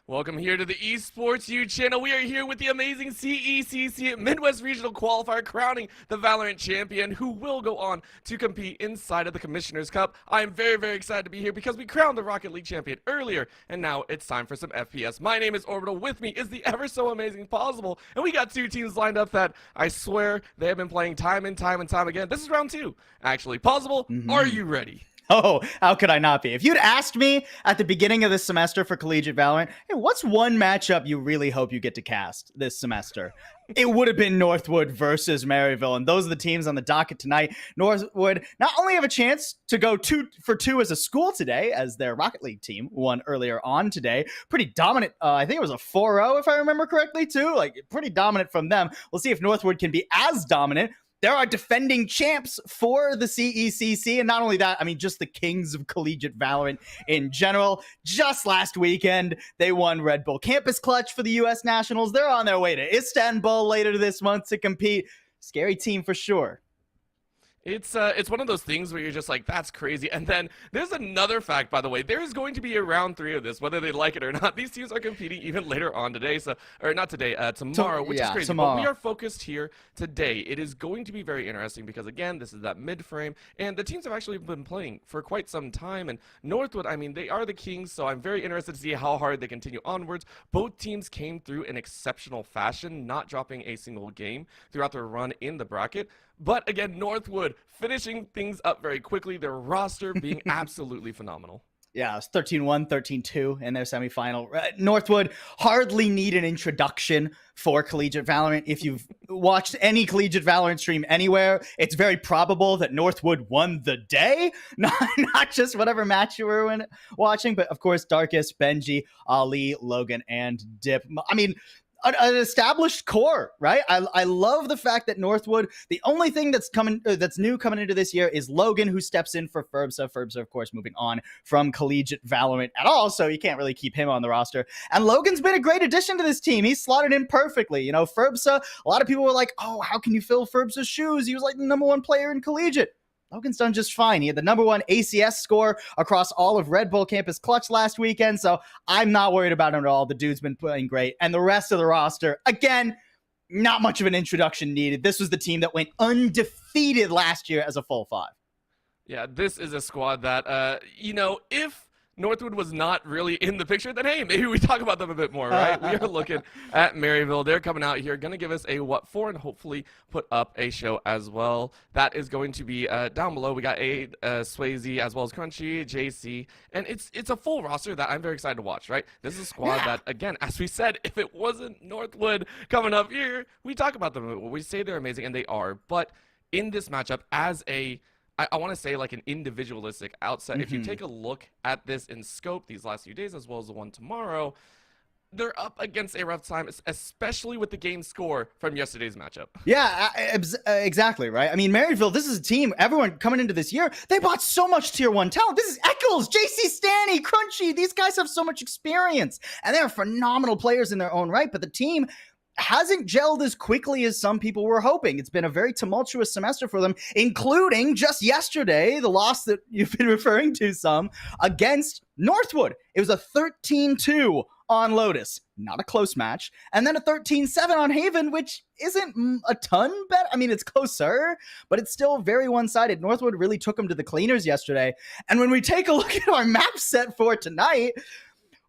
Welcome here to the Esports U channel. We are here with the amazing CECC Midwest Regional Qualifier crowning the Valorant champion who will go on to compete inside of the Commissioner's Cup. I am very, very excited to be here because we crowned the Rocket League champion earlier, and now it's time for some FPS. My name is Orbital. With me is the ever so amazing Possible, and we got two teams lined up that I swear they have been playing time and time again. This is round two, actually. Possible, are you ready? Oh, how could I not be? If you'd asked me at the beginning of this semester for Collegiate Valorant, hey, what's one matchup you really hope you get to cast this semester? It would have been Northwood versus Maryville, and those are the teams on the docket tonight. Northwood not only have a chance to go 2 for 2 as a school today, as their Rocket League team won earlier on today. Pretty dominant. I think it was a 4-0, if I remember correctly, too. Like, pretty dominant from them. We'll see if Northwood can be as dominant. There are defending champs for the CECC, and not only that, I mean, just the kings of collegiate Valorant in general. Just last weekend, they won Red Bull Campus Clutch for the U.S. Nationals. They're on their way to Istanbul later this month to compete. Scary team for sure. It's one of those things where you're just like, that's crazy. And then there's another fact, by the way. There is going to be a round 3 of this, whether they like it or not. These teams are competing even later on today, or not today, tomorrow, which is crazy. Tomorrow. But we are focused here today. It is going to be very interesting because, again, this is that mid-frame, and the teams have actually been playing for quite some time. And Northwood, I mean, they are the kings, so I'm very interested to see how hard they continue onwards. Both teams came through in exceptional fashion, not dropping a single game throughout their run in the bracket. But again, Northwood finishing things up very quickly, their roster being absolutely phenomenal. Yeah, it's 13-1, 13-2 in their semifinal. Northwood hardly need an introduction for Collegiate Valorant. If you've watched any Collegiate Valorant stream anywhere, it's very probable that Northwood won the day, not just whatever match you were watching, but of course, Darkest, Benji, Ali, Logan, and Dip. I mean, an established core, right? I love the fact that Northwood, the only thing that's new coming into this year is Logan, who steps in for Ferbsa. Ferbsa, of course, moving on from Collegiate Valorant at all, so you can't really keep him on the roster. And Logan's been a great addition to this team. He's slotted in perfectly. You know, Ferbsa, a lot of people were like, oh, how can you fill Ferbsa's shoes? He was like the #1 player in Collegiate. Logan's done just fine. He had the #1 ACS score across all of Red Bull Campus Clutch last weekend, so I'm not worried about him at all. The dude's been playing great. And the rest of the roster, again, not much of an introduction needed. This was the team that went undefeated last year as a full 5. Yeah, this is a squad that, if Northwood was not really in the picture, then hey, maybe we talk about them a bit more, right? We are looking at Maryville. They're coming out here, going to give us a what for, and hopefully put up a show as well. That is going to be down below. We got Swayze as well as Crunchy, JC, and it's a full roster that I'm very excited to watch, right? This is a squad that, again, as we said, if it wasn't Northwood coming up here, we talk about them. We say they're amazing, and they are. But in this matchup, as I want to say like an individualistic outset. If you take a look at this in scope these last few days, as well as the one tomorrow, they're up against a rough time, especially with the game score from yesterday's matchup. Yeah, exactly, right? I mean, Maryville, this is a team, everyone coming into this year, they bought so much tier 1 talent. This is Eccles, JC Stanny, Crunchy. These guys have so much experience, and they're phenomenal players in their own right, but the team hasn't gelled as quickly as some people were hoping. It's been a very tumultuous semester for them, including just yesterday, the loss that you've been referring to some, against Northwood. It was a 13-2 on Lotus. Not a close match. And then a 13-7 on Haven, which isn't a ton better. I mean, it's closer, but it's still very one-sided. Northwood really took them to the cleaners yesterday. And when we take a look at our map set for tonight,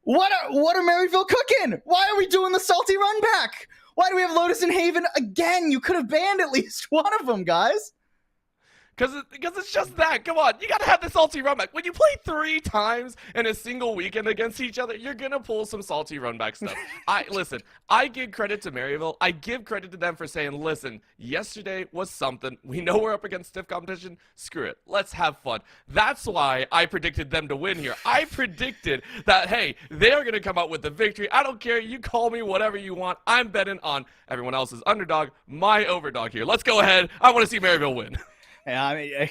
what are Maryville cooking? Why are we doing the salty run back? Why do we have Lotus and Haven again? You could have banned at least one of them, guys. Because it's just that. Come on, you gotta have the salty run back. When you play 3 times in a single weekend against each other, you're gonna pull some salty run back stuff. Listen, I give credit to Maryville. I give credit to them for saying, listen, yesterday was something. We know we're up against stiff competition. Screw it. Let's have fun. That's why I predicted them to win here. I predicted that, hey, they're gonna come out with the victory. I don't care. You call me whatever you want. I'm betting on everyone else's underdog, my overdog here. Let's go ahead. I want to see Maryville win. Yeah,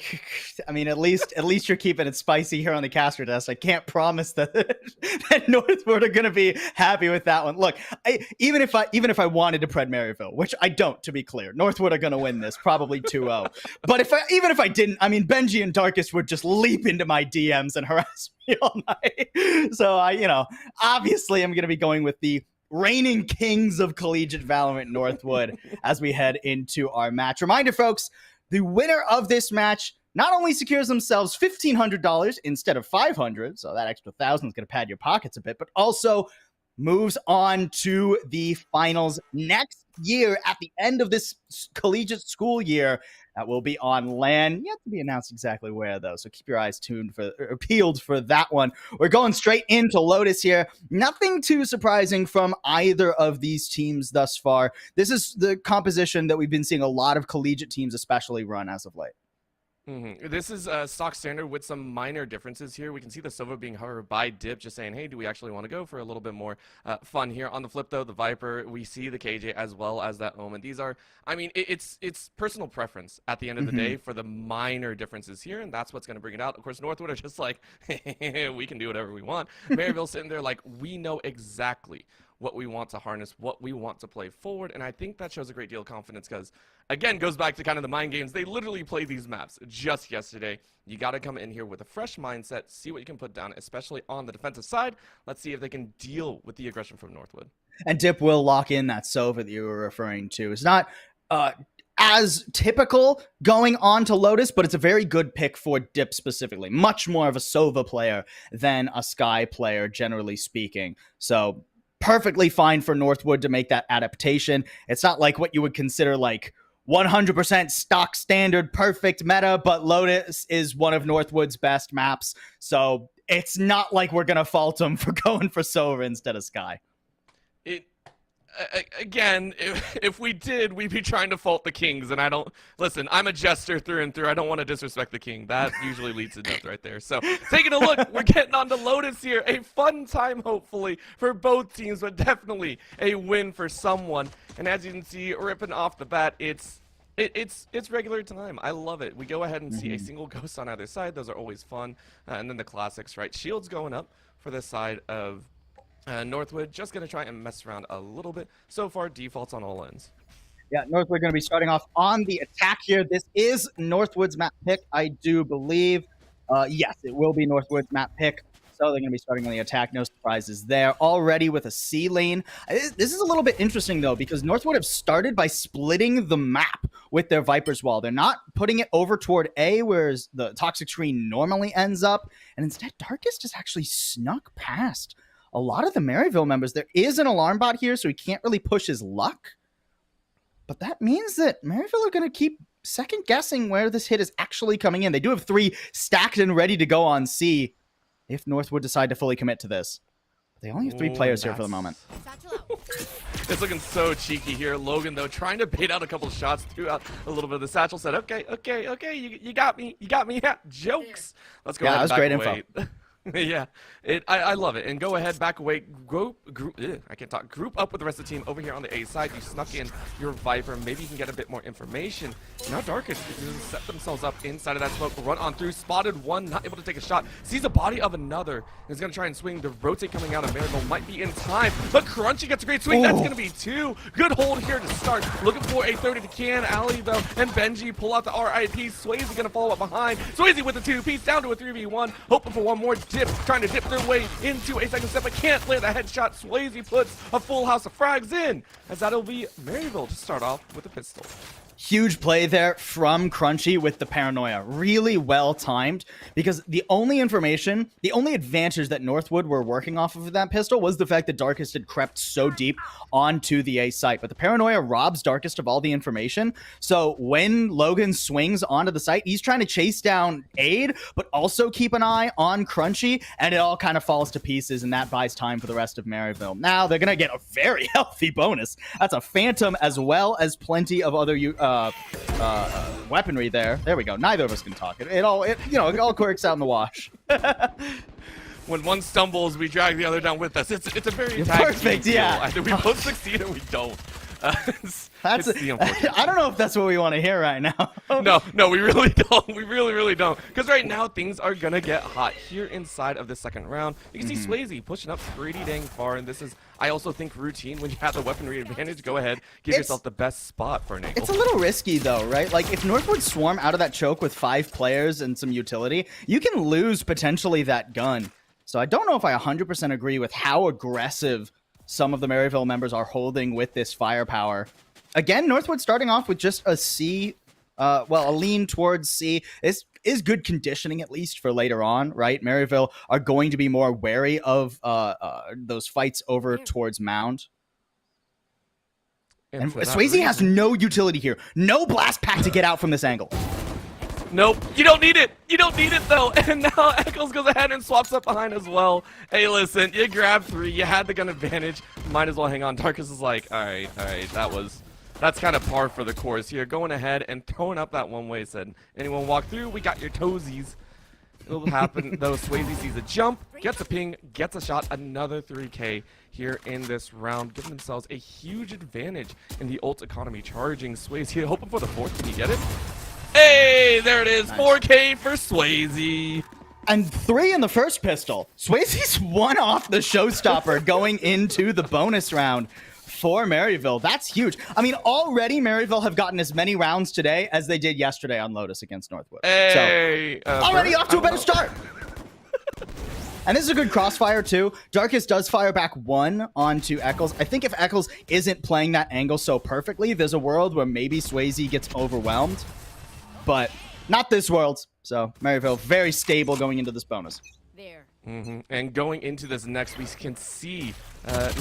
I mean, at least you're keeping it spicy here on the caster desk. I can't promise that that Northwood are going to be happy with that one. Look, even if I wanted to pred Maryville, which I don't, to be clear, Northwood are going to win this probably 2-0. But even if I didn't, I mean, Benji and Darkest would just leap into my DMs and harass me all night. So obviously, I'm going to be going with the reigning kings of collegiate Valorant, Northwood, as we head into our match. Reminder, folks. The winner of this match not only secures themselves $1,500 instead of $500, so that extra $1,000 is going to pad your pockets a bit, but also moves on to the finals next year at the end of this collegiate school year. That will be on LAN. Yet to be announced exactly where, though, so keep your eyes peeled for that one. We're going straight into Lotus here. Nothing too surprising from either of these teams thus far. This is the composition that we've been seeing a lot of collegiate teams especially run as of late. This is stock standard with some minor differences here. We can see the Sova being hovered by Dip, just saying, hey, do we actually want to go for a little bit more fun here? On the flip, though, the Viper, we see the KJ as well as that Omen. These are, I mean, it's personal preference at the end of the day for the minor differences here, and that's what's going to bring it out. Of course, Northwood are just like, we can do whatever we want. Maryville sitting there like, we know exactly what we want to harness, what we want to play forward, and I think that shows a great deal of confidence because, again, goes back to kind of the mind games. They literally played these maps just yesterday. You got to come in here with a fresh mindset, see what you can put down, especially on the defensive side. Let's see if they can deal with the aggression from Northwood. And Dip will lock in that Sova that you were referring to. It's not as typical going on to Lotus, but it's a very good pick for Dip specifically. Much more of a Sova player than a Sky player, generally speaking. So perfectly fine for Northwood to make that adaptation. It's not like what you would consider like 100% stock standard perfect meta, but Lotus is one of Northwood's best maps. So it's not like we're going to fault them for going for Sova instead of Sky. Again, if we did, we'd be trying to fault the Kings, and I don't... Listen, I'm a jester through and through. I don't want to disrespect the King. That usually leads to death right there. So, taking a look, we're getting on to Lotus here. A fun time, hopefully, for both teams, but definitely a win for someone. And as you can see, ripping off the bat, it's regular time. I love it. We go ahead and see a single ghost on either side. Those are always fun. And then the classics, right? Shields going up for the side of... Northwood just going to try and mess around a little bit. So far, defaults on all ends. Yeah, Northwood going to be starting off on the attack here. This is Northwood's map pick, I do believe. Yes, it will be Northwood's map pick. So they're going to be starting on the attack. No surprises there. Already with a C lane. This is a little bit interesting, though, because Northwood have started by splitting the map with their Viper's Wall. They're not putting it over toward A, where the toxic screen normally ends up. And instead, Darkest just actually snuck past a lot of the Maryville members. There is an alarm bot here, so he can't really push his luck. But that means that Maryville are going to keep second guessing where this hit is actually coming in. They do have 3 stacked and ready to go on C if Northwood decide to fully commit to this. They only have 3 players here for the moment. It's looking so cheeky here. Logan, though, trying to bait out a couple shots throughout a little bit of the satchel. Said, okay, you got me. Yeah, jokes. Let's go ahead and back away. That was great info. Yeah, I love it. And go ahead, back away, group up with the rest of the team over here on the A side. You snuck in your Viper. Maybe you can get a bit more information. Now Darkest set themselves up inside of that smoke. Run on through, spotted one, not able to take a shot. Sees the body of another. Is going to try and swing. The rotate coming out of Maryville might be in time. But Crunchy gets a great swing. Ooh. That's going to be 2. Good hold here to start. Looking for a 30 to can. Ali, though, and Benji pull out the RIP. Swayze going to follow up behind. Swayze with the 2-piece down to a 3v1. Hoping for one more dip, trying to dip their way into a second step, but can't land the headshot. Swayze puts a full house of frags in, as that'll be Maryville to start off with a pistol. Huge play there from Crunchy with the paranoia. Really well timed, because the only information, the only advantage that Northwood were working off of that pistol was the fact that Darkest had crept so deep onto the A site. But the paranoia robs Darkest of all the information. So when Logan swings onto the site, he's trying to chase down Aid, but also keep an eye on Crunchy, and it all kind of falls to pieces, and that buys time for the rest of Maryville. Now they're going to get a very healthy bonus. That's a Phantom as well as plenty of other weaponry there. There we go. Neither of us can talk. It all quirks out in the wash. When one stumbles, we drag the other down with us. It's a very perfect. Yeah. Either we both succeed or we don't. That's it's the unfortunate. I don't know if that's what we want to hear right now. No, we really don't. We really don't. Because right now, things are going to get hot here inside of the second round. You can see Swayze pushing up pretty dang far, and this is, I also think, routine. When you have the weaponry advantage, go ahead, give yourself the best spot for an angle. It's a little risky, though, right? Like, if Northwood swarm out of that choke with 5 players and some utility, you can lose potentially that gun. So I don't know if I 100% agree with how aggressive some of the Maryville members are holding with this firepower. Again, Northwood starting off with just a C, a lean towards C is good conditioning, at least for later on, right? Maryville are going to be more wary of those fights over towards Mound. And Swayze has no utility here. No blast pack to get out from this angle. Nope, you don't need it. You don't need it, though. And now Eccles goes ahead and swaps up behind as well. Hey, listen, you grabbed 3. You had the gun advantage. Might as well hang on. Darkus is like, all right, that's kind of par for the course here. Going ahead and throwing up that one-way. Said, anyone walk through? We got your toesies. It'll happen, though. Swayze sees a jump, gets a ping, gets a shot. Another 3K here in this round, giving themselves a huge advantage in the ult economy. Charging Swayze, hoping for the 4th. Can you get it? Hey, there it is. Nice. 4K for Swayze. And 3 in the first pistol. Swayze's 1 off the showstopper going into the bonus round for Maryville. That's huge. I mean, already Maryville have gotten as many rounds today as they did yesterday on Lotus against Northwood. Hey, so, already off to a better start. And this is a good crossfire, too. Darkus does fire back 1 onto Eccles. I think if Eccles isn't playing that angle so perfectly, there's a world where maybe Swayze gets overwhelmed. But not this world. So Maryville very stable going into this bonus. There. And going into this next, we can see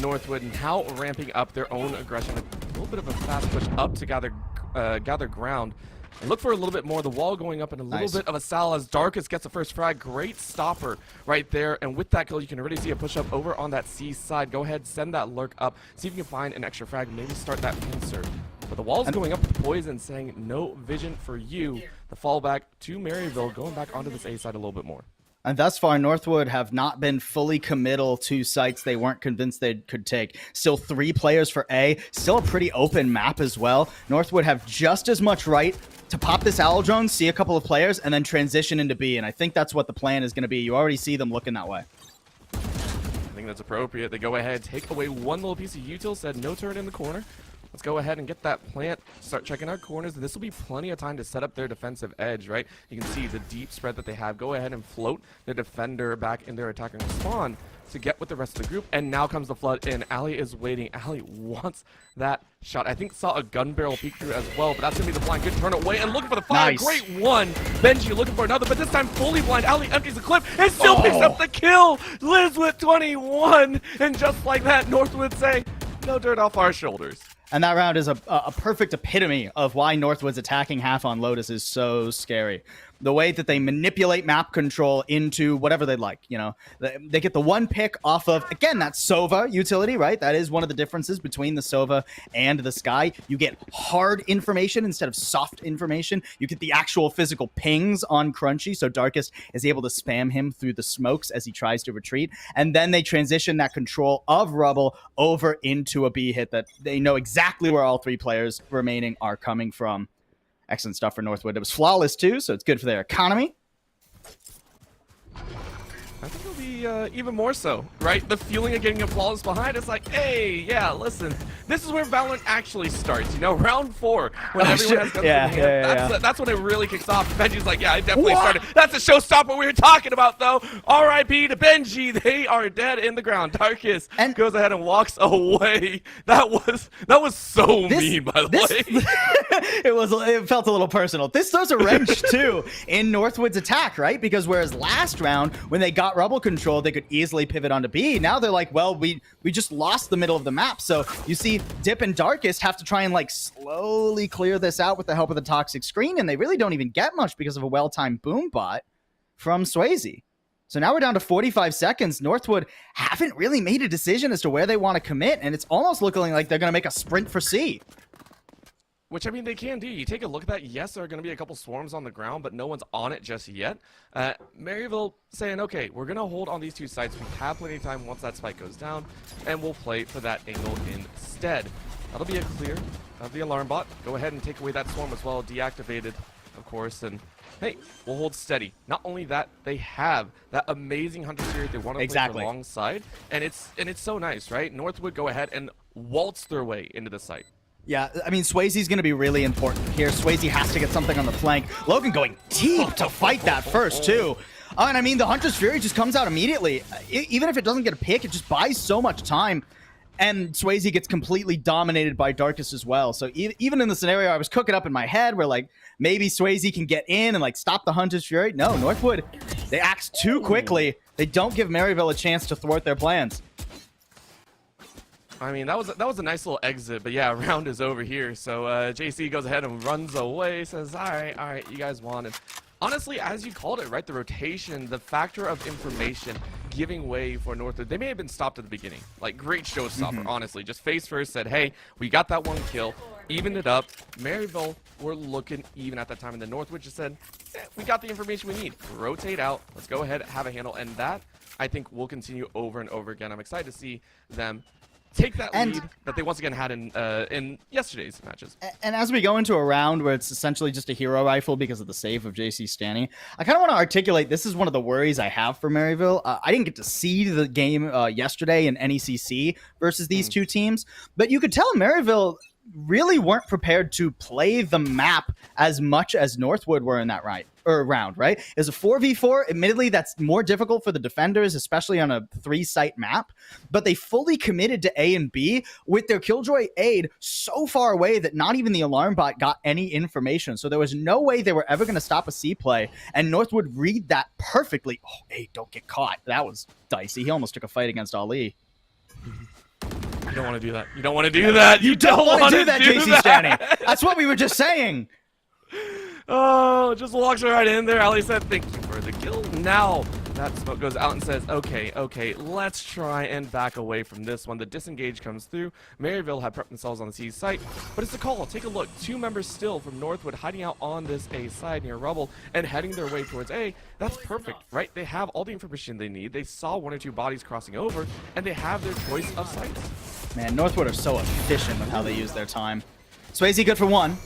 Northwood now ramping up their own aggression. A little bit of a fast push up to gather ground. And look for a little bit more. The wall going up and a little bit of a sal as Darkus gets the first frag. Great stopper right there. And with that kill, you can already see a push up over on that C side. Go ahead, send that lurk up. See if you can find an extra frag. Maybe start that pincer. But the wall's going up with poison, saying no vision for you. The fallback to Maryville, going back onto this A side a little bit more. And thus far, Northwood have not been fully committal to sites they weren't convinced they could take. Still 3 players for A. Still a pretty open map as well. Northwood have just as much right to pop this owl drone, see a couple of players, and then transition into B. And I think that's what the plan is going to be. You already see them looking that way. I think that's appropriate. They go ahead, take away 1 little piece of util, said no turret in the corner. Let's go ahead and get that plant, start checking our corners, and this will be plenty of time to set up their defensive edge, right? You can see the deep spread that they have. Go ahead and float the defender back in their attacking spawn to get with the rest of the group, and now comes the flood in. Ali is waiting. Ali wants that shot. I think saw a gun barrel peek through as well, but that's going to be the blind. Good turn away, and looking for the fire. Nice. Great one. Benji looking for another, but this time fully blind. Ali empties the clip and still picks up the kill. Liz with 21, and just like that, Northwood saying, no dirt off our shoulders. And that round is a perfect epitome of why Northwood's attacking half on Lotus is so scary. The way that they manipulate map control into whatever they'd like, you know. They get the 1 pick off of, again, that Sova utility, right? That is one of the differences between the Sova and the Sky. You get hard information instead of soft information. You get the actual physical pings on Crunchy, so Darkus is able to spam him through the smokes as he tries to retreat. And then they transition that control of Rubble over into a B hit that they know exactly where all 3 players remaining are coming from. Excellent stuff for Northwood. It was flawless, too, so it's good for their economy. I think it'll be even more so, right? The feeling of getting a flawless behind is like, hey, yeah, listen, this is where Valorant actually starts, you know, round 4, when everyone has guns in hand. That's when it really kicks off. Benji's like, yeah, I definitely started. That's the showstopper we were talking about, though. R.I.P. to Benji. They are dead in the ground. Darkus goes ahead and walks away. That was so mean, by the way. It felt a little personal. This throws a wrench, too, in Northwood's attack, right? Because whereas last round, when they got Rubble control, they could easily pivot onto B. Now they're like, well, we just lost the middle of the map. So you see Dip and Darkus have to try and like slowly clear this out with the help of the toxic screen, and they really don't even get much because of a well-timed boom bot from Swayze. So now we're down to 45 seconds. Northwood haven't really made a decision as to where they want to commit, and it's almost looking like they're going to make a sprint for C. Which, I mean, they can do. You take a look at that. Yes, there are going to be a couple swarms on the ground, but no one's on it just yet. Maryville saying, okay, we're going to hold on these 2 sites. We have plenty of time once that spike goes down, and we'll play for that angle instead. That'll be a clear of the alarm bot. Go ahead and take away that swarm as well, deactivated, of course, and hey, we'll hold steady. Not only that, they have that amazing Hunter Spirit they want to play alongside, and it's so nice, right? Northwood go ahead and waltz their way into the site. Yeah, I mean, Swayze's going to be really important here. Swayze has to get something on the flank. Logan going deep to fight that first, too. And I mean, the Hunter's Fury just comes out immediately. Even if it doesn't get a pick, it just buys so much time. And Swayze gets completely dominated by Darkus as well. So even in the scenario I was cooking up in my head where, like, maybe Swayze can get in and, like, stop the Hunter's Fury. No, Northwood, they act too quickly. They don't give Maryville a chance to thwart their plans. I mean, that was a nice little exit, but yeah, round is over here. So JC goes ahead and runs away, says, all right, you guys won. And honestly, as you called it, right, the rotation, the factor of information giving way for Northwood. They may have been stopped at the beginning. Like, great showstopper, honestly. Just face first, said, hey, we got that one kill, evened it up. Maryville were looking even at that time, and then Northwood just said, we got the information we need. Rotate out. Let's go ahead, have a handle. And that, I think, will continue over and over again. I'm excited to see them take that lead that they once again had in yesterday's matches. And as we go into a round where it's essentially just a hero rifle because of the save of JC Stanny, I kind of want to articulate this is one of the worries I have for Maryville. I didn't get to see the game yesterday in NECC versus these two teams, but you could tell Maryville really weren't prepared to play the map as much as Northwood were in that round, right? It's a 4v4. Admittedly, that's more difficult for the defenders, especially on a 3-site map, but they fully committed to A and B with their Killjoy aid so far away that not even the alarm bot got any information. So there was no way they were ever going to stop a C play, and Northwood read that perfectly. Oh, hey, don't get caught. That was dicey. He almost took a fight against Ali. You don't want to do that. You don't want to do that. You don't want to do that, JC Stanny. That's what we were just saying. Oh, just walks right in there. Ali said, thank you for the kill. Now that smoke goes out and says, okay, let's try and back away from this one. The disengage comes through. Maryville had prepped themselves on the C site, but it's a call. Take a look. 2 members still from Northwood hiding out on this A side near rubble and heading their way towards A. That's perfect, right? They have all the information they need. They saw 1 or 2 bodies crossing over, and they have their choice of sites. Man, Northwood are so efficient with how they use their time. Swayze good for 1.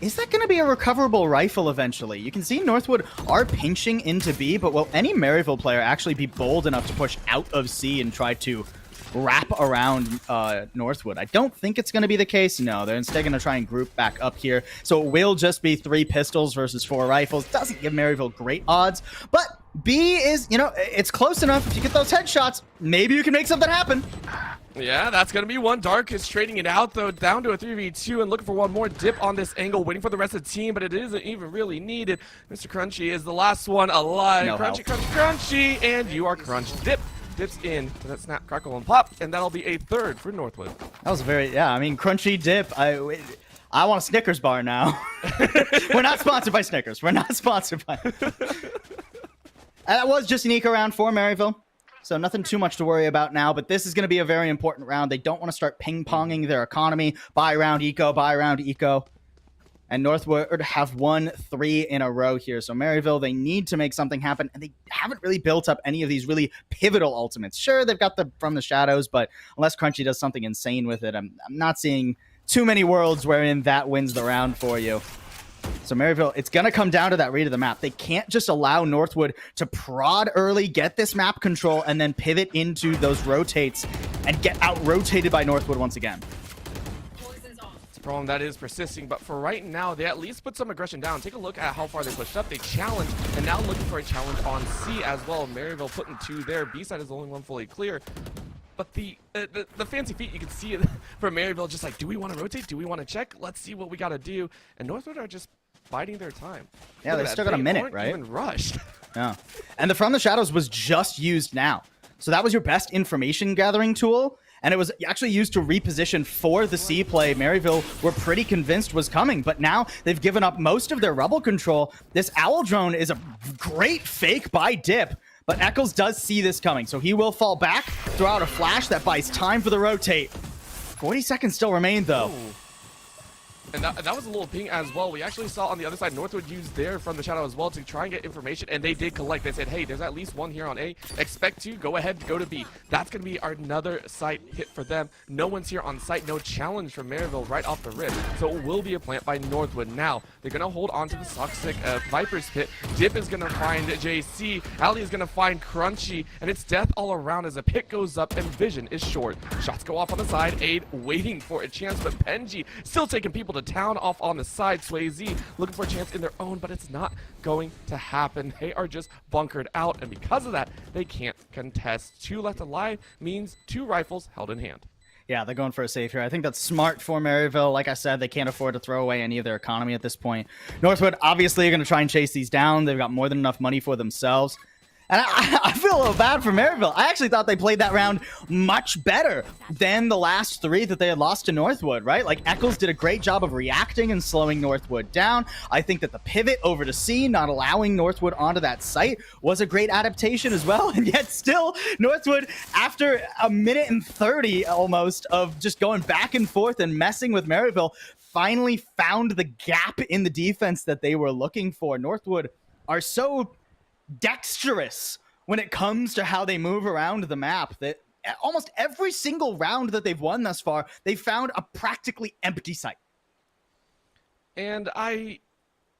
Is that going to be a recoverable rifle eventually? You can see Northwood are pinching into B, but will any Maryville player actually be bold enough to push out of C and try to wrap around Northwood? I don't think it's going to be the case. No, they're instead going to try and group back up here. So it will just be 3 pistols versus 4 rifles. Doesn't give Maryville great odds, but B is, you know, it's close enough. If you get those headshots, maybe you can make something happen. Yeah, that's going to be one. Dark is trading it out, though, down to a 3v2 and looking for one more dip on this angle, waiting for the rest of the team, but it isn't even really needed. Mr. Crunchy is the last one alive. No Crunchy, help. Crunchy, and you are crunched. Dips in to that snap, crackle, and pop, and that'll be a 3rd for Northwood. That was I mean, Crunchy dip. I want a Snickers bar now. We're not sponsored by Snickers. We're not sponsored by And that was just an eco round for Maryville. So nothing too much to worry about now, but this is going to be a very important round. They don't want to start ping-ponging their economy. Buy round eco. And Northwood have won 3 in a row here. So Maryville, they need to make something happen, and they haven't really built up any of these really pivotal ultimates. Sure, they've got the From the Shadows, but unless Crunchy does something insane with it, I'm not seeing too many worlds wherein that wins the round for you. So Maryville, it's going to come down to that read of the map. They can't just allow Northwood to prod early, get this map control, and then pivot into those rotates and get out-rotated by Northwood once again. It's a problem that is persisting, but for right now, they at least put some aggression down. Take a look at how far they pushed up. They challenged, and now looking for a challenge on C as well. Maryville putting 2 there. B side is the only one fully clear. But the fancy feet, you can see it from Maryville, just like, do we want to rotate? Do we want to check? Let's see what we got to do. And Northwood are just biding their time. Yeah, they still got a minute, right? Even rushed. Yeah. And the From the Shadows was just used now. So that was your best information gathering tool. And it was actually used to reposition for the C play Maryville were pretty convinced was coming. But now they've given up most of their rubble control. This Owl drone is a great fake by Dip. But Eccles does see this coming, so he will fall back, throw out a flash that buys time for the rotate. 40 seconds still remain, though. Ooh. And that was a little ping as well. We actually saw on the other side Northwood use there from the shadow as well to try and get information, and they did collect. They said, hey, there's at least one here on A. Expect to go ahead to go to B. That's going to be another site hit for them. No one's here on site. No challenge from Maryville right off the rip. So it will be a plant by Northwood. Now, they're going to hold on to the Toxic Viper's pit. Dip is going to find JC. Ali is going to find Crunchy, and it's death all around as the pit goes up and vision is short. Shots go off on the side. Aid waiting for a chance, but Benji still taking people to town off on the side. Swayze looking for a chance in their own, but it's not going to happen. They are just bunkered out, and because of that, they can't contest. 2 left alive means 2 rifles held in hand. Yeah, they're going for a save here. I think that's smart for Maryville. Like I said, they can't afford to throw away any of their economy at this point. Northwood obviously are going to try and chase these down. They've got more than enough money for themselves. And I feel a little bad for Maryville. I actually thought they played that round much better than the last 3 that they had lost to Northwood, right? Like, Eccles did a great job of reacting and slowing Northwood down. I think that the pivot over to C, not allowing Northwood onto that site, was a great adaptation as well. And yet still, Northwood, after a minute and 30 almost of just going back and forth and messing with Maryville, finally found the gap in the defense that they were looking for. Northwood are so dexterous when it comes to how they move around the map that almost every single round that they've won thus far, they've found a practically empty site. And I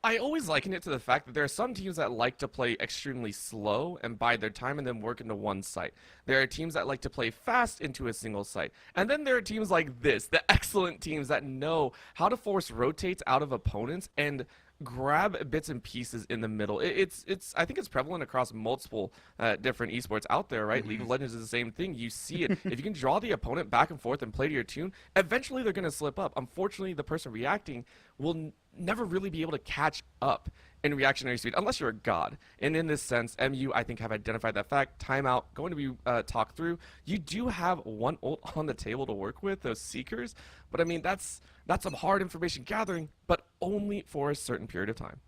always liken it to the fact that there are some teams that like to play extremely slow and bide their time and then work into one site. There are teams that like to play fast into a single site. And then there are teams like this, the excellent teams that know how to force rotates out of opponents and grab bits and pieces in the middle. It's I think it's prevalent across multiple different esports out there, right? League of Legends is the same thing. You see it. If you can draw the opponent back and forth and play to your tune, eventually they're going to slip up. Unfortunately, the person reacting will never really be able to catch up in reactionary speed unless you're a god. And in this sense, MU, I think, have identified that fact. Timeout going to be talked through. You do have one ult on the table to work with, those Seekers, but I mean, that's some hard information gathering, but only for a certain period of time.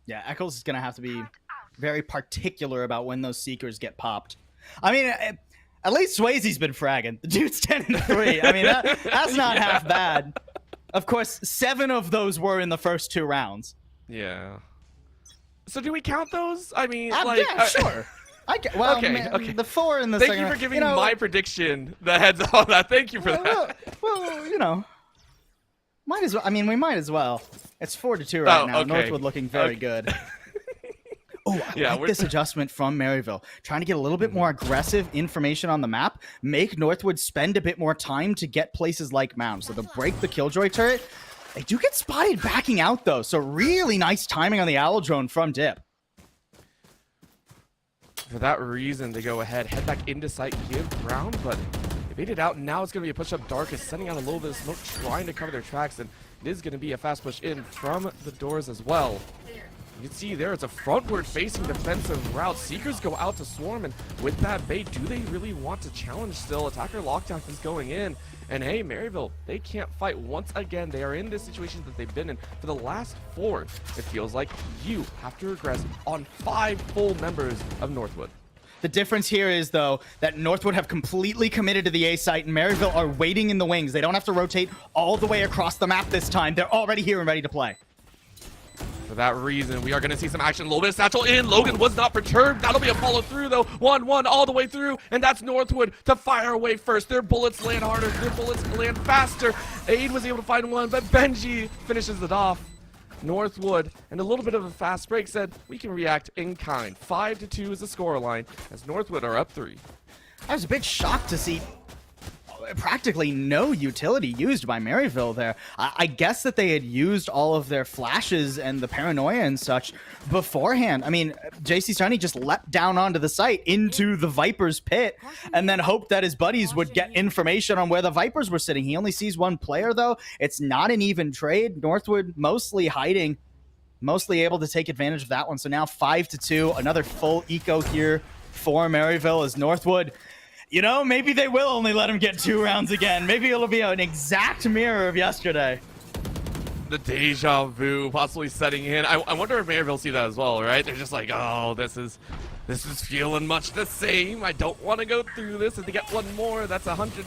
Yeah, Eccles is going to have to be very particular about when those Seekers get popped. I mean, at least Swayze's been fragging. The dude's 10-3. I mean, that's not half bad. Of course, 7 of those were in the first 2 rounds. Yeah. So do we count those? I mean, yeah, sure. Well, okay, man, okay. the 4 in the Thank second you for round, giving my prediction the heads on that. Thank you for that. Well, you know, might as well. I mean, we might as well. It's 4-2 right now. Okay. Northwood looking very good. Oh, I like this adjustment from Maryville. Trying to get a little bit more aggressive information on the map. Make Northwood spend a bit more time to get places like Mound. So they'll break the Killjoy turret. They do get spotted backing out, though. So really nice timing on the Owl Drone from Dip. For that reason, they go ahead, head back into site, give ground, but they bait it out, and now it's going to be a push up. Dark is sending out a little bit of smoke, trying to cover their tracks, and it is going to be a fast push in from the doors as well. You can see there, it's a frontward facing defensive route. Seekers go out to swarm, and with that bait, do they really want to challenge still? Attacker lockdown is going in, and hey, Maryville, they can't fight once again. They are in this situation that they've been in for the last 4. It feels like you have to regress on 5 full members of Northwood. The difference here is, though, that Northwood have completely committed to the A site, and Maryville are waiting in the wings. They don't have to rotate all the way across the map this time. They're already here and ready to play. For that reason, we are going to see some action. A little bit of satchel in. Logan was not perturbed. That'll be a follow through, though. 1-1 all the way through, and that's Northwood to fire away first. Their bullets land harder. Their bullets land faster. Aid was able to find one, but Benji finishes it off. Northwood, and a little bit of a fast break, said, we can react in kind. 5-2 is the scoreline, as Northwood are up 3. I was a bit shocked to see practically no utility used by Maryville there. I guess that they had used all of their flashes and the paranoia and such beforehand. I mean, JC Stoney just leapt down onto the site into the Viper's pit and then hoped that his buddies would get information on where the Vipers were sitting. He only sees one player, though. It's not an even trade. Northwood mostly hiding, mostly able to take advantage of that one. So now 5-2, another full eco here for Maryville as Northwood, you know, maybe they will only let him get 2 rounds again. Maybe it'll be an exact mirror of yesterday. The deja vu possibly setting in. I wonder if Maryville see that as well, right? They're just like, oh, this is feeling much the same. I don't want to go through this. If they get one more, that's 100,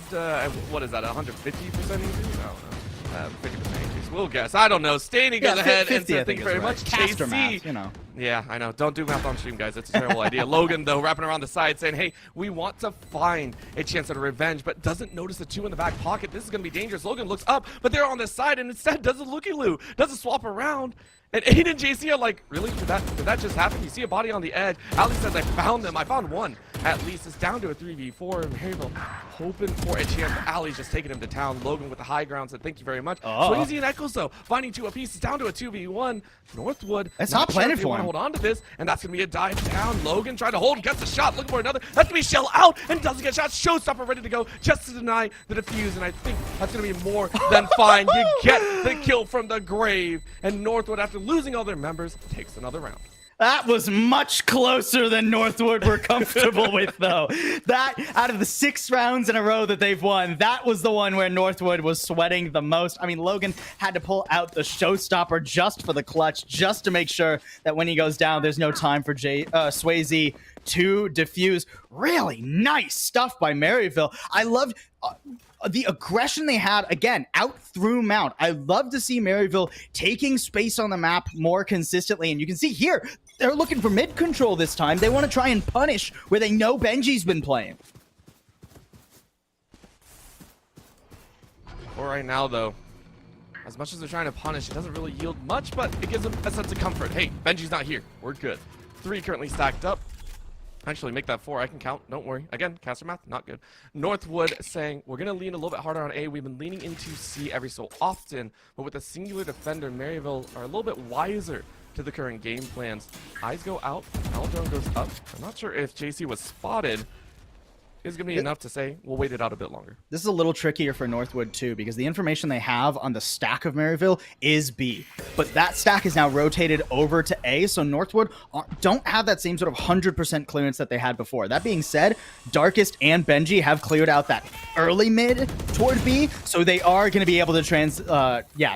what is that, 150% increase? I don't know. 50% increase. least we'll guess. I don't know. Staney goes ahead and says thank you very much. Caster JC. math, you know. Yeah, I know. Don't do math on stream, guys. It's a terrible idea. Logan, though, wrapping around the side saying, hey, we want to find a chance at a revenge, but doesn't notice the 2 in the back pocket. This is going to be dangerous. Logan looks up, but they're on the side and instead does a looky-loo. Does a swap around. And Aiden and JC are like, really? Did that just happen? You see a body on the edge. Ali says, I found them. I found one. At least it's down to a 3v4. Maryville hoping for a chance. Ali's just taking him to town. Logan with the high ground said, thank you very much. Swayze and Echoes, though, finding 2 apiece. It's down to a 2v1. Northwood. That's not planted for him. Hold on to this, and that's going to be a dive down. Logan trying to hold, gets a shot, looking for another. That's going to be shell out, and doesn't get shot. Showstopper ready to go just to deny the defuse, and I think that's going to be more than fine. You get the kill from the grave, and Northwood, after losing all their members, takes another round. That was much closer than Northwood were comfortable with, though. That, out of the 6 rounds in a row that they've won, that was the one where Northwood was sweating the most. I mean, Logan had to pull out the showstopper just for the clutch, just to make sure that when he goes down, there's no time for Swayze to defuse. Really nice stuff by Maryville. I loved... the aggression they had, again, out through Mount. I love to see Maryville taking space on the map more consistently. And you can see here, they're looking for mid control this time. They want to try and punish where they know Benji's been playing. For right now, though, as much as they're trying to punish, it doesn't really yield much, but it gives them a sense of comfort. Hey, Benji's not here. We're good. 3 currently stacked up. Actually, make that 4. I can count. Don't worry. Again, caster math, not good. Northwood saying, we're going to lean a little bit harder on A. We've been leaning into C every so often, but with a singular defender, Maryville are a little bit wiser to the current game plans. Eyes go out. Drone goes up. I'm not sure if JC was spotted. Is going to be enough to say we'll wait it out a bit longer. This is a little trickier for Northwood, too, because the information they have on the stack of Maryville is B. But that stack is now rotated over to A, so Northwood don't have that same sort of 100% clearance that they had before. That being said, Darkest and Benji have cleared out that early mid toward B, so they are going to be able to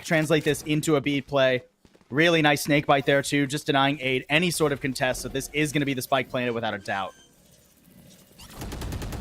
translate this into a B play. Really nice snake bite there, too, just denying aid any sort of contest, so this is going to be the spike planted without a doubt.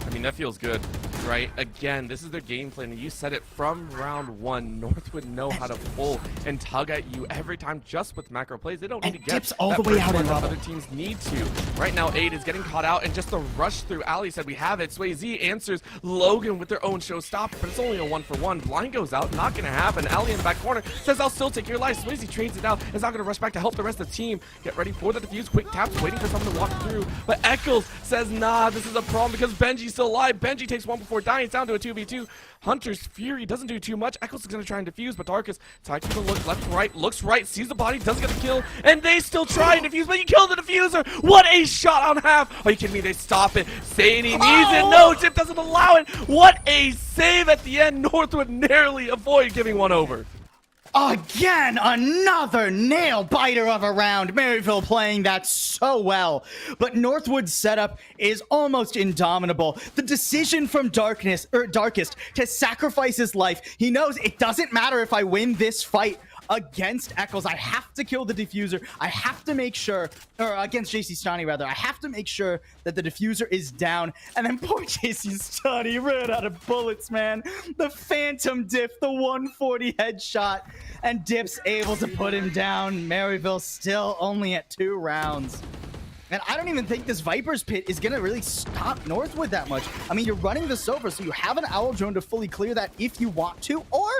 I mean, that feels good, right? Again, this is their game plan, and you said it from round 1. Northwood know how to pull and tug at you every time just with macro plays. They don't need to get dips all the way out in other teams need to. Right now, Aid is getting caught out, and just the rush through. Ali said, we have it. Swayze answers Logan with their own showstopper, but it's only a 1-for-1. Blind goes out, not going to happen. Ali in the back corner says, I'll still take your life. Swayze trades it out, is not going to rush back to help the rest of the team. Get ready for the defuse. Quick taps, waiting for someone to walk through. But Eccles says, nah, this is a problem because Benji's still alive. Benji takes 1 before dying. It's down to a 2v2. Hunter's Fury doesn't do too much. Eccles is going to try and defuse, but Darkest taking a look left, right, looks right, sees the body, doesn't get the kill, and they still try and defuse, but you kill the diffuser. What a shot on half. Are you kidding me? They stop it. Sadie needs it. No, Chip doesn't allow it. What a save at the end. Northwood narrowly avoid giving one over. Again, another nail-biter of a round. Maryville playing that so well. But Northwood's setup is almost indomitable. The decision from Darkest to sacrifice his life. He knows it doesn't matter if I win this fight against Eccles. I have to kill the diffuser. I have to make sure, or against JC Stani rather, I have to make sure that the diffuser is down. And then poor JC Stani ran out of bullets, man. The phantom diff, the 140 headshot, and Dip's able to put him down. Maryville still only at 2 rounds. And I don't even think this Viper's Pit is going to really stop Northwood that much. I mean, you're running this over, so you have an Owl Drone to fully clear that if you want to, or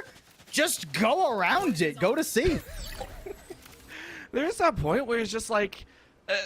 just go around it. Go to C. There's that point where it's just like,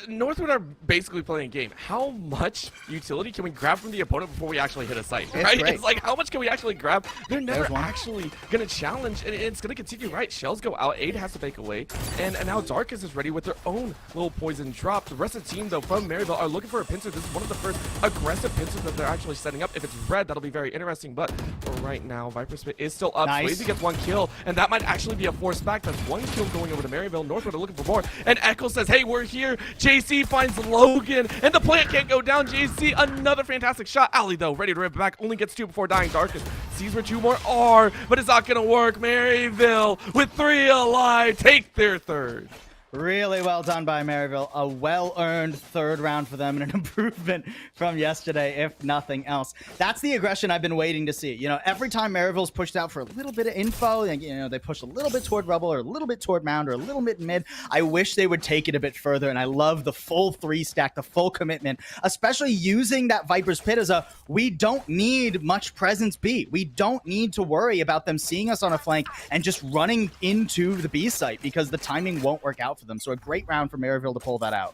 Northwood are basically playing a game. How much utility can we grab from the opponent before we actually hit a site, right? It's like, how much can we actually grab? They're never actually going to challenge, and it's going to continue, right? Shells go out, Aid has to fake away, and now Darkest is ready with their own little poison drop. The rest of the team, though, from Maryville are looking for a pincer. This is one of the first aggressive pincers that they're actually setting up. If it's red, that'll be very interesting, but for right now, Viper's Pit is still up. Nice. Swayze gets 1 kill, and that might actually be a force back. That's 1 kill going over to Maryville. Northwood are looking for more, and Echo says, hey, we're here. JC finds Logan, and the plant can't go down. JC, another fantastic shot. Ali, though, ready to rip it back. Only gets 2 before dying. Darkest sees where 2 more are, but it's not going to work. Maryville, with 3 alive, take their 3rd. Really well done by Maryville. A well-earned third round for them and an improvement from yesterday, if nothing else. That's the aggression I've been waiting to see. You know, every time Maryville's pushed out for a little bit of info, you know, they push a little bit toward Rebel or a little bit toward Mound or a little bit mid. I wish they would take it a bit further, and I love the full 3-stack, the full commitment, especially using that Viper's Pit as a we don't need much presence B. We don't need to worry about them seeing us on a flank and just running into the B site because the timing won't work out for them. So a great round for Maryville to pull that out.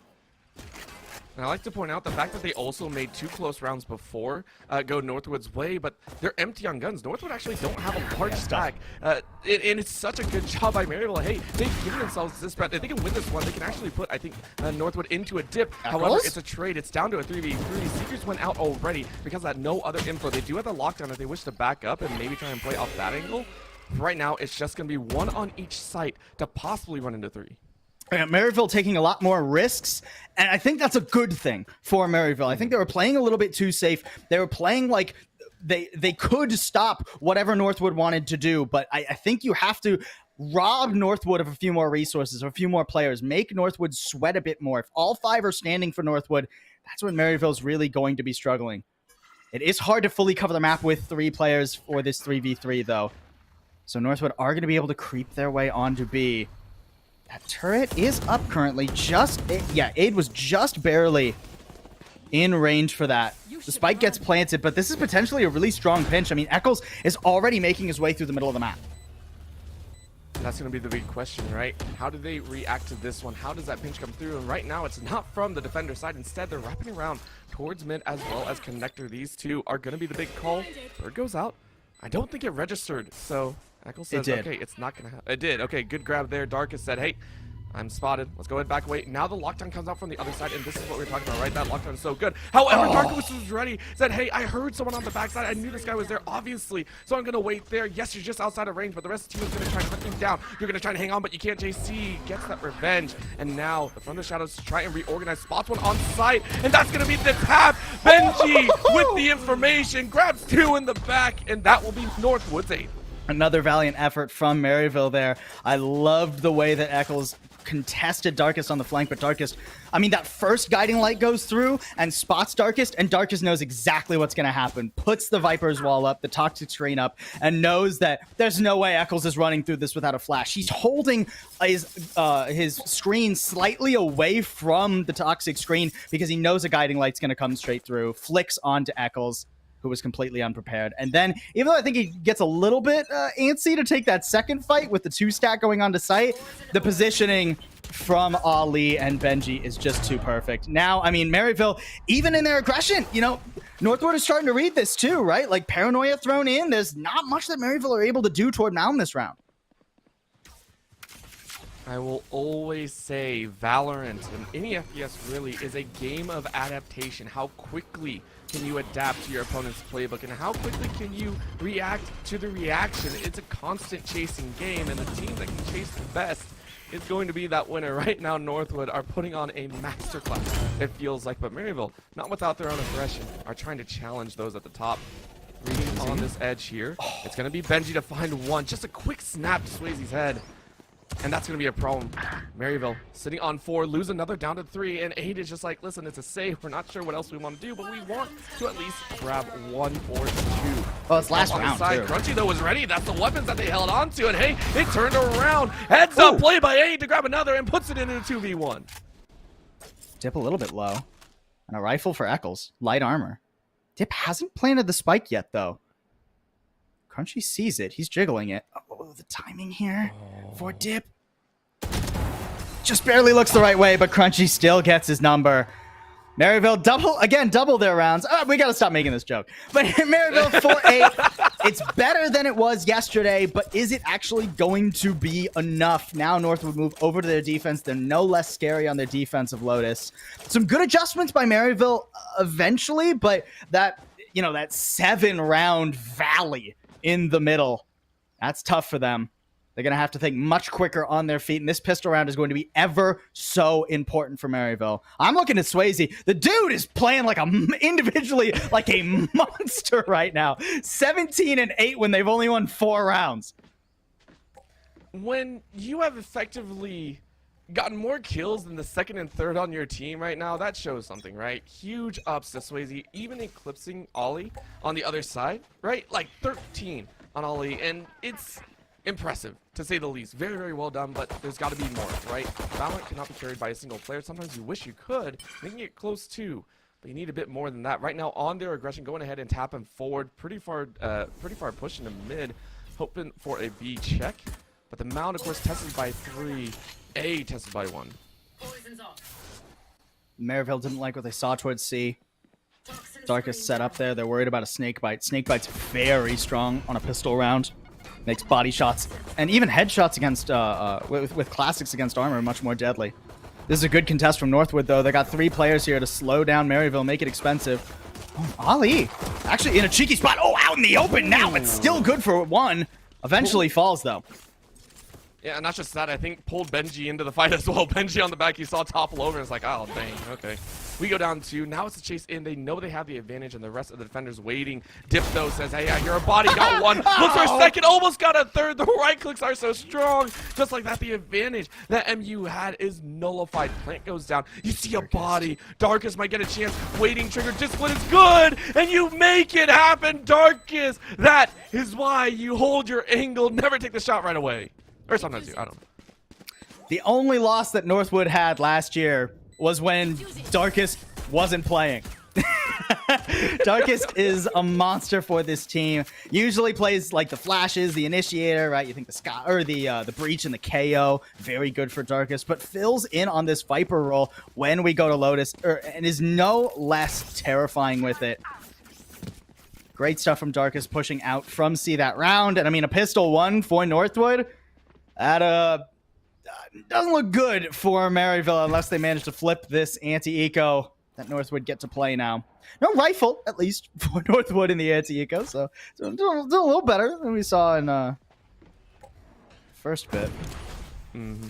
And I like to point out the fact that they also made 2 close rounds before go Northwood's way, but they're empty on guns. Northwood actually don't have a large stack. And it's such a good job by Maryville. Hey, they've given themselves this bet. If they can win this one, they can actually put, I think, Northwood into a dip. However, it's a trade. It's down to a 3v3. Seekers went out already because of that no other info. They do have the lockdown if they wish to back up and maybe try and play off that angle. Right now, it's just going to be 1 on each site to possibly run into 3. Maryville taking a lot more risks, and I think that's a good thing for Maryville. I think they were playing a little bit too safe. They were playing like they could stop whatever Northwood wanted to do, but I think you have to rob Northwood of a few more resources, or a few more players, make Northwood sweat a bit more. If all 5 are standing for Northwood, that's when Maryville's really going to be struggling. It is hard to fully cover the map with 3 players for this 3v3, though. So Northwood are going to be able to creep their way onto B. That turret is up currently. Aid was just barely in range for that. The spike gets planted, but this is potentially a really strong pinch. I mean, Eccles is already making his way through the middle of the map. That's going to be the big question, right? How do they react to this one? How does that pinch come through? And right now, it's not from the defender side. Instead, they're wrapping around towards mid as well as connector. These 2 are going to be the big call. Bird goes out. I don't think it registered, so Eccles says, okay, it's not going to happen. It did. Okay, good grab there. Darkest said, hey, I'm spotted. Let's go ahead and back away. Now the lockdown comes out from the other side, and this is what we're talking about, right? That lockdown is so good. However, Darkest was ready. Said, hey, I heard someone on the backside. I knew this guy was there, obviously, so I'm going to wait there. Yes, you're just outside of range, but the rest of the team is going to try and hunt you down. You're going to try and hang on, but you can't. JC gets that revenge, and now from the shadows try and reorganize. Spots one on site, and that's going to be the tap. Benji with the information, grabs 2 in the back, and that will be Northwood's 8. Another valiant effort from Maryville there. I loved the way that Eccles contested Darkest on the flank, but Darkest, I mean, that first guiding light goes through and spots Darkest, and Darkest knows exactly what's going to happen. Puts the Viper's wall up, the toxic screen up, and knows that there's no way Eccles is running through this without a flash. He's holding his screen slightly away from the toxic screen because he knows a guiding light's going to come straight through. Flicks onto Eccles, who was completely unprepared. And then, even though I think he gets a little bit antsy to take that second fight with the 2-stack going on to site, the positioning from Ali and Benji is just too perfect. Now, I mean, Maryville, even in their aggression, you know, Northwood is starting to read this too, right? Like, paranoia thrown in. There's not much that Maryville are able to do toward Mound this round. I will always say Valorant, and any FPS really, is a game of adaptation. How quickly can you adapt to your opponent's playbook, and how quickly can you react to the reaction? It's a constant chasing game, and the team that can chase the best is going to be that winner. Right now, Northwood are putting on a masterclass, it feels like, but Maryville, not without their own aggression, are trying to challenge those at the top. Reading on this edge here. It's going to be Benji to find 1. Just a quick snap to Swayze's head. And that's going to be a problem. Maryville sitting on 4, lose another down to 3, and 8 is just like, listen, it's a save. We're not sure what else we want to do, but we want to at least grab 1 or 2. Well, it's last round, too. Crunchy, though, was ready. That's the weapons that they held on to, and hey, they turned around. Heads up play by 8 to grab another and puts it into a 2v1. Dip a little bit low. And a rifle for Eccles. Light armor. Dip hasn't planted the spike yet, though. Crunchy sees it. He's jiggling it. Oh, the timing here for Dip. Just barely looks the right way, but Crunchy still gets his number. Maryville double their rounds. We got to stop making this joke. But Maryville 4-8. It's better than it was yesterday, but is it actually going to be enough? Now Northwood move over to their defense. They're no less scary on their defensive Lotus. Some good adjustments by Maryville eventually, but that 7-round valley in the middle, that's tough for them. They're going to have to think much quicker on their feet, and this pistol round is going to be ever so important for Maryville. I'm looking at Swayze. The dude is playing individually like a monster right now. 17-8 when they've only won 4 rounds. When you have effectively gotten more kills than the second and third on your team right now, that shows something, right? Huge ups to Swayze, even eclipsing Ollie on the other side, right? Like 13 on Ollie, and it's impressive, to say the least. Very, very well done, but there's got to be more, right? Valorant cannot be carried by a single player. Sometimes you wish you could. They can get close too, but you need a bit more than that. Right now, on their aggression, going ahead and tapping forward, pretty far pushing to mid, hoping for a B check. But the Mound, of course, tested by 3. A tested by 1. Maryville didn't like what they saw towards C. Darkest set up there. They're worried about a snake bite. Snake bite's very strong on a pistol round. Makes body shots and even headshots against with classics against armor much more deadly. This is a good contest from Northwood, though. They got 3 players here to slow down Maryville, make it expensive. Oh, Ali actually in a cheeky spot. Oh, out in the open now. It's still good for 1. Eventually falls, though. Yeah, not just that, I think pulled Benji into the fight as well. Benji on the back, you saw topple over, and it's like, oh, dang, okay. We go down 2. Now it's a chase in. They know they have the advantage, and the rest of the defenders waiting. Dipto says, hey, yeah, you're a body. Got 1. Looks for a second. Almost got a 3rd. The right clicks are so strong. Just like that, the advantage that MU had is nullified. Plant goes down. You see a body. Darkest might get a chance. Waiting trigger. Discipline is good, and you make it happen, Darkest. That is why you hold your angle. Never take the shot right away. Or sometimes you, I don't know. The only loss that Northwood had last year was when Darkest wasn't playing. Darkest is a monster for this team. Usually plays like the flashes, the initiator, right? You think the sky or the breach and the KO, very good for Darkest, but fills in on this Viper role when we go to Lotus, and is no less terrifying with it. Great stuff from Darkest, pushing out from C that round, and I mean a pistol 1 for Northwood. That doesn't look good for Maryville unless they manage to flip this anti-eco that Northwood get to play now. No rifle, at least, for Northwood in the anti-eco, so doing a little better than we saw in first bit. Mm-hmm.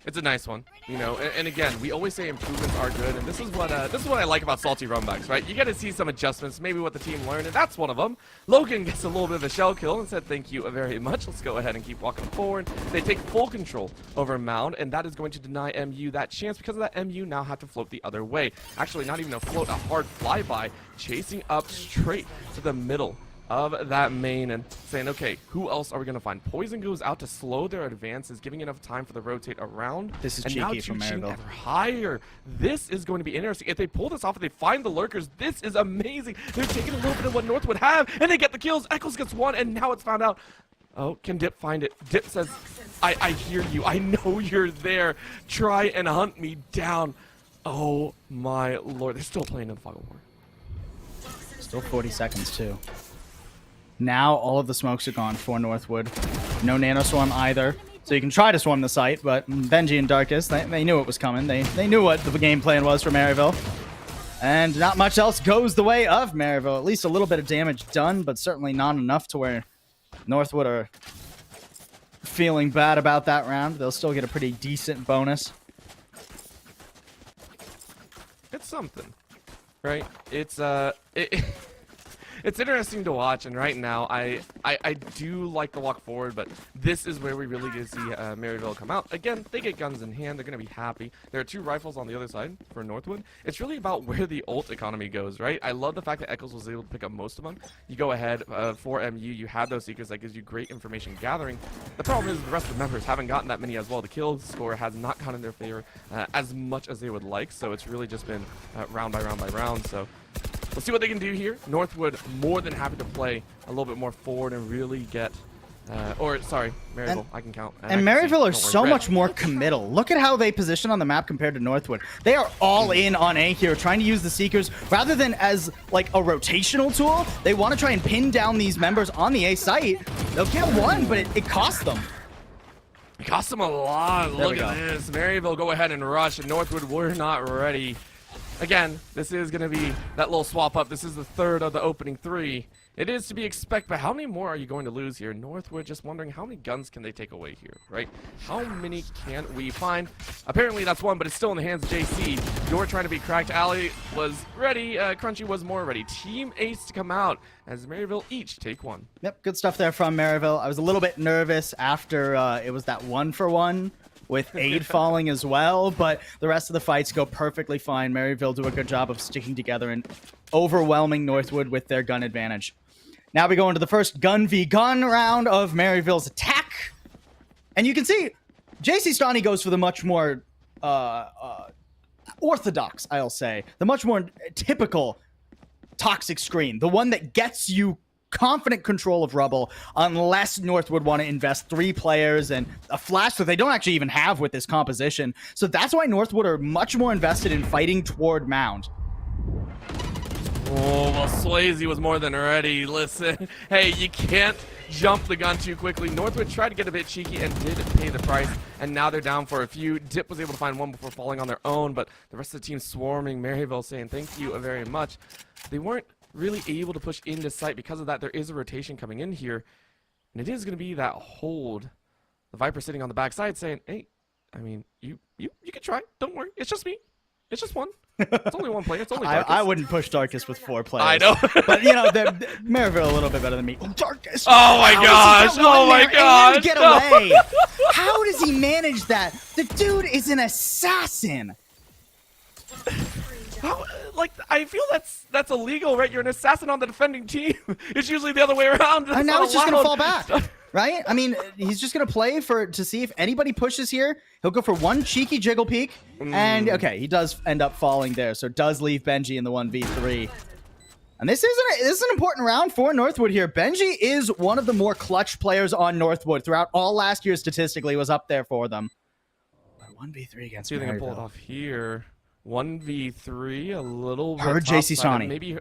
It's a nice one, you know. And again, we always say improvements are good, and this is what I like about salty runbacks, right? You get to see some adjustments, maybe what the team learned, and that's one of them. Logan gets a little bit of a shell kill and said thank you very much. Let's go ahead and keep walking forward. They take full control over Mound, and that is going to deny MU that chance because of that. MU now have to float the other way. Actually, not even a float, a hard flyby, chasing up straight to the middle of that main and saying, okay, who else are we going to find? Poison goes out to slow their advances, giving enough time for the rotate around. This is and cheeky from Maryville. Ever higher. This is going to be interesting. If they pull this off, if they find the lurkers, this is amazing. They're taking a little bit of what North would have, and they get the kills. Eccles gets 1, and now it's found out. Oh, can Dip find it? Dip says, I hear you. I know you're there. Try and hunt me down. Oh, my Lord. They're still playing in the Fog of War. Still 40 seconds, too. Now all of the smokes are gone for Northwood. No nano swarm either. So you can try to swarm the site, but Benji and Darkest, they knew it was coming. They knew what the game plan was for Maryville. And not much else goes the way of Maryville. At least a little bit of damage done, but certainly not enough to where Northwood are feeling bad about that round. They'll still get a pretty decent bonus. It's something, right? It's it's interesting to watch, and right now I do like the walk forward, but this is where we really get to see Maryville come out. Again, they get guns in hand, they're going to be happy. There are 2 rifles on the other side for Northwood. It's really about where the ult economy goes, right? I love the fact that Eccles was able to pick up most of them. You go ahead for MU, you have those seekers, that gives you great information gathering. The problem is the rest of the members haven't gotten that many as well. The kill score has not gone in their favor as much as they would like, so it's really just been round by round by round, so we'll see what they can do here. Northwood more than happy to play a little bit more forward and really get, Maryville, I can count. And Maryville are so much more committal. Look at how they position on the map compared to Northwood. They are all in on A here, trying to use the Seekers rather than as like a rotational tool. They want to try and pin down these members on the A site. They'll get 1, but it costs them. It costs them a lot. Look at this. Maryville go ahead and rush, and Northwood were not ready. Again, this is going to be that little swap up. This is the 3rd of the opening 3. It is to be expected, but how many more are you going to lose here? Northwood just wondering how many guns can they take away here, right? How many can we find? Apparently that's 1, but it's still in the hands of JC. You're trying to be cracked. Ali was ready. Crunchy was more ready. Team Ace to come out as Maryville each take 1. Yep, good stuff there from Maryville. I was a little bit nervous after it was that 1-for-1 with aid falling as well, but the rest of the fights go perfectly fine. Maryville do a good job of sticking together and overwhelming Northwood with their gun advantage. Now we go into the first gun v gun round of Maryville's attack. And you can see JC Stani goes for the much more orthodox, I'll say, the much more typical toxic screen, the one that gets you confident control of rubble, unless Northwood want to invest 3 players and a flash that they don't actually even have with this composition. So that's why Northwood are much more invested in fighting toward Mound. Oh, well, Swayze was more than ready. Listen, hey, you can't jump the gun too quickly. Northwood tried to get a bit cheeky and did pay the price, and now they're down for a few. Dip was able to find one before falling on their own, but the rest of the team swarming Maryville, saying thank you very much. They weren't really able to push into sight. Because of that, there is a rotation coming in here, and it is going to be that hold. The Viper sitting on the backside saying, hey, I mean, you can try. Don't worry. It's just me. It's just one. It's only one player. It's only Darkest. I wouldn't push Darkest with 4 players. I know. But, you know, Maryville a little bit better than me. Oh, Darkest! Oh, my gosh. Oh, my gosh. Get away. How does he manage that? The dude is an assassin. How, like, I feel that's illegal, right? You're an assassin on the defending team. It's usually the other way around. And now he's just going to fall back, right? I mean, he's just going to play to see if anybody pushes here. He'll go for one cheeky jiggle peek. And, okay, he does end up falling there. So does leave Benji in the 1v3. And this is an important round for Northwood here. Benji is one of the more clutch players on Northwood. Throughout all last year, statistically, was up there for them. But 1v3 against See if they can pull it off here. 1v3, a little bit. Heard JC Stani. Maybe,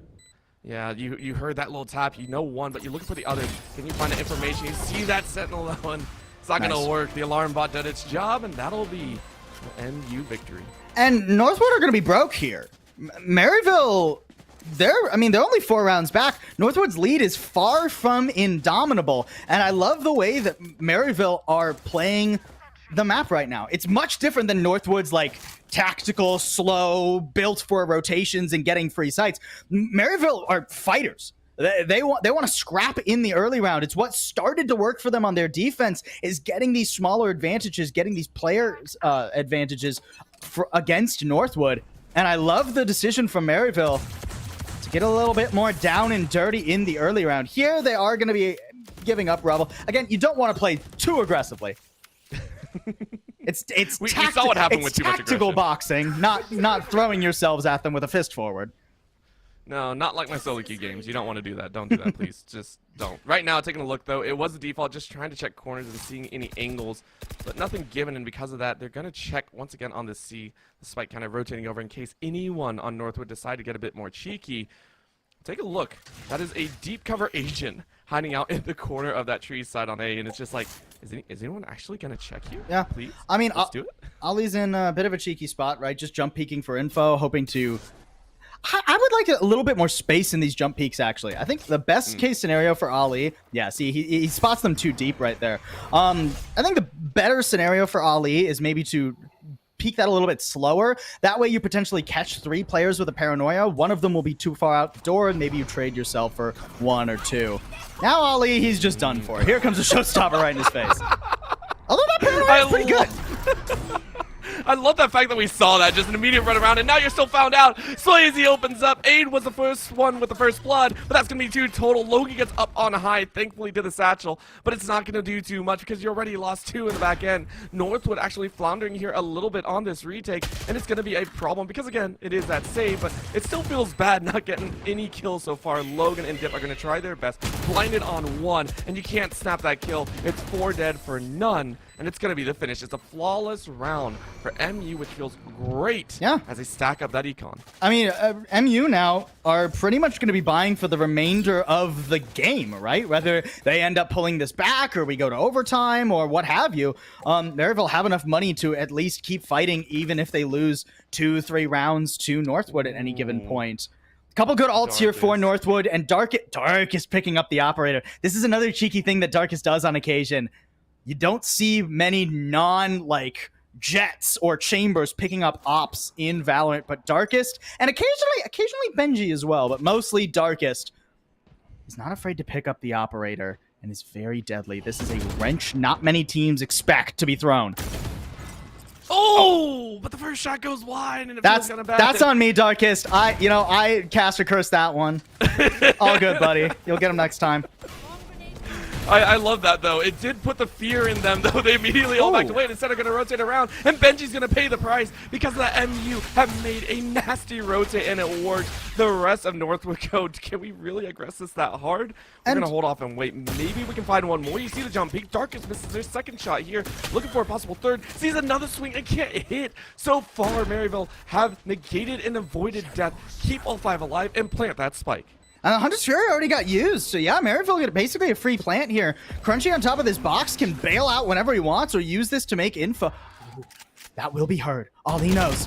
yeah, you heard that little tap. You know one, but you're looking for the other. Can you find the information? You see that Sentinel one. It's not going to work. The alarm bot did its job, and that'll be an MU victory. And Northwood are going to be broke here. Maryville, they're only 4 rounds back. Northwood's lead is far from indomitable, and I love the way that Maryville are playing the map right now. It's much different than Northwood's, like, tactical, slow, built for rotations and getting free sites. Maryville are fighters. They want to scrap in the early round. It's what started to work for them on their defense, is getting these smaller advantages, getting these players advantages against Northwood. And I love the decision from Maryville to get a little bit more down and dirty in the early round. Here they are going to be giving up rubble. Again, you don't want to play too aggressively. We saw what happened with too much tactical boxing, not throwing yourselves at them with a fist forward. No, not like my solo queue games. You don't want to do that. Don't do that, please. Just don't. Right now, taking a look, though, it was the default, just trying to check corners and seeing any angles, but nothing given, and because of that, they're going to check once again on the C, the spike kind of rotating over in case anyone on Northwood decide to get a bit more cheeky. Take a look. That is a deep cover agent hiding out in the corner of that tree side on A, and it's just like, is anyone actually going to check you? Yeah. Please? I mean, let's do it. Ollie's in a bit of a cheeky spot, right? Just jump peeking for info, hoping to... I would like a little bit more space in these jump peaks, actually. I think the best case scenario for Ollie... Yeah, see, he spots them too deep right there. I think the better scenario for Ollie is maybe to peek that a little bit slower. That way you potentially catch 3 players with a paranoia. One of them will be too far out the door, and maybe you trade yourself for 1 or 2. Now Ollie, he's just done for. Here comes a showstopper right in his face. Although that paranoia is pretty good. I love that fact that we saw that, just an immediate run around, and now you're still found out. Swayze opens up. Aid was the first one with the first blood, but that's going to be 2 total. Logan gets up on high, thankfully to the satchel, but it's not going to do too much because you already lost 2 in the back end. Northwood actually floundering here a little bit on this retake, and it's going to be a problem because, again, it is that save, but it still feels bad not getting any kills so far. Logan and Dip are going to try their best. Blinded on 1, and you can't snap that kill. It's 4 dead for none. And it's going to be the finish. It's a flawless round for MU, which feels great as they stack up that econ. I mean, MU now are pretty much going to be buying for the remainder of the game, right? Whether they end up pulling this back or we go to overtime or what have you, Maryville have enough money to at least keep fighting even if they lose 2-3 rounds to Northwood at any given point. Couple good ults here for Northwood, and Dark is picking up the operator. This is another cheeky thing that Darkest does on occasion. You don't see many like Jets or Chambers picking up ops in Valorant, but Darkest, and occasionally Benji as well, but mostly Darkest, is not afraid to pick up the operator and is very deadly. This is a wrench not many teams expect to be thrown. Oh, but the first shot goes wide, and it feels kind of bad. That's on me, Darkest. I cast or curse that one. All good, buddy. You'll get him next time. I love that, though. It did put the fear in them, though. They immediately all backed away and instead are going to rotate around. And Benji's going to pay the price because the MU have made a nasty rotate, and it worked. The rest of Northwood go, can we really aggress this that hard? We're going to hold off and wait. Maybe we can find one more. You see the jump peak. Darkest misses their second shot here. Looking for a possible third. Sees another swing and can't hit. So far, Maryville have negated and avoided death. Keep all 5 alive and plant that spike. Hunter's Fury already got used, so yeah, Maryville get basically a free plant here. Crunchy on top of this box can bail out whenever he wants or use this to make info. That will be heard. All he knows.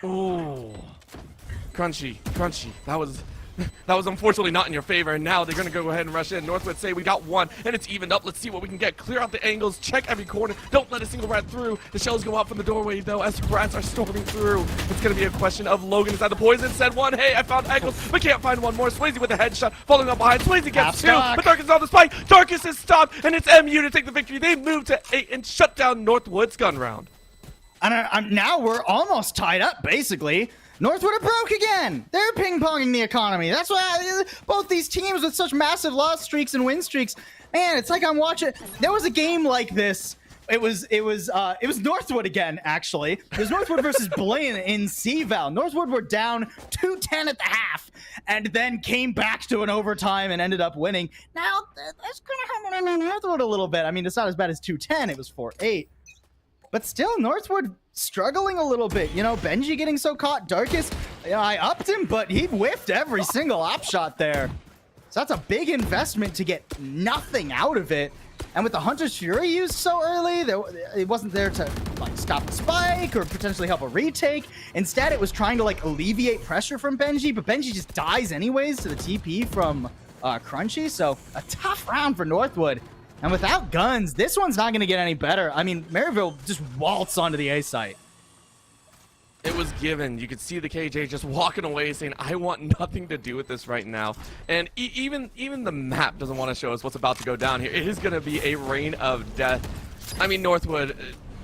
Oh, Crunchy. That was unfortunately not in your favor, and now they're going to go ahead and rush in. Northwood say, we got one, and it's evened up. Let's see what we can get. Clear out the angles, check every corner. Don't let a single rat through. The shells go out from the doorway, though, as rats are storming through. It's going to be a question of Logan inside the poison. Said one, hey, I found Eccles, but can't find one more. Swayze with a headshot, falling up behind. Swayze gets 2, but Darkest on the spike. Darkest is stopped, and it's MU to take the victory. They move to 8 and shut down Northwood's gun round. And now we're almost tied up, basically. Northwood are broke again. They're ping-ponging the economy. That's why both these teams with such massive loss streaks and win streaks. Man, it's like I'm watching. There was a game like this. It was Northwood again, actually. It was Northwood versus Blaine in CVAL. Northwood were down 2-10 at the half, and then came back to an overtime and ended up winning. Now that's gonna happen in Northwood a little bit. I mean, it's not as bad as 2-10. It was 4-8. But still, Northwood struggling a little bit. You know, Benji getting so caught. Darkest, I upped him, but he whiffed every single op shot there. So that's a big investment to get nothing out of it. And with the Hunter's Fury used so early, it wasn't there to like stop the spike or potentially help a retake. Instead, it was trying to like alleviate pressure from Benji, but Benji just dies anyways to the TP from Crunchy. So a tough round for Northwood. And without guns, this one's not going to get any better. I mean, Maryville just waltz onto the A site. It was given. You could see the KJ just walking away saying, I want nothing to do with this right now. And even the map doesn't want to show us what's about to go down here. It is going to be a rain of death. I mean, Northwood,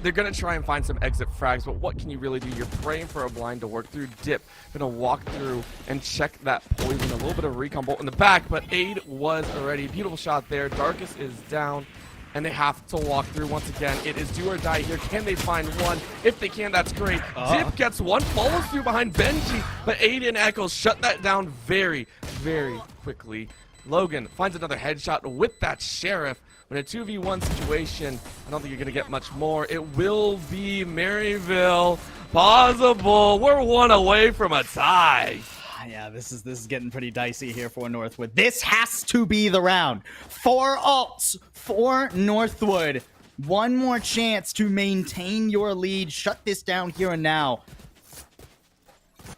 they're going to try and find some exit frags, but what can you really do? You're praying for a blind to work through. Dip, going to walk through and check that poison. A little bit of recon bolt in the back, but aid was already. Beautiful shot there. Darkest is down, and they have to walk through once again. It is do or die here. Can they find one? If they can, that's great. Dip gets one, follows through behind Benji, but aid and Echoes shut that down very, very quickly. Logan finds another headshot with that Sheriff. In a 2v1 situation, I don't think you're going to get much more. It will be Maryville. Possible. We're one away from a tie. Yeah, this is getting pretty dicey here for Northwood. This has to be the round. 4 ults for Northwood. One more chance to maintain your lead. Shut this down here and now.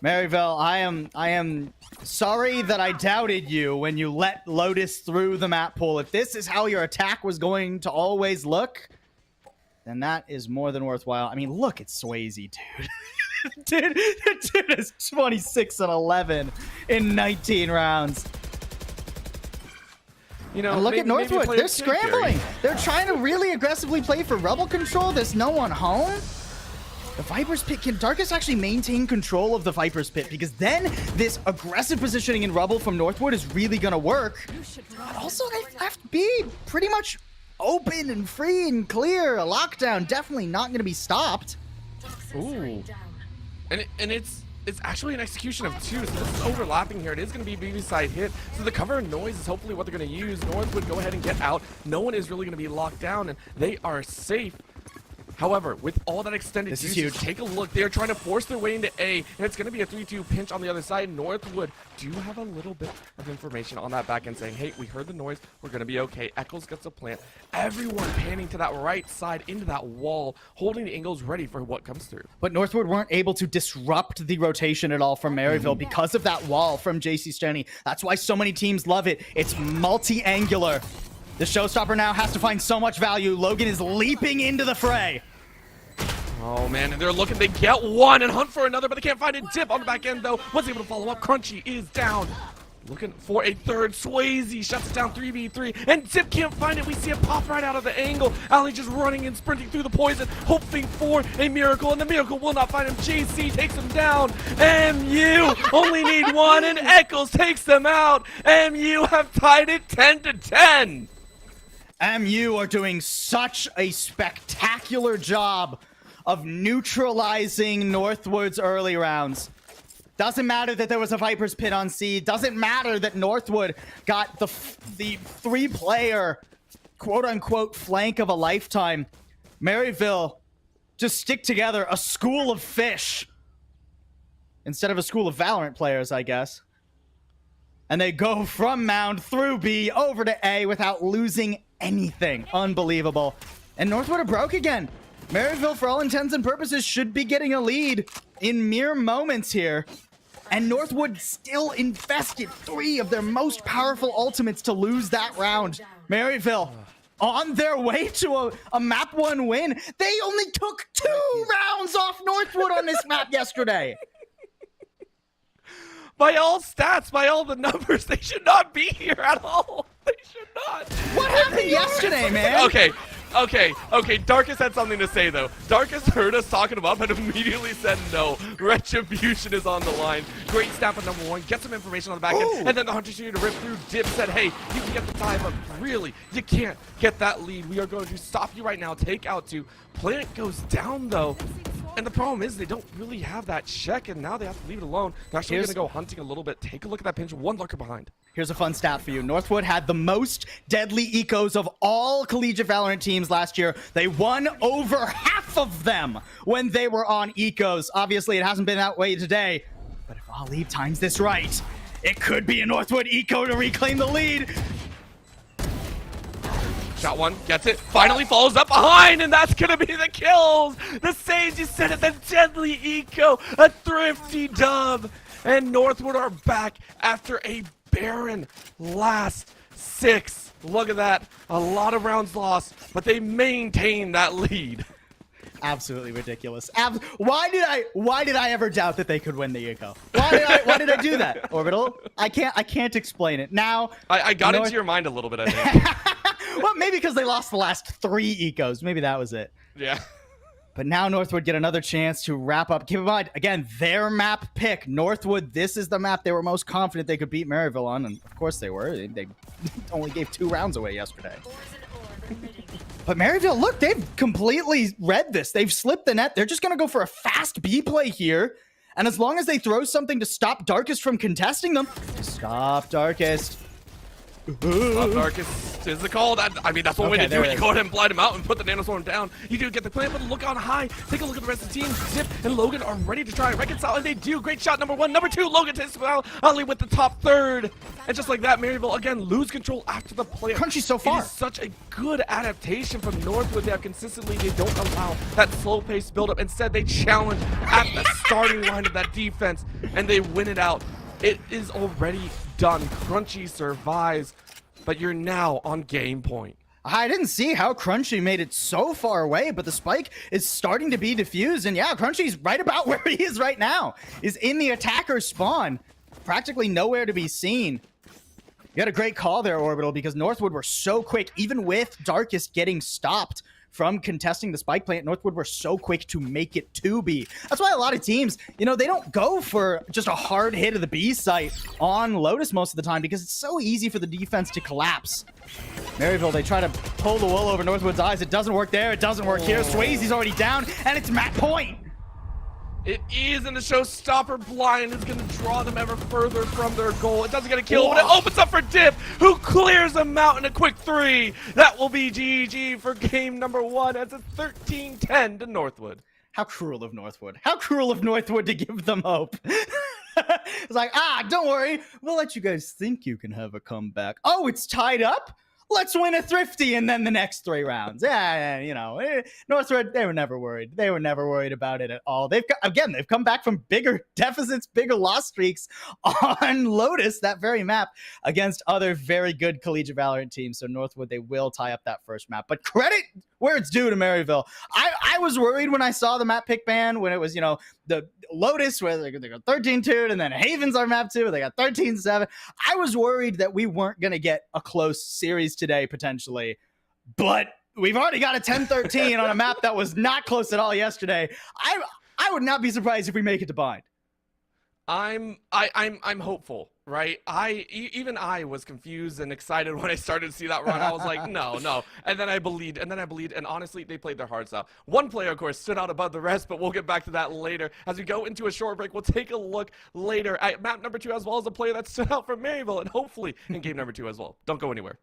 Maryville, I am sorry that I doubted you when you let Lotus through the map pool. If this is how your attack was going to always look, then that is more than worthwhile. I mean, look at Swayze, dude. dude is 26 and 11 in 19 rounds. You know, and look at Northwood. They're scrambling. They're trying to really aggressively play for Rebel control. There's no one home. The Viper's Pit, can Darkest actually maintain control of the Viper's Pit? Because then this aggressive positioning in Rebel from Northwood is really going to work. But also, they have to be pretty much open and free and clear. A lockdown definitely not going to be stopped. Ooh. And it's actually an execution of 2, so this is overlapping here. It is going to be BB side hit, so the cover and noise is hopefully what they're going to use. Northwood go ahead and get out. No one is really going to be locked down, and they are safe. However, with all that extended usage, take a look. They're trying to force their way into A, and it's going to be a 3-2 pinch on the other side. Northwood do have a little bit of information on that back end saying, hey, we heard the noise. We're going to be okay. Eccles gets a plant. Everyone panning to that right side into that wall, holding the angles ready for what comes through. But Northwood weren't able to disrupt the rotation at all from Maryville because of that wall from JC Stoney. That's why so many teams love it. It's multi-angular. The showstopper now has to find so much value. Logan is leaping into the fray. Oh, man, and they're looking. They get one and hunt for another, but they can't find a Dip on the back end, though. Was able to follow up. Crunchy is down. Looking for a third. Swayze shuts it down 3v3, and Zip can't find it. We see it pop right out of the angle. Ali just running and sprinting through the poison, hoping for a miracle, and the miracle will not find him. JC takes him down. MU only need one, and Eccles takes them out. MU have tied it 10-10. MU are doing such a spectacular job of neutralizing Northwood's early rounds. Doesn't matter that there was a Viper's Pit on C. Doesn't matter that Northwood got the three-player, quote-unquote, flank of a lifetime. Maryville just stick together a school of fish instead of a school of Valorant players, I guess. And they go from Mound through B over to A without losing anything. Unbelievable. And Northwood are broke again. Maryville, for all intents and purposes, should be getting a lead in mere moments here. And Northwood still invested 3 of their most powerful ultimates to lose that round. Maryville, on their way to a map 1 win, they only took 2 rounds off Northwood on this map yesterday. By all stats, by all the numbers, they should not be here at all. They should not. What happened yesterday, man? Okay. Darkest had something to say, though. Darkest heard us talking him up and immediately said no. Retribution is on the line. Great snap on number 1. Get some information on the back end. And then the Hunter Shooter to rip through. Dip said, hey, you can get the time, but really, you can't get that lead. We are going to stop you right now. Take out 2. Planet goes down, though. And the problem is they don't really have that check, and now they have to leave it alone. They're actually going to go hunting a little bit. Take a look at that pinch. 1 lurker behind. Here's a fun stat for you. Northwood had the most deadly ecos of all collegiate Valorant teams last year. They won over half of them when they were on ecos. Obviously, it hasn't been that way today. But if Ali times this right, it could be a Northwood eco to reclaim the lead. Shot 1, gets it, finally follows up behind, and that's gonna be the kills! The Sage, you said it, the deadly eco, a thrifty dub! And Northwood are back after a barren last 6. Look at that, a lot of rounds lost, but they maintain that lead. Absolutely ridiculous. Why did I ever doubt that they could win the eco? Why did I do that, Orbital? I can't explain it. Now I got into your mind a little bit, I think. Well, maybe because they lost the last 3 ecos. Maybe that was it. Yeah. But now Northwood get another chance to wrap up. Keep in mind, again, their map pick. Northwood, this is the map they were most confident they could beat Maryville on, and of course they were. They only gave 2 rounds away yesterday. But Maryville, look, they've completely read this. They've slipped the net. They're just going to go for a fast B play here. And as long as they throw something to stop Darkest from contesting them, stop Darkest. Darkest is the call. I mean, that's one way to do it. You go ahead and blind him out and put the nanoswarm down. You do get the plan, but look on high. Take a look at the rest of the team. Zip and Logan are ready to try and reconcile, and they do. Great shot, number 1. Number 2, Logan takes out Ali with the top 3rd. And just like that, Maryville again lose control after the play. Crunchy so far. It is such a good adaptation from Northwood. They have consistently, they don't allow that slow-paced build-up. Instead, they challenge at the starting line of that defense, and they win it out. It is already done. Crunchy survives, but you're now on game point. I didn't see how Crunchy made it so far away, but the spike is starting to be diffused, and yeah, Crunchy's right about where he is right now. Is in the attacker spawn. Practically nowhere to be seen. You had a great call there, Orbital, because Northwood were so quick, even with Darkest getting stopped from contesting the spike plant. Northwood were so quick to make it to B. That's why a lot of teams, you know, they don't go for just a hard hit of the B site on Lotus most of the time because it's so easy for the defense to collapse. Maryville, they try to pull the wool over Northwood's eyes. It doesn't work there. It doesn't work here. Swayze's already down, and it's Matt Point. It is, and the showstopper blind is going to draw them ever further from their goal. It doesn't get a kill, but it opens up for Dip, who clears them out in a quick 3. That will be GG for game number 1 as it's 13-10 to Northwood. How cruel of Northwood. How cruel of Northwood to give them hope. It's like, don't worry. We'll let you guys think you can have a comeback. Oh, it's tied up? Let's win a thrifty and then the next 3 rounds. Yeah, you know, Northwood, they were never worried. They were never worried about it at all. They've come back from bigger deficits, bigger loss streaks on Lotus, that very map, against other very good collegiate Valorant teams. So Northwood, they will tie up that first map. But credit where it's due to Maryville. I I was worried when I saw the map pick ban when it was, the Lotus where they go 13-2, and then Havens are map 2, they got 13-7. I was worried that we weren't going to get a close series today potentially, but we've already got a 10-13 on a map that was not close at all yesterday. I would not be surprised if we make it to bind. I'm hopeful, right? Even I was confused and excited when I started to see that run. I was like, no. And then I believed, and honestly, they played their hearts out. One player, of course, stood out above the rest, but we'll get back to that later. As we go into a short break, we'll take a look later at map number 2 as well as a player that stood out from Maryville, and hopefully in game number 2 as well. Don't go anywhere.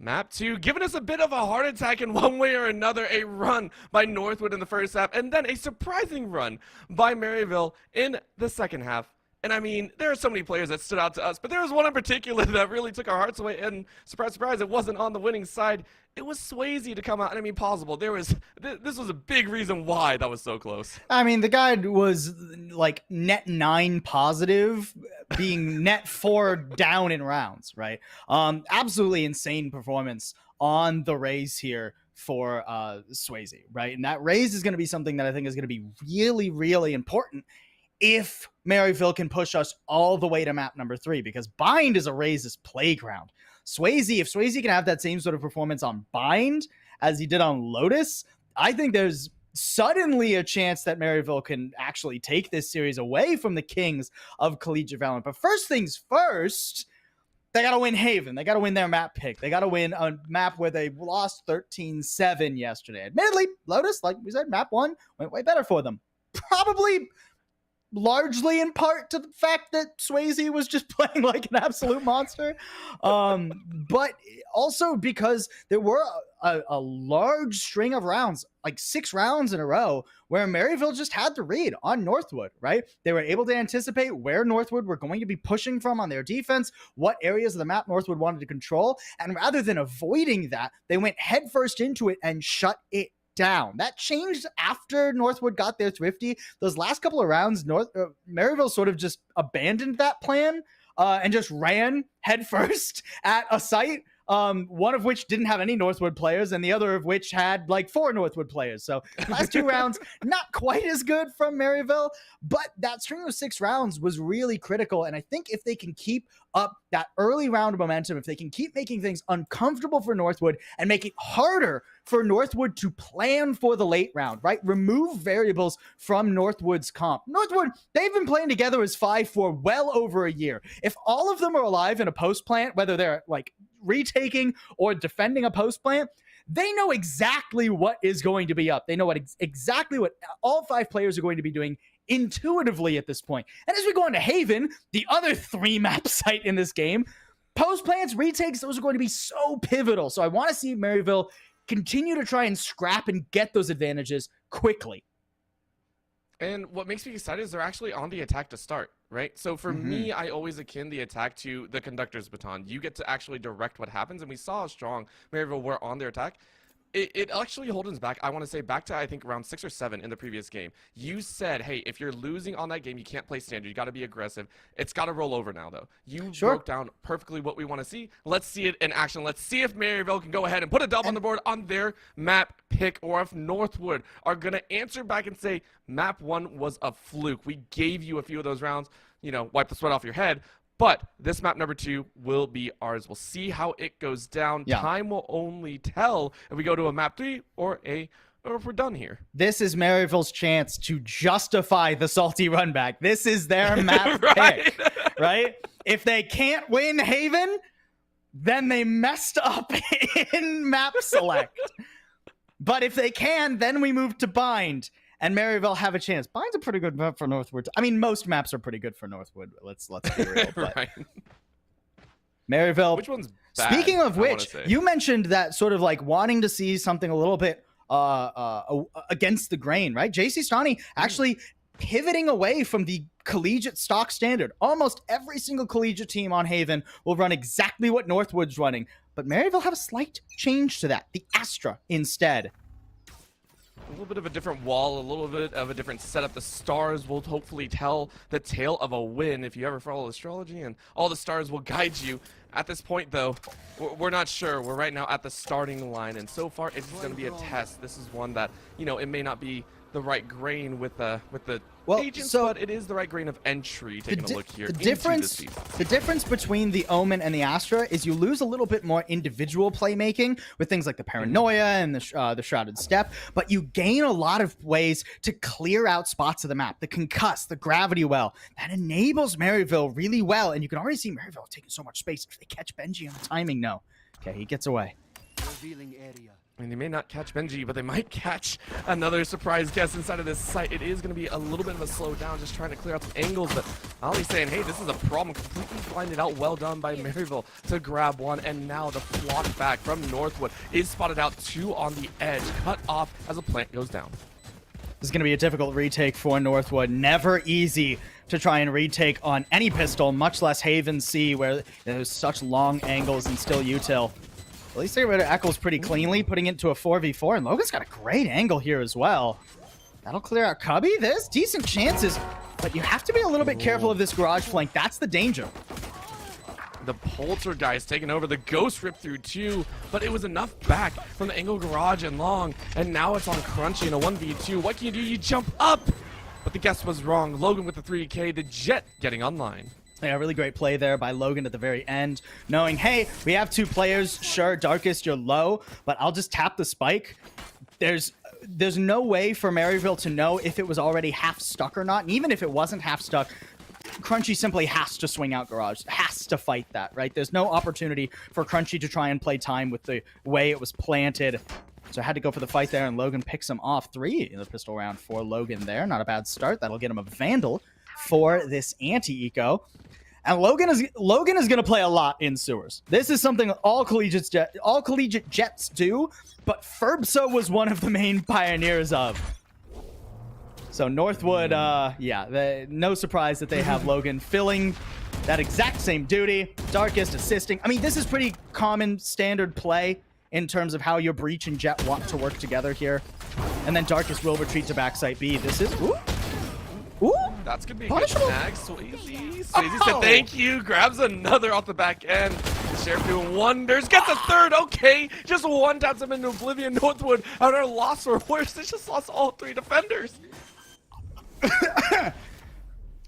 Map 2 giving us a bit of a heart attack in one way or another. A run by Northwood in the first half, and then a surprising run by Maryville in the second half. And I mean, there are so many players that stood out to us, but there was one in particular that really took our hearts away. And surprise, surprise, it wasn't on the winning side. It was Swayze to come out. And I mean, possible. This was a big reason why that was so close. I mean, the guy was like net 9 positive, being net 4 down in rounds, right? Absolutely insane performance on the raise here for Swayze, right? And that raise is going to be something that I think is going to be really, really important if Maryville can push us all the way to map number 3, because Bind is a Raze's playground. Swayze, if Swayze can have that same sort of performance on Bind as he did on Lotus, I think there's suddenly a chance that Maryville can actually take this series away from the Kings of Collegiate Valorant. But first things first, they got to win Haven. They got to win their map pick. They got to win a map where they lost 13-7 yesterday. Admittedly, Lotus, like we said, map 1 went way better for them. Probably largely in part to the fact that Swayze was just playing like an absolute monster. But also because there were a large string of rounds, like 6 rounds in a row, where Maryville just had the read on Northwood, right? They were able to anticipate where Northwood were going to be pushing from on their defense, what areas of the map Northwood wanted to control, and rather than avoiding that, they went headfirst into it and shut it down. That changed after Northwood got their thrifty. Those last couple of rounds, Maryville sort of just abandoned that plan and just ran headfirst at a site, one of which didn't have any Northwood players and the other of which had like 4 Northwood players. So last 2 rounds, not quite as good from Maryville, but that string of 6 rounds was really critical. And I think if they can keep up that early round momentum, if they can keep making things uncomfortable for Northwood and make it harder for Northwood to plan for the late round, right? Remove variables from Northwood's comp. Northwood, they've been playing together as 5 for well over a year. If all of them are alive in a post plant, whether they're like retaking or defending a post plant, they know exactly what is going to be up. They know exactly what all 5 players are going to be doing intuitively at this point. And as we go into Haven, the other 3 map site in this game, post plants, retakes, those are going to be so pivotal. So I want to see Maryville continue to try and scrap and get those advantages quickly. And what makes me excited is they're actually on the attack to start, right? So for me, I always akin the attack to the conductor's baton. You get to actually direct what happens, and we saw how strong Maryville were on their attack. It actually holds us back, I want to say, back to, I think, round 6 or 7 in the previous game. You said, hey, if you're losing on that game, you can't play standard. You got to be aggressive. It's got to roll over now, though. You broke down perfectly what we want to see. Let's see it in action. Let's see if Maryville can go ahead and put a dub on the board on their map pick, or if Northwood are going to answer back and say, map 1 was a fluke. We gave you a few of those rounds. You know, wipe the sweat off your head. But this map number 2 will be ours. We'll see how it goes down. Yeah. Time will only tell if we go to a map 3 or if we're done here. This is Maryville's chance to justify the salty run back. This is their map pick, right? If they can't win Haven, then they messed up in map select. But if they can, then we move to Bind. And Maryville have a chance. Bind's a pretty good map for Northwood. I mean, most maps are pretty good for Northwood. Let's be real. But right. Maryville. Which one's bad? Speaking of which, you mentioned that sort of like wanting to see something a little bit against the grain, right? JC Stani actually pivoting away from the collegiate stock standard. Almost every single collegiate team on Haven will run exactly what Northwood's running. But Maryville have a slight change to that. The Astra instead. A little bit of a different wall, a little bit of a different setup. The stars will hopefully tell the tale of a win if you ever follow astrology, and all the stars will guide you. At this point, though, we're not sure. We're right now at the starting line, and so far it's going to be a test. This is one that, you know, it may not be the right grain with the agents, but it is the right grain of entry. Taking a look here, the difference between the Omen and the Astra is you lose a little bit more individual playmaking with things like the Paranoia and the Shrouded Step, but you gain a lot of ways to clear out spots of the map. The Concuss, the Gravity Well, that enables Maryville really well, and you can already see Maryville taking so much space if they catch Benji on the timing. No, okay, he gets away. Revealing area. I mean, they may not catch Benji, but they might catch another surprise guest inside of this site. It is going to be a little bit of a slow down, just trying to clear out some angles, but Ollie's saying, hey, this is a problem. Completely find it out. Well done by Maryville to grab one, and now the flock back from Northwood is spotted out. 2 on the edge, cut off as a plant goes down. This is going to be a difficult retake for Northwood. Never easy to try and retake on any pistol, much less Haven C, where there's such long angles and still util. At least they get rid of Eccles pretty cleanly, putting it into a 4v4, and Logan's got a great angle here as well. That'll clear out Cubby. There's decent chances, but you have to be a little bit careful of this garage flank. That's the danger. The Poltergeist taking over. The Ghost ripped through 2, but it was enough back from the angle garage and long, and now it's on Crunchy in a 1v2. What can you do? You jump up! But the guess was wrong. Logan with the 3K, the Jet getting online. Yeah, really great play there by Logan at the very end, knowing, hey, we have 2 players. Sure, Darkest, you're low, but I'll just tap the spike. There's no way for Maryville to know if it was already half stuck or not, and even if it wasn't half stuck, Crunchy simply has to swing out garage, has to fight that, right? There's no opportunity for Crunchy to try and play time with the way it was planted. So I had to go for the fight there, and Logan picks him off. 3 in the pistol round for Logan there. Not a bad start. That'll get him a Vandal for this anti-eco. And Logan is going to play a lot in sewers. This is something all collegiate Jets do, but Ferbso was one of the main pioneers of. So Northwood, no surprise that they have Logan filling that exact same duty. Darkest assisting. I mean, this is pretty common standard play in terms of how your Breach and Jet want to work together here. And then Darkest will retreat to backside B. This is... Ooh! That's going to be a good snag. Swayze said thank you. Grabs another off the back end. The Sheriff doing wonders. Gets a third. Okay. Just one taps him into oblivion. Northwood on our loss for worse. They just lost all 3 defenders.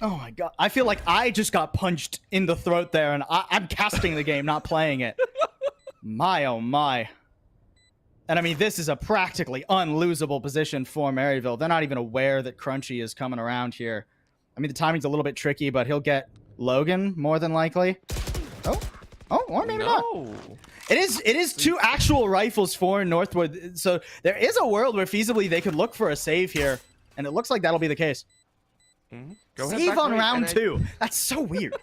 Oh my god. I feel like I just got punched in the throat there, and I'm casting the game, not playing it. My oh my. And I mean, this is a practically unlosable position for Maryville. They're not even aware that Crunchy is coming around here. I mean, the timing's a little bit tricky, but he'll get Logan more than likely. Oh, or maybe not. It is 2 actual rifles for Northwood, so there is a world where feasibly they could look for a save here, and it looks like that'll be the case. Save on round 2. That's so weird.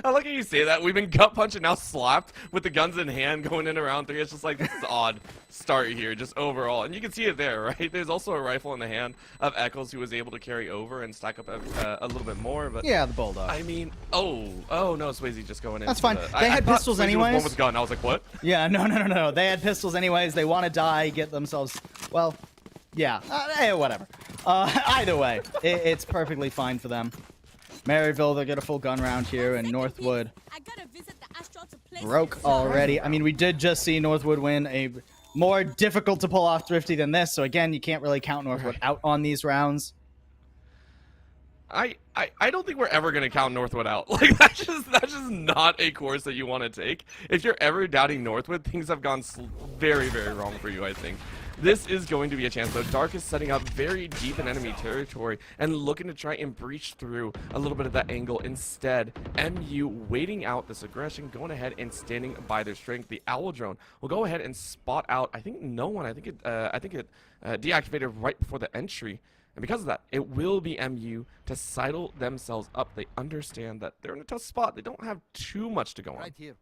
I like how you say that. We've been gut punched and now slapped with the guns in hand going into round 3. It's just like, this is odd start here, just overall. And you can see it there, right? There's also a rifle in the hand of Eccles who was able to carry over and stack up a little bit more. But yeah, the Bulldog. I mean, oh no, Swayze just going in. That's fine. They had pistols anyways. One with gun. I was like, what? Yeah, no. They had pistols anyways. They want to die, get themselves, well, yeah, whatever. Either way, it's perfectly fine for them. Maryville, they'll get a full gun round here, and Northwood broke already. I mean, we did just see Northwood win a more difficult to pull off Thrifty than this, so again, you can't really count Northwood out on these rounds. I don't think we're ever going to count Northwood out. Like, that's just not a course that you want to take. If you're ever doubting Northwood, things have gone very, very wrong for you, I think. This is going to be a chance, though. Dark is setting up very deep in enemy territory and looking to try and breach through a little bit of that angle. Instead, MU waiting out this aggression, going ahead and standing by their strength. The Owl drone will go ahead and spot out, I think, no one. I think it deactivated right before the entry. And because of that, it will be MU to sidle themselves up. They understand that they're in a tough spot. They don't have too much to go on. Right here.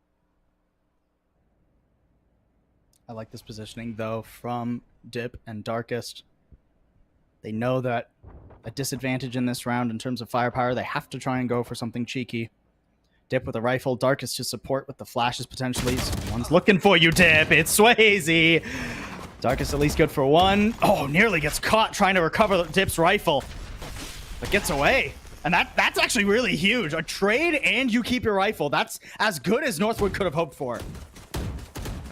I like this positioning, though, from Dip and Darkest. They know that a disadvantage in this round in terms of firepower. They have to try and go for something cheeky. Dip with a rifle. Darkest to support with the flashes, potentially. Someone's looking for you, Dip. It's Swayze. Darkest at least good for 1. Oh, nearly gets caught trying to recover Dip's rifle. But gets away. And that's actually really huge. A trade and you keep your rifle. That's as good as Northwood could have hoped for.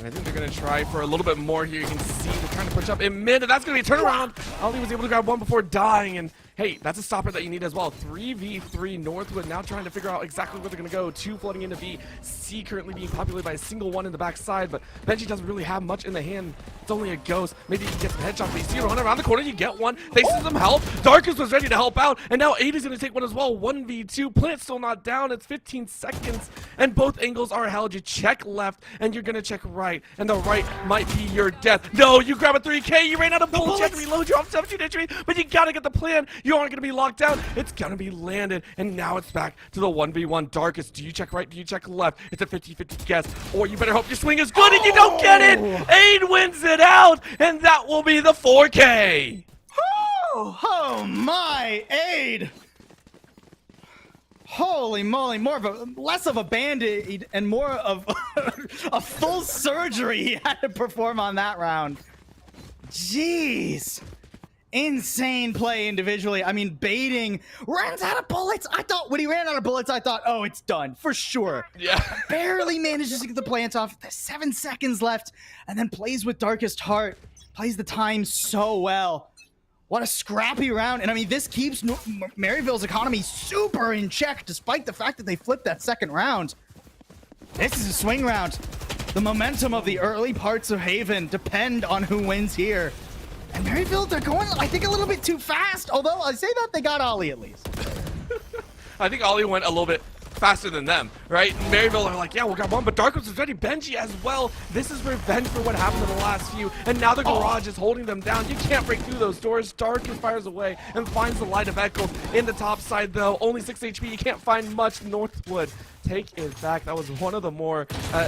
I think they're going to try for a little bit more here. You can see they're trying to push up in mid, and that's going to be a turnaround. Ali was able to grab one before dying, and hey, that's a stopper that you need as well. 3v3 Northwood now trying to figure out exactly where they're going to go. 2 flooding into B. C currently being populated by a single one in the backside, but Benji doesn't really have much in the hand. It's only a ghost. Maybe he can get some headshots, but you see him run around the corner, you get one. They send some help. Darkus was ready to help out, and now 8 is going to take one as well. 1v2. Plant still not down. It's 15 seconds, and both angles are held. You check left, and you're going to check right, and the right might be your death. No, you grab a 3K. You ran out of bullets. You have to reload. You're off 17 entry, but you got to get the plan. You aren't going to be locked down. It's going to be landed, and now it's back to the 1v1. Darkus, do you check right? Do you check left? It's a 50-50 guess, or you better hope your swing is good, and you don't get it. 8 wins it out, and that will be the 4K. Oh my, Aid! Holy moly, less of a band-aid and more of a full surgery he had to perform on that round. Jeez. Insane play individually. I mean, baiting, runs out of bullets. I thought when he ran out of bullets, I thought, oh, it's done for sure. Yeah. Barely manages to get the plants off. There's 7 seconds left, and then plays with Darkest Heart. Plays the time so well. What a scrappy round. And I mean, this keeps Maryville's economy super in check, despite the fact that they flipped that second round. This is a swing round. The momentum of the early parts of Haven depend on who wins here. And Maryville, they're going, I think, a little bit too fast. Although I say that, they got Ollie at least. I think Ollie went a little bit faster than them, right? Maryville are like, yeah, we'll grab one, but Darkus is ready. Benji as well. This is revenge for what happened in the last few, and now the garage is holding them down. You can't break through those doors. Darkus fires away and finds the light of Echoes in the top side, though. Only 6 HP. You can't find much. Northwood take it back. That was one of the more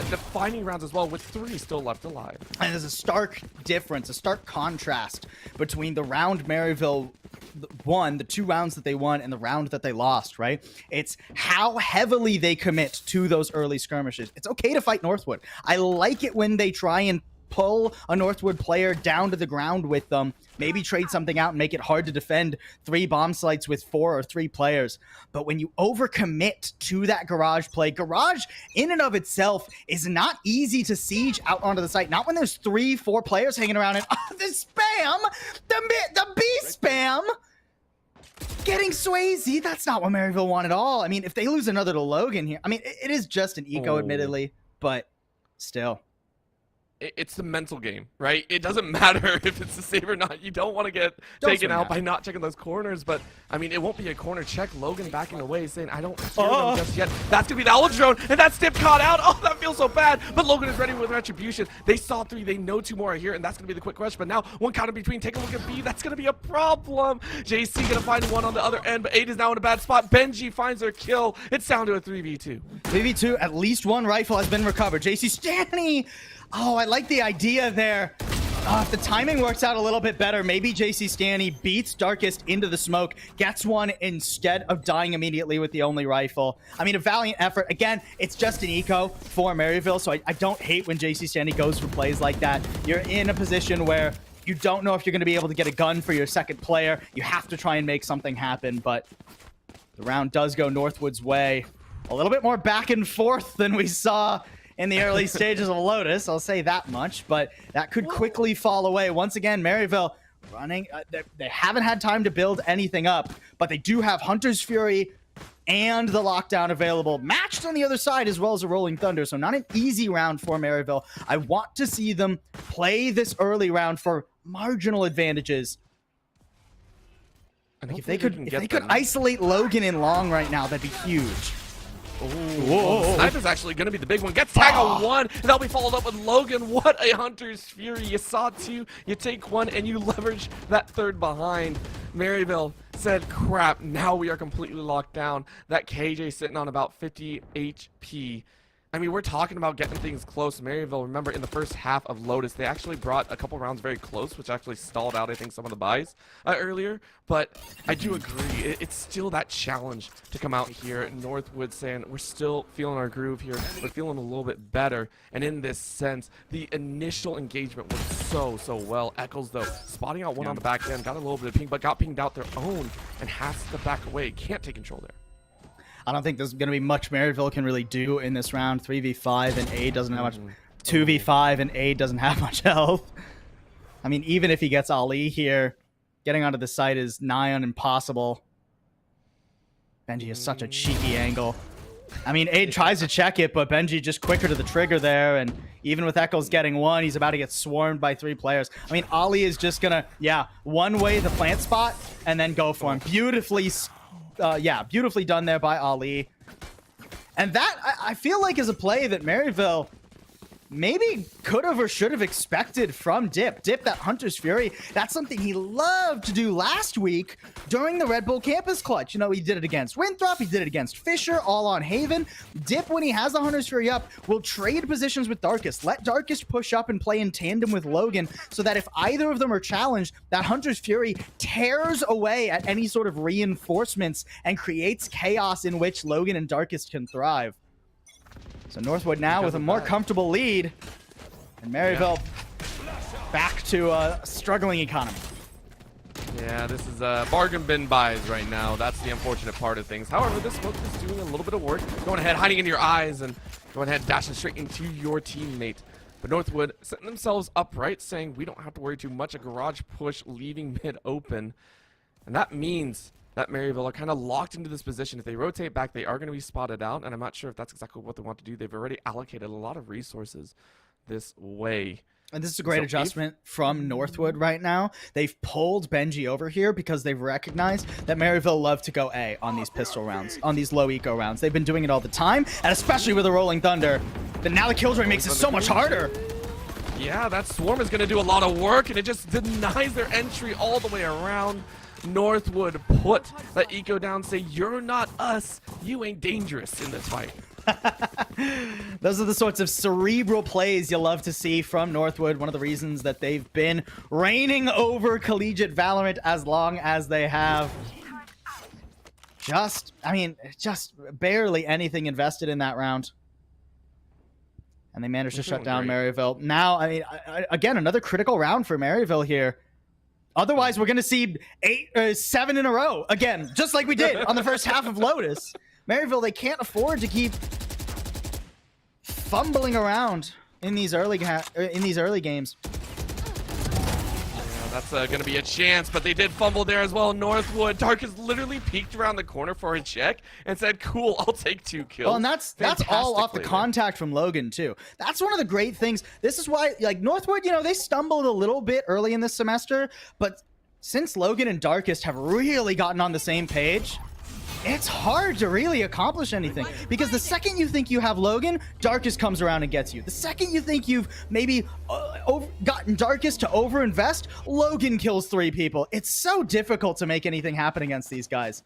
defining rounds as well, with 3 still left alive. And there's a stark difference, a stark contrast between the round Maryville won, the 2 rounds that they won, and the round that they lost, right? It's how heavily they commit to those early skirmishes. It's okay to fight Northwood. I like it when they try and pull a Northwood player down to the ground with them, maybe trade something out and make it hard to defend 3 bomb sites with 4 or 3 players. But when you overcommit to that garage play, garage in and of itself is not easy to siege out onto the site. Not when there's 3, 4 players hanging around and the spam, the B spam. Getting Swayze, that's not what Maryville want at all. I mean, if they lose another to Logan here, I mean, it is just an eco, admittedly, but still. It's the mental game, right? It doesn't matter if it's the save or not. You don't want to get taken out by not checking those corners, but I mean, it won't be a corner check. Logan backing away, saying, I don't hear them just yet. That's going to be the Owl Drone, and that Stip caught out. Oh, that feels so bad, but Logan is ready with Retribution. They saw 3, they know 2 more are here, and that's going to be the quick rush, but now 1 counter between. Take a look at B. That's going to be a problem. JC going to find 1 on the other end, but 8 is now in a bad spot. Benji finds their kill. It's down to a 3v2. 3v2, at least 1 rifle has been recovered. JC Stanley. Oh, I like the idea there. If the timing works out a little bit better, maybe JC Stanley beats Darkest into the smoke, gets 1 instead of dying immediately with the only rifle. I mean, a valiant effort. Again, it's just an eco for Maryville, so I don't hate when JC Stanley goes for plays like that. You're in a position where you don't know if you're going to be able to get a gun for your second player. You have to try and make something happen, but the round does go Northwood's way. A little bit more back and forth than we saw in the early stages of Lotus, I'll say that much, but that could quickly fall away. Once again, Maryville running, they haven't had time to build anything up, but they do have Hunter's Fury and the lockdown available, matched on the other side as well as a Rolling Thunder, so not an easy round for Maryville. I want to see them play this early round for marginal advantages. Like if they could isolate Logan in long right now, that'd be huge. Whoa. Sniper's actually going to be the big one. Gets tag on 1, and that'll be followed up with Logan. What a Hunter's Fury. You saw 2, you take 1, and you leverage that 3rd behind. Maryville said, crap, now we are completely locked down. That KJ sitting on about 50 HP. I mean, we're talking about getting things close. Maryville, remember, in the first half of Lotus, they actually brought a couple rounds very close, which actually stalled out, I think, some of the buys earlier. But I do agree. It's still that challenge to come out here. Northwood saying, we're still feeling our groove here. We're feeling a little bit better. And in this sense, the initial engagement was so well. Echoes, though, spotting out 1 on the back end, got a little bit of ping, but got pinged out their own and has to back away. Can't take control there. I don't think there's going to be much Maryville can really do in this round. 3v5 and A doesn't have much. 2v5 and A doesn't have much health. I mean, even if he gets Ali here, Getting onto the site is nigh on impossible. Benji has such a cheeky angle. I mean, Aid tries to check it, but Benji just quicker to the trigger there, and even with Eccles getting one, he's about to get swarmed by 3 players. I mean, Ali is just gonna, one-way the plant spot, and then go for him. Beautifully done there by Ali. And that, I feel like, is a play that Maryville maybe could have or should have expected from Dip. Dip, that Hunter's Fury, that's something he loved to do last week during the Red Bull Campus Clutch. You know, he did it against Winthrop, he did it against Fisher, all on Haven. Dip, when he has the Hunter's Fury up, will trade positions with Darkest. Let Darkest push up and play in tandem with Logan so that if either of them are challenged, that Hunter's Fury tears away at any sort of reinforcements and creates chaos in which Logan and Darkest can thrive. So Northwood now with a more comfortable lead, and Maryville back to a struggling economy. Yeah, this is bargain bin buys right now. That's the unfortunate part of things. However, this smoke is doing a little bit of work. Going ahead, hiding in your eyes, and going ahead, dashing straight into your teammate. But Northwood setting themselves upright, saying we don't have to worry too much. A garage push leaving mid open. And that means that Maryville are kind of locked into this position. If they rotate back, they are going to be spotted out, and I'm not sure if that's exactly what they want to do. They've already allocated a lot of resources this way. And this is a great adjustment from Northwood right now. They've pulled Benji over here because they've recognized that Maryville love to go A on these pistol rounds, on these low eco rounds. They've been doing it all the time, and especially with a Rolling Thunder. But now the Killjoy makes it so much harder. Yeah, that Swarm is going to do a lot of work, and it just denies their entry all the way around. Northwood put that eco down, say, you're not us, you ain't dangerous in this fight. Those are the sorts of cerebral plays you love to see from Northwood. One of the reasons that they've been reigning over collegiate Valorant as long as they have. Just barely anything invested in that round. And they managed to shut down Maryville. Now, I mean, again, another critical round for Maryville here. Otherwise, we're going to see 7 in a row again, just like we did on the first half of Lotus. Maryville, they can't afford to keep fumbling around in these early games. Yeah, that's going to be a chance, but they did fumble there as well. Northwood, Dark has literally peeked around the corner for a check and said, "Cool, I'll take 2 kills." Well, and that's all off the contact from Logan too. That's one of the great things. This is why, like, Northwood, you know, they stumbled a little bit early in this semester, but since Logan and Darkest have really gotten on the same page, it's hard to really accomplish anything, because the second you think you have Logan, Darkest comes around and gets you. The second you think you've maybe gotten Darkest to overinvest, Logan kills 3 people. It's so difficult to make anything happen against these guys.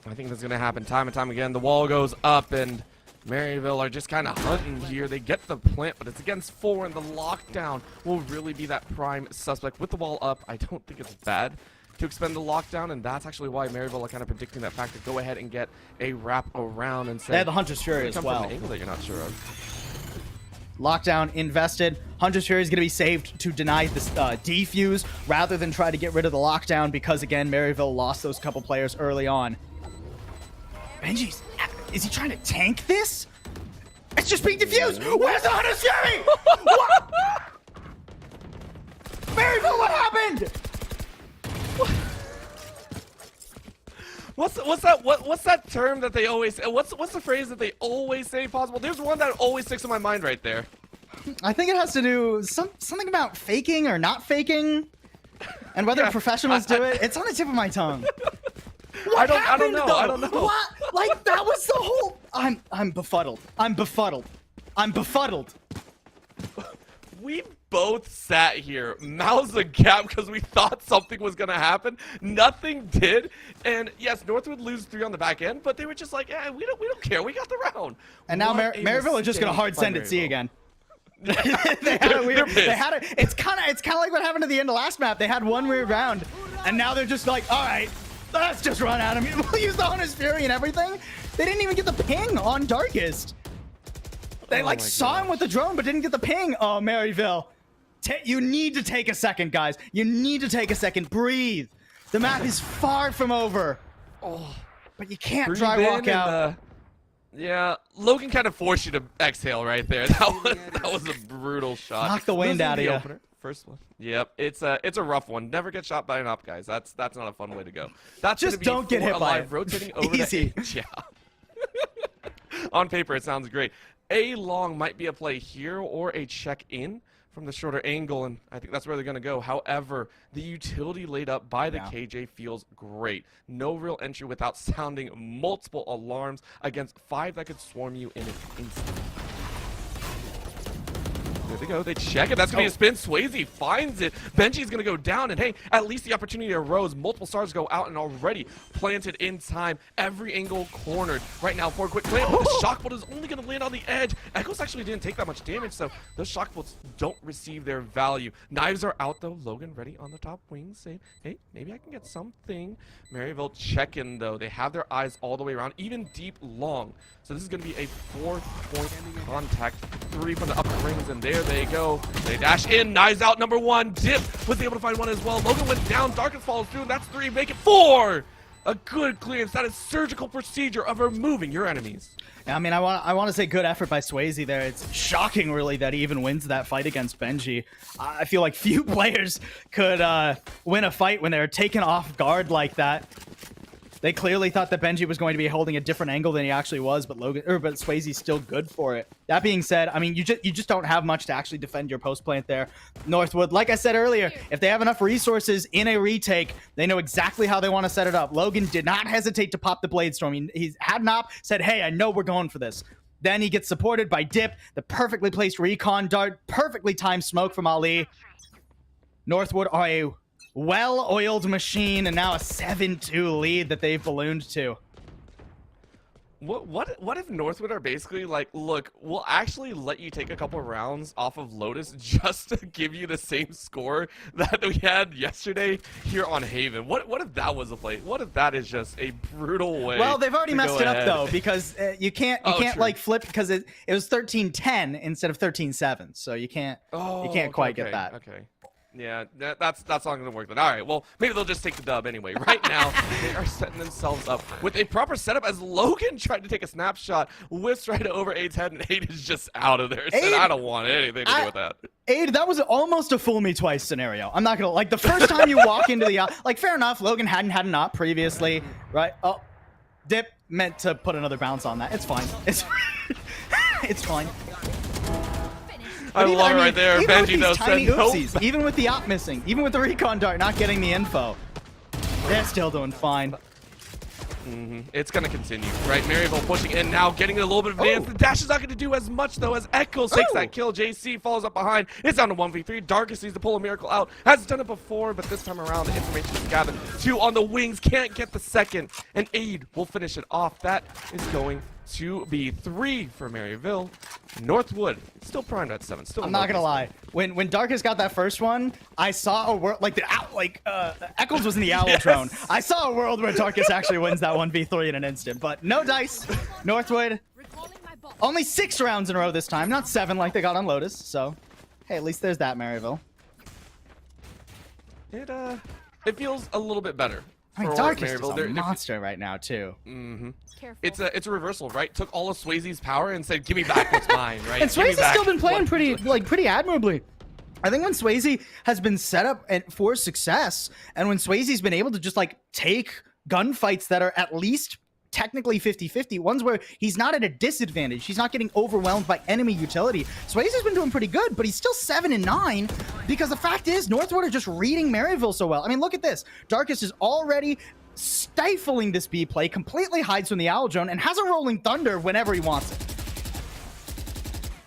I think that's going to happen time and time again. The wall goes up, and Maryville are just kind of hunting here. They get the plant, but it's against 4, and the lockdown will really be that prime suspect. With the wall up, I don't think it's bad to expend the lockdown, and that's actually why Maryville are kind of predicting that fact to go ahead and get a wrap around and say they had the Hunter's Fury as well. From an angle that you're not sure of. Lockdown invested. Hunter's Fury is going to be saved to deny this defuse rather than try to get rid of the lockdown, because again, Maryville lost those couple players early on. Benji's, is he trying to tank this? It's just being defused. Where's the Hunter's Fury? What? Maryville, what happened? What's that term that they always say? What's the phrase that they always say possible? There's one that always sticks in my mind right there. I think it has to do something about faking or not faking, and whether professionals do it. It's on the tip of my tongue. I don't know. What? Like, that was the whole. I'm befuddled. I'm befuddled. We both sat here, mouths agape, because we thought something was going to happen. Nothing did. And yes, Northwood lose 3 on the back end, but they were just like, yeah, we don't care. We got the round. And now Maryville are just going to hard send it C again. They had it. It's kind of like what happened at the end of last map. They had one weird round, and now they're just like, all right, let's just run at him. We'll use the Hunter's Fury and everything. They didn't even get the ping on Darkest. They saw him with the drone, but didn't get the ping. Oh, Maryville. You need to take a second, guys. You need to take a second. Breathe. The map is far from over. Oh, but you can't dry walk out. Yeah, Logan kind of forced you to exhale right there. That was a brutal shot. Knock the wind out of you. First one. Yep, it's a rough one. Never get shot by an op, guys. That's not a fun way to go. That's Just gonna be don't get hit by alive, it. rotating over Easy. the edge. Yeah. On paper, it sounds great. A long might be a play here or a check in from the shorter angle, and I think that's where they're going to go. However, the utility laid up by the KJ feels great. No real entry without sounding multiple alarms against 5 that could swarm you in an instant. There they go. They check it. That's going to be a spin. Swayze finds it. Benji's going to go down. And hey, at least the opportunity arose. Multiple stars go out and already planted in time. Every angle cornered. Right now, for a quick plant. The shock bolt is only going to land on the edge. Echoes actually didn't take that much damage, so those shock bolts don't receive their value. Knives are out, though. Logan ready on the top wing, saying, hey, maybe I can get something. Maryville checking, though. They have their eyes all the way around, even deep long. So this is going to be a 4-point contact. 3 from the upper rings, and there they go. They dash in. Knives out, number 1. Dip was able to find 1 as well. Logan went down. Darkest follows through, and that's 3. Make it 4. A good clearance. That is surgical procedure of removing your enemies. I mean, I want to say good effort by Swayze there. It's shocking, really, that he even wins that fight against Benji. I feel like few players could win a fight when they're taken off guard like that. They clearly thought that Benji was going to be holding a different angle than he actually was, but Swayze's still good for it. That being said, I mean, you just don't have much to actually defend your post plant there. Northwood, like I said earlier, if they have enough resources in a retake, they know exactly how they want to set it up. Logan did not hesitate to pop the Blade Storm. He had an op, said, hey, I know we're going for this. Then he gets supported by Dip, the perfectly placed recon dart, perfectly timed smoke from Ali. Northwood are a well-oiled machine, and now a 7-2 lead that they've ballooned to. What if Northwood are basically like, look, we'll actually let you take a couple rounds off of Lotus just to give you the same score that we had yesterday here on Haven? What if that was a play? What if that is just a brutal way? Well, they've already messed it up ahead? though, because you can't like flip, because it was 13-10 instead of 13-7, so you can't quite get that. Okay. Yeah, that's not going to work then. All right, well, maybe they'll just take the dub anyway. Right now, they are setting themselves up with a proper setup as Logan tried to take a snapshot, whiffs right over Aid's head, and Aid is just out of there. Said, I don't want anything to do with that. Aid, that was almost a fool me twice scenario. I'm not going to, like, the first time you walk into the op, like, fair enough, Logan hadn't had an op previously, right? Oh, Dip meant to put another bounce on that. It's fine. It's fine. I love it right there. Benji, though, said oopsies, nope. Even with the op missing, even with the recon dart not getting the info, they're still doing fine. It's going to continue, right? Maryville pushing in now, getting a little bit of advance. The dash is not going to do as much, though, as Echoes takes that kill. JC follows up behind. It's down to 1v3. Darkest needs to pull a miracle out. Hasn't done it before, but this time around, the information is gathered. 2 on the wings, can't get the second, and Aid will finish it off. That is going to be 3 for Maryville. Northwood still primed at 7. Still, I'm not gonna lie. When Darkest got that first one, I saw a world like Eccles was in the owl drone. I saw a world where Darkest actually wins that 1v3 in an instant, but no dice. Northwood only 6 rounds in a row this time, not 7 like they got on Lotus. So, hey, at least there's that, Maryville. It feels a little bit better. I mean, Darkest is a monster right now too. It's a reversal, right? Took all of Swayze's power and said, "Give me back what's mine," right? And Swayze's still been playing pretty admirably. I think when Swayze has been set up for success, and when Swayze's been able to just like take gunfights that are at least technically 50-50, ones where he's not at a disadvantage, he's not getting overwhelmed by enemy utility. Swayze's been doing pretty good, but he's still 7-9 because the fact is Northwood are just reading Maryville so well. I mean, look at this. Darkest is already stifling this B play, completely hides from the owl drone, and has a rolling thunder whenever he wants it.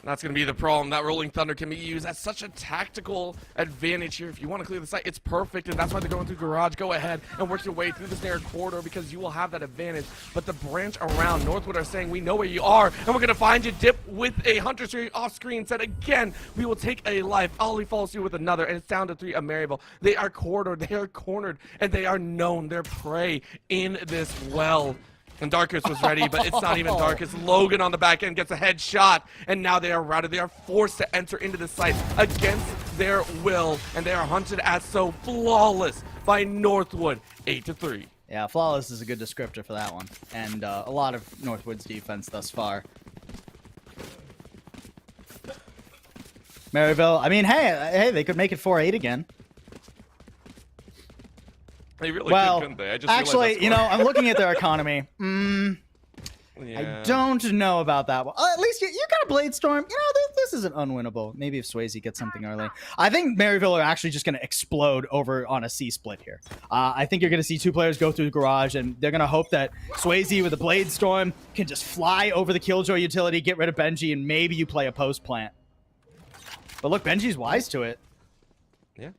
That's going to be the problem. That Rolling Thunder can be used as such a tactical advantage here. If you want to clear the site, it's perfect, and that's why they're going through Garage. Go ahead and work your way through this narrow corridor because you will have that advantage. But the branch around Northwood are saying, we know where you are, and we're going to find you. Dip with a Hunter Tree off screen. Said again, we will take a life. Ollie follows through with another, and it's down to 3 of Maryville. They are cornered, and they are known. They're prey in this well. And Darkest was ready, but it's not even Darkest. Logan on the back end gets a headshot, and now they are routed. They are forced to enter into the site against their will, and they are hunted as so flawless by Northwood, 8-3. Yeah, flawless is a good descriptor for that one, and a lot of Northwood's defense thus far. Maryville. I mean, hey, they could make it 4-8 again. They really Well, could, couldn't they? I just actually, you know, I'm looking at their economy. Yeah. I don't know about that one. At least you got a Blade Storm. You know, this isn't unwinnable. Maybe if Swayze gets something early. I think Maryville are actually just going to explode over on a C split here. I think you're going to see two players go through the garage, and they're going to hope that Swayze with a Blade Storm can just fly over the Killjoy utility, get rid of Benji, and maybe you play a post plant. But look, Benji's wise to it. Yeah.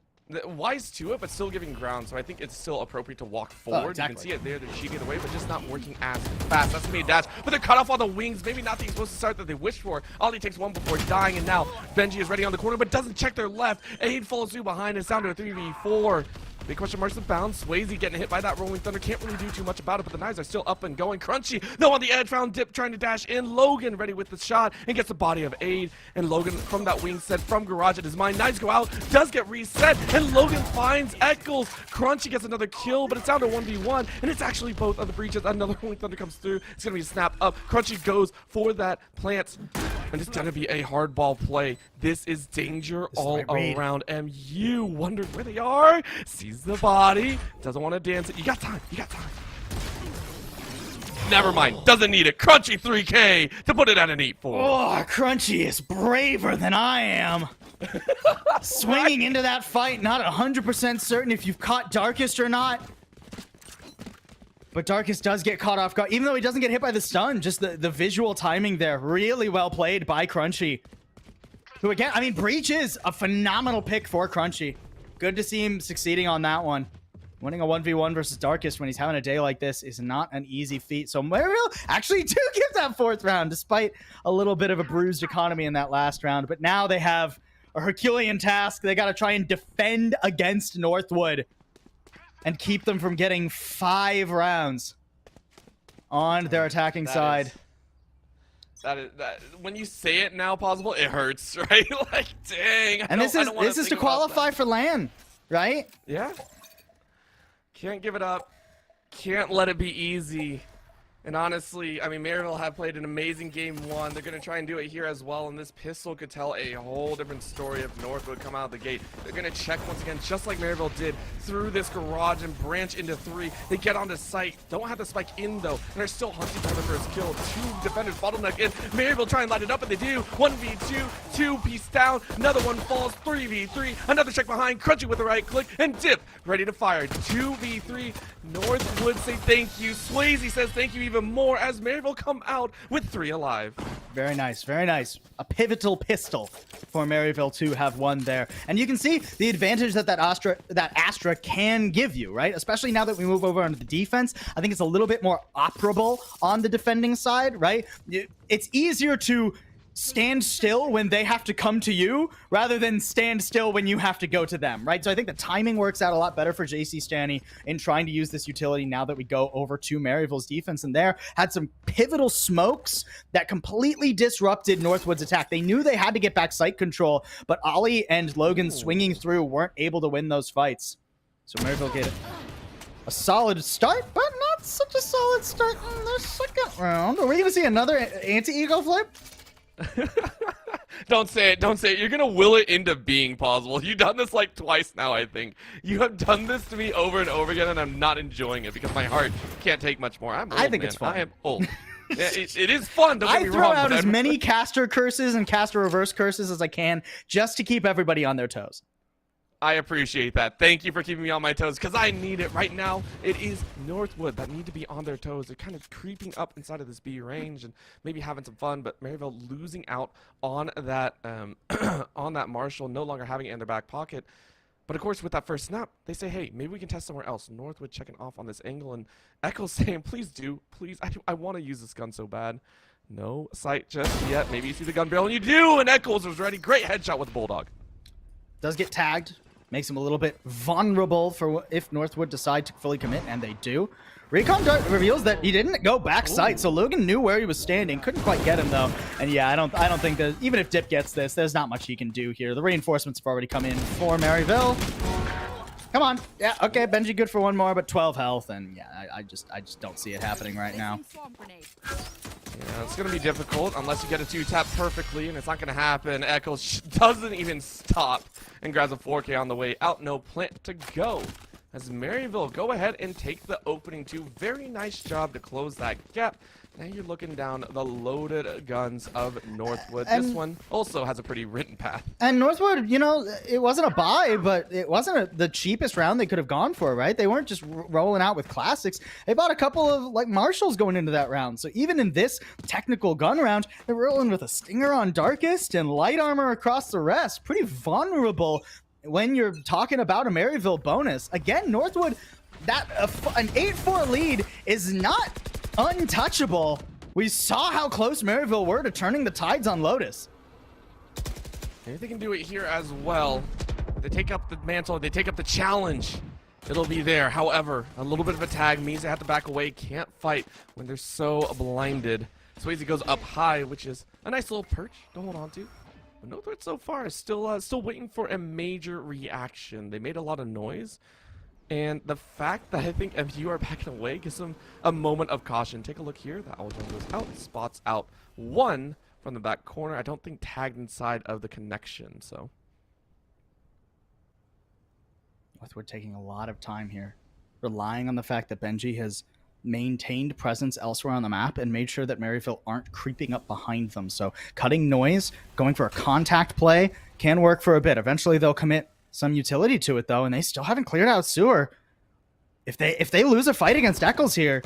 Wise to it, but still giving ground, so I think it's still appropriate to walk forward. Exactly. You can see it there, they're cheating away, but just not working as fast. That's me dash, but they're cut off on the wings, maybe not the explosive start that they wished for. Ollie takes one before dying, and now Benji is ready on the corner, but doesn't check their left. Aid follows through behind, it's down to a 3v4. Big question marks of bounds. Swayze getting hit by that Rolling Thunder. Can't really do too much about it, but the knives are still up and going. Crunchy, though, on the edge. Found Dip trying to dash in. Logan ready with the shot and gets the body of Aid. And Logan from that wing set from garage at his mind. Knives go out, does get reset, and Logan finds Eccles. Crunchy gets another kill, but it's down to 1v1, and it's actually both of the breaches. Another Rolling Thunder comes through. It's going to be snapped up. Crunchy goes for that plant, and it's going to be a hardball play. This is danger all around. MU wondered where they are. Sees the body, doesn't want to dance it. You got time, you got time. Never mind, doesn't need it. Crunchy 3K to put it at an 8-4. Oh, Crunchy is braver than I am. Swinging into that fight, not 100% certain if you've caught Darkest or not. But Darkest does get caught off guard, even though he doesn't get hit by the stun. Just the visual timing there, really well played by Crunchy. Who again, I mean, Breach is a phenomenal pick for Crunchy. Good to see him succeeding on that one. Winning a 1v1 versus Darkest when he's having a day like this is not an easy feat. So Maryville actually do get that 4th round, despite a little bit of a bruised economy in that last round. But now they have a Herculean task. They got to try and defend against Northwood and keep them from getting 5 rounds on their attacking side. That when you say it now, possible, it hurts, right? Like, dang. And this is to qualify for LAN, right? Yeah. Can't give it up. Can't let it be easy. And honestly, I mean, Maryville have played an amazing game 1. They're going to try and do it here as well, and this pistol could tell a whole different story if Northwood come out of the gate. They're going to check once again, just like Maryville did, through this garage and branch into 3. They get onto site. Don't have the spike in, though, and they're still hunting for the first kill. 2 defenders bottleneck in. Maryville try and light it up, and they do. 1v2, 2-piece down. Another one falls. 3v3. Another check behind. Crunchy with the right click, and Dip ready to fire. 2v3. Northwood say thank you. Swayze says thank you even more as Maryville come out with 3 alive. Very nice, very nice. A pivotal pistol for Maryville to have won there. And you can see the advantage that Astra can give you, right? Especially now that we move over onto the defense. I think it's a little bit more operable on the defending side, right? It's easier to stand still when they have to come to you rather than stand still when you have to go to them, right? So I think the timing works out a lot better for JC Stanny in trying to use this utility now that we go over to Maryville's defense. And there had some pivotal smokes that completely disrupted Northwood's attack. They knew they had to get back site control, but Ollie and Logan swinging through weren't able to win those fights. So Maryville get a solid start, but not such a solid start in the second round. Are we going to see another anti-ego flip? Don't say it, don't say it. You're gonna will it into being possible. You've done this like twice now, I think. You have done this to me over and over again, and I'm not enjoying it because my heart can't take much more. I'm old, I think man. it's fun. I am old. Yeah, it is fun, don't get me I throw wrong. out as many caster curses and caster reverse curses as I can just to keep everybody on their toes. I appreciate that. Thank you for keeping me on my toes, because I need it right now. It is Northwood that need to be on their toes. They're kind of creeping up inside of this B range and maybe having some fun, but Maryville losing out on that on that Marshall, no longer having it in their back pocket. But of course, with that first snap, they say, hey, maybe we can test somewhere else. Northwood checking off on this angle, and Echo's saying, please do, please. I want to use this gun so bad. No sight just yet. Maybe you see the gun barrel, and you do, and Echoes was ready. Great headshot with the Bulldog. Does get tagged. Makes him a little bit vulnerable for if Northwood decide to fully commit, and they do. Recon Dart reveals that he didn't go back sight, so Logan knew where he was standing. Couldn't quite get him, though. And yeah, I don't think that even if Dip gets this, there's not much he can do here. The reinforcements have already come in for Maryville. Come on. Yeah, okay, Benji good for one more, but 12 health, and yeah, I just don't see it happening right now. Yeah, it's going to be difficult unless you get a 2-tap perfectly, and it's not going to happen. Eccles doesn't even stop and grabs a 4K on the way out. No plant to go. As Maryville go ahead and take the opening 2. Very nice job to close that gap. Now you're looking down the loaded guns of Northwood. This one also has a pretty written path. And Northwood, you know, it wasn't a buy, but it wasn't the cheapest round they could have gone for, right? They weren't just rolling out with classics. They bought a couple of like Marshalls going into that round. So even in this technical gun round, they're rolling with a Stinger on Darkest and light armor across the rest. Pretty vulnerable when you're talking about a Maryville bonus. Again, Northwood, that an 8-4 lead is not untouchable. We saw how close Maryville were to turning the tides on Lotus. Maybe they can do it here as well. They take up the mantle, they take up the challenge. It'll be there. However, a little bit of a tag means they have to back away. Can't fight when they're so blinded. Swayze goes up high, which is a nice little perch to hold on to. But Northwood so far is still waiting for a major reaction. They made a lot of noise. And the fact that I think MU are backing away gives them a moment of caution. Take a look here. The Owldrum goes out, spots out one from the back corner. I don't think tagged inside of the connection, so. Northwood taking a lot of time here, relying on the fact that Benji has maintained presence elsewhere on the map and made sure that Maryville aren't creeping up behind them. So cutting noise, going for a contact play can work for a bit. Eventually they'll commit some utility to it though, and they still haven't cleared out sewer. If they lose a fight against Eccles here,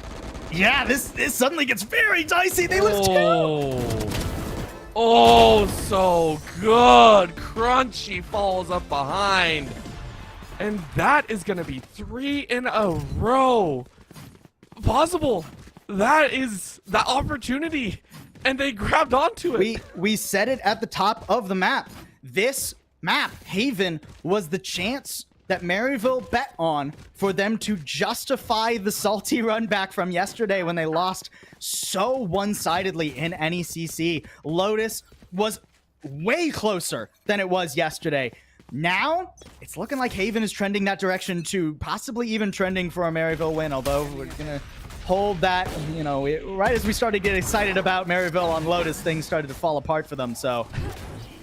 yeah, this suddenly gets very dicey. They lose two. Oh, so good. Crunchy falls up behind. And that is going to be 3 in a row. Possible. That is the opportunity. And they grabbed onto it. We said it at the top of the map. This map, Haven, was the chance that Maryville bet on for them to justify the salty run back from yesterday when they lost so one-sidedly in NECC. Lotus was way closer than it was yesterday. Now, it's looking like Haven is trending that direction too, possibly even trending for a Maryville win, although we're going to hold that, you know, right as we started to get excited about Maryville on Lotus, things started to fall apart for them, so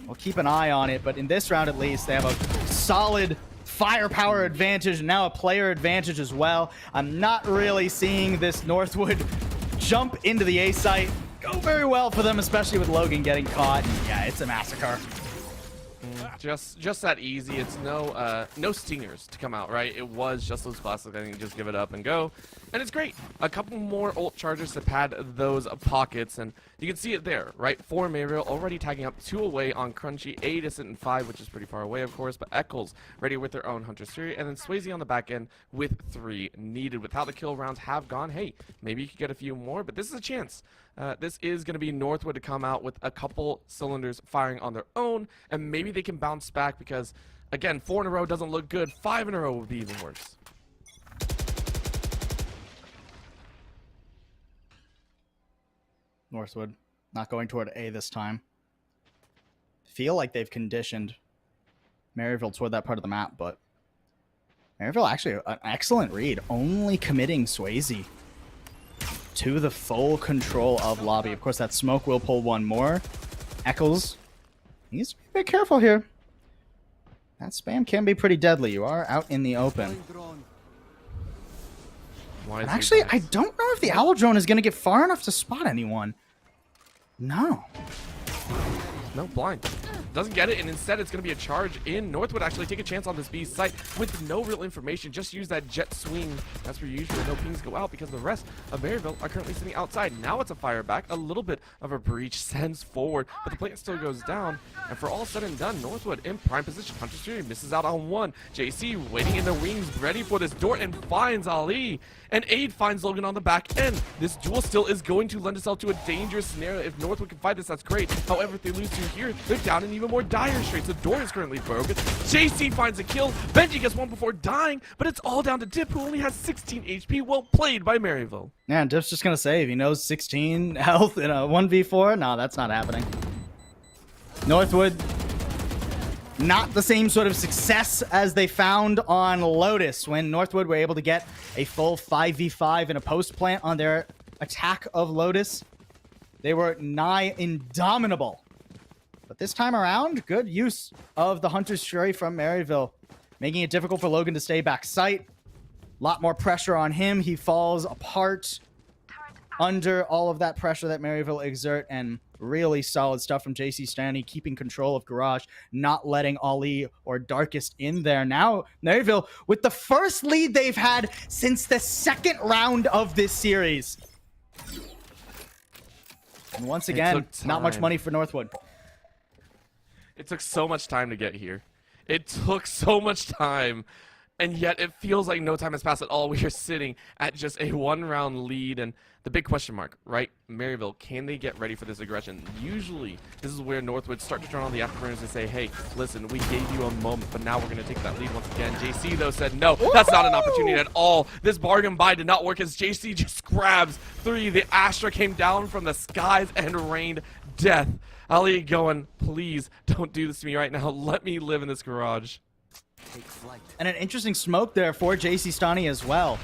we'll keep an eye on it. But in this round, at least, they have a solid firepower advantage and now a player advantage as well. I'm not really seeing this Northwood jump into the A site go very well for them, especially with Logan getting caught. And yeah, it's a massacre. Just that easy. It's no stingers to come out, right? It was just those classics. I think just give it up and go, and it's great. A couple more ult chargers to pad those pockets, and you can see it there, right? 4 Maryville already tagging up 2 away on Crunchy, 8 distant and 5, which is pretty far away, of course. But Eccles ready with their own Hunter Series, and then Swayze on the back end with 3 needed. With how the kill rounds have gone, hey, maybe you could get a few more, but this is a chance. This is going to be Northwood to come out with a couple cylinders firing on their own, and maybe they can bounce back because, again, 4 in a row doesn't look good. 5 in a row would be even worse. Northwood not going toward A this time. Feel like they've conditioned Maryville toward that part of the map, but Maryville actually an excellent read, only committing Swayze to the full control of lobby. Of course, that smoke will pull one more. Eccles needs to be a bit careful here. That spam can be pretty deadly. You are out in the open. And actually, I don't know if the Owl Drone is going to get far enough to spot anyone. No. No, blind. Doesn't get it, and instead it's going to be a charge in. Northwood actually take a chance on this B site with no real information. Just use that jet swing. That's where usually no pings go out because the rest of Maryville are currently sitting outside. Now it's a fire back. A little bit of a breach sends forward, but the plant still goes down. And for all said and done, Northwood in prime position. Hunter Fury misses out on one. JC waiting in the wings, ready for this door, and finds Ali. And Aid finds Logan on the back end. This duel still is going to lend itself to a dangerous scenario. If Northwood can fight this, that's great. However, if they lose 2 here, they're down in even more dire straits. The door is currently broken. JC finds a kill. Benji gets one before dying, but it's all down to Dip, who only has 16 HP. Well played by Maryville. Yeah, Dip's just going to say, if he knows 16 health in a 1v4, no, that's not happening. Northwood, not the same sort of success as they found on Lotus when Northwood were able to get a full 5v5 in a post plant on their attack of Lotus. they were nigh indomitable. But this time around, good use of the Hunter's Fury from Maryville, making it difficult for Logan to stay back sight. A lot more pressure on him. He falls apart under all of that pressure that Maryville exert, and really solid stuff from JC Stanley, keeping control of Garage, not letting Ali or Darkest in there. Now, Maryville, with the first lead they've had since the second round of this series. And once again, not much money for Northwood. It took so much time to get here. It took so much time. And yet it feels like no time has passed at all. We are sitting at just a one-round lead, and the big question mark, right? Maryville, can they get ready for this aggression? Usually, this is where Northwood start to turn on the afterburners and say, hey, listen, we gave you a moment, but now we're going to take that lead once again. JC, though, said, no, that's not an opportunity at all. This bargain buy did not work as JC just grabs 3. The Astra came down from the skies and rained death. Ali going, please don't do this to me right now. Let me live in this garage. And an interesting smoke there for JC Stani as well.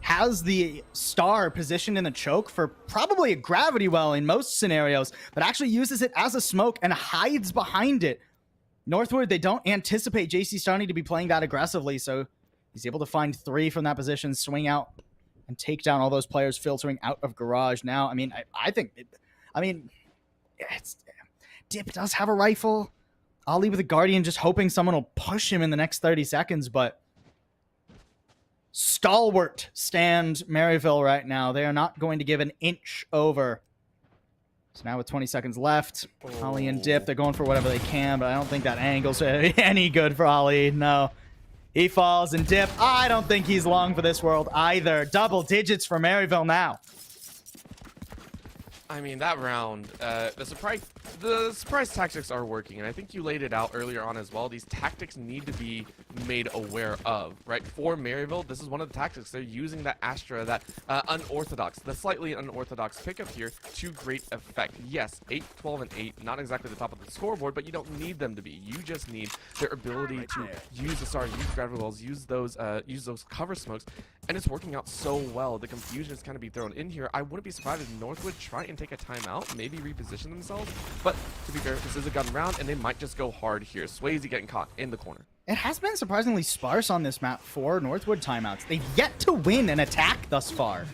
Has the star positioned in the choke for probably a gravity well in most scenarios, but actually uses it as a smoke and hides behind it. Northwood, they don't anticipate JC Stani to be playing that aggressively, so he's able to find 3 from that position, swing out, and take down all those players filtering out of garage. Now, I mean, Dip does have a rifle. Ali with a Guardian, just hoping someone will push him in the next 30 seconds, but stalwart stand Maryville right now. They are not going to give an inch over. So now with 20 seconds left, Ali and Dip, they're going for whatever they can, but I don't think that angle's any good for Ali. No. He falls, and Dip, I don't think he's long for this world either. Double digits for Maryville now. I mean, that round, the surprise tactics are working, and I think you laid it out earlier on as well. These tactics need to be made aware of, right? For Maryville, this is one of the tactics. They're using that Astra, that the slightly unorthodox pickup here to great effect. Yes, 8, 12, and 8, not exactly the top of the scoreboard, but you don't need them to be. You just need their ability to use the stars, use gravity wells, use those cover smokes, and it's working out so well. The confusion is kind of be thrown in here. I wouldn't be surprised if Northwood try and take a timeout, maybe reposition themselves, but to be fair, this is a gun round, and they might just go hard here. Swayze getting caught in the corner. It has been surprisingly sparse on this map for Northwood timeouts. They've yet to win an attack thus far.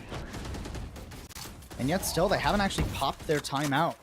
And yet still, they haven't actually popped their timeout.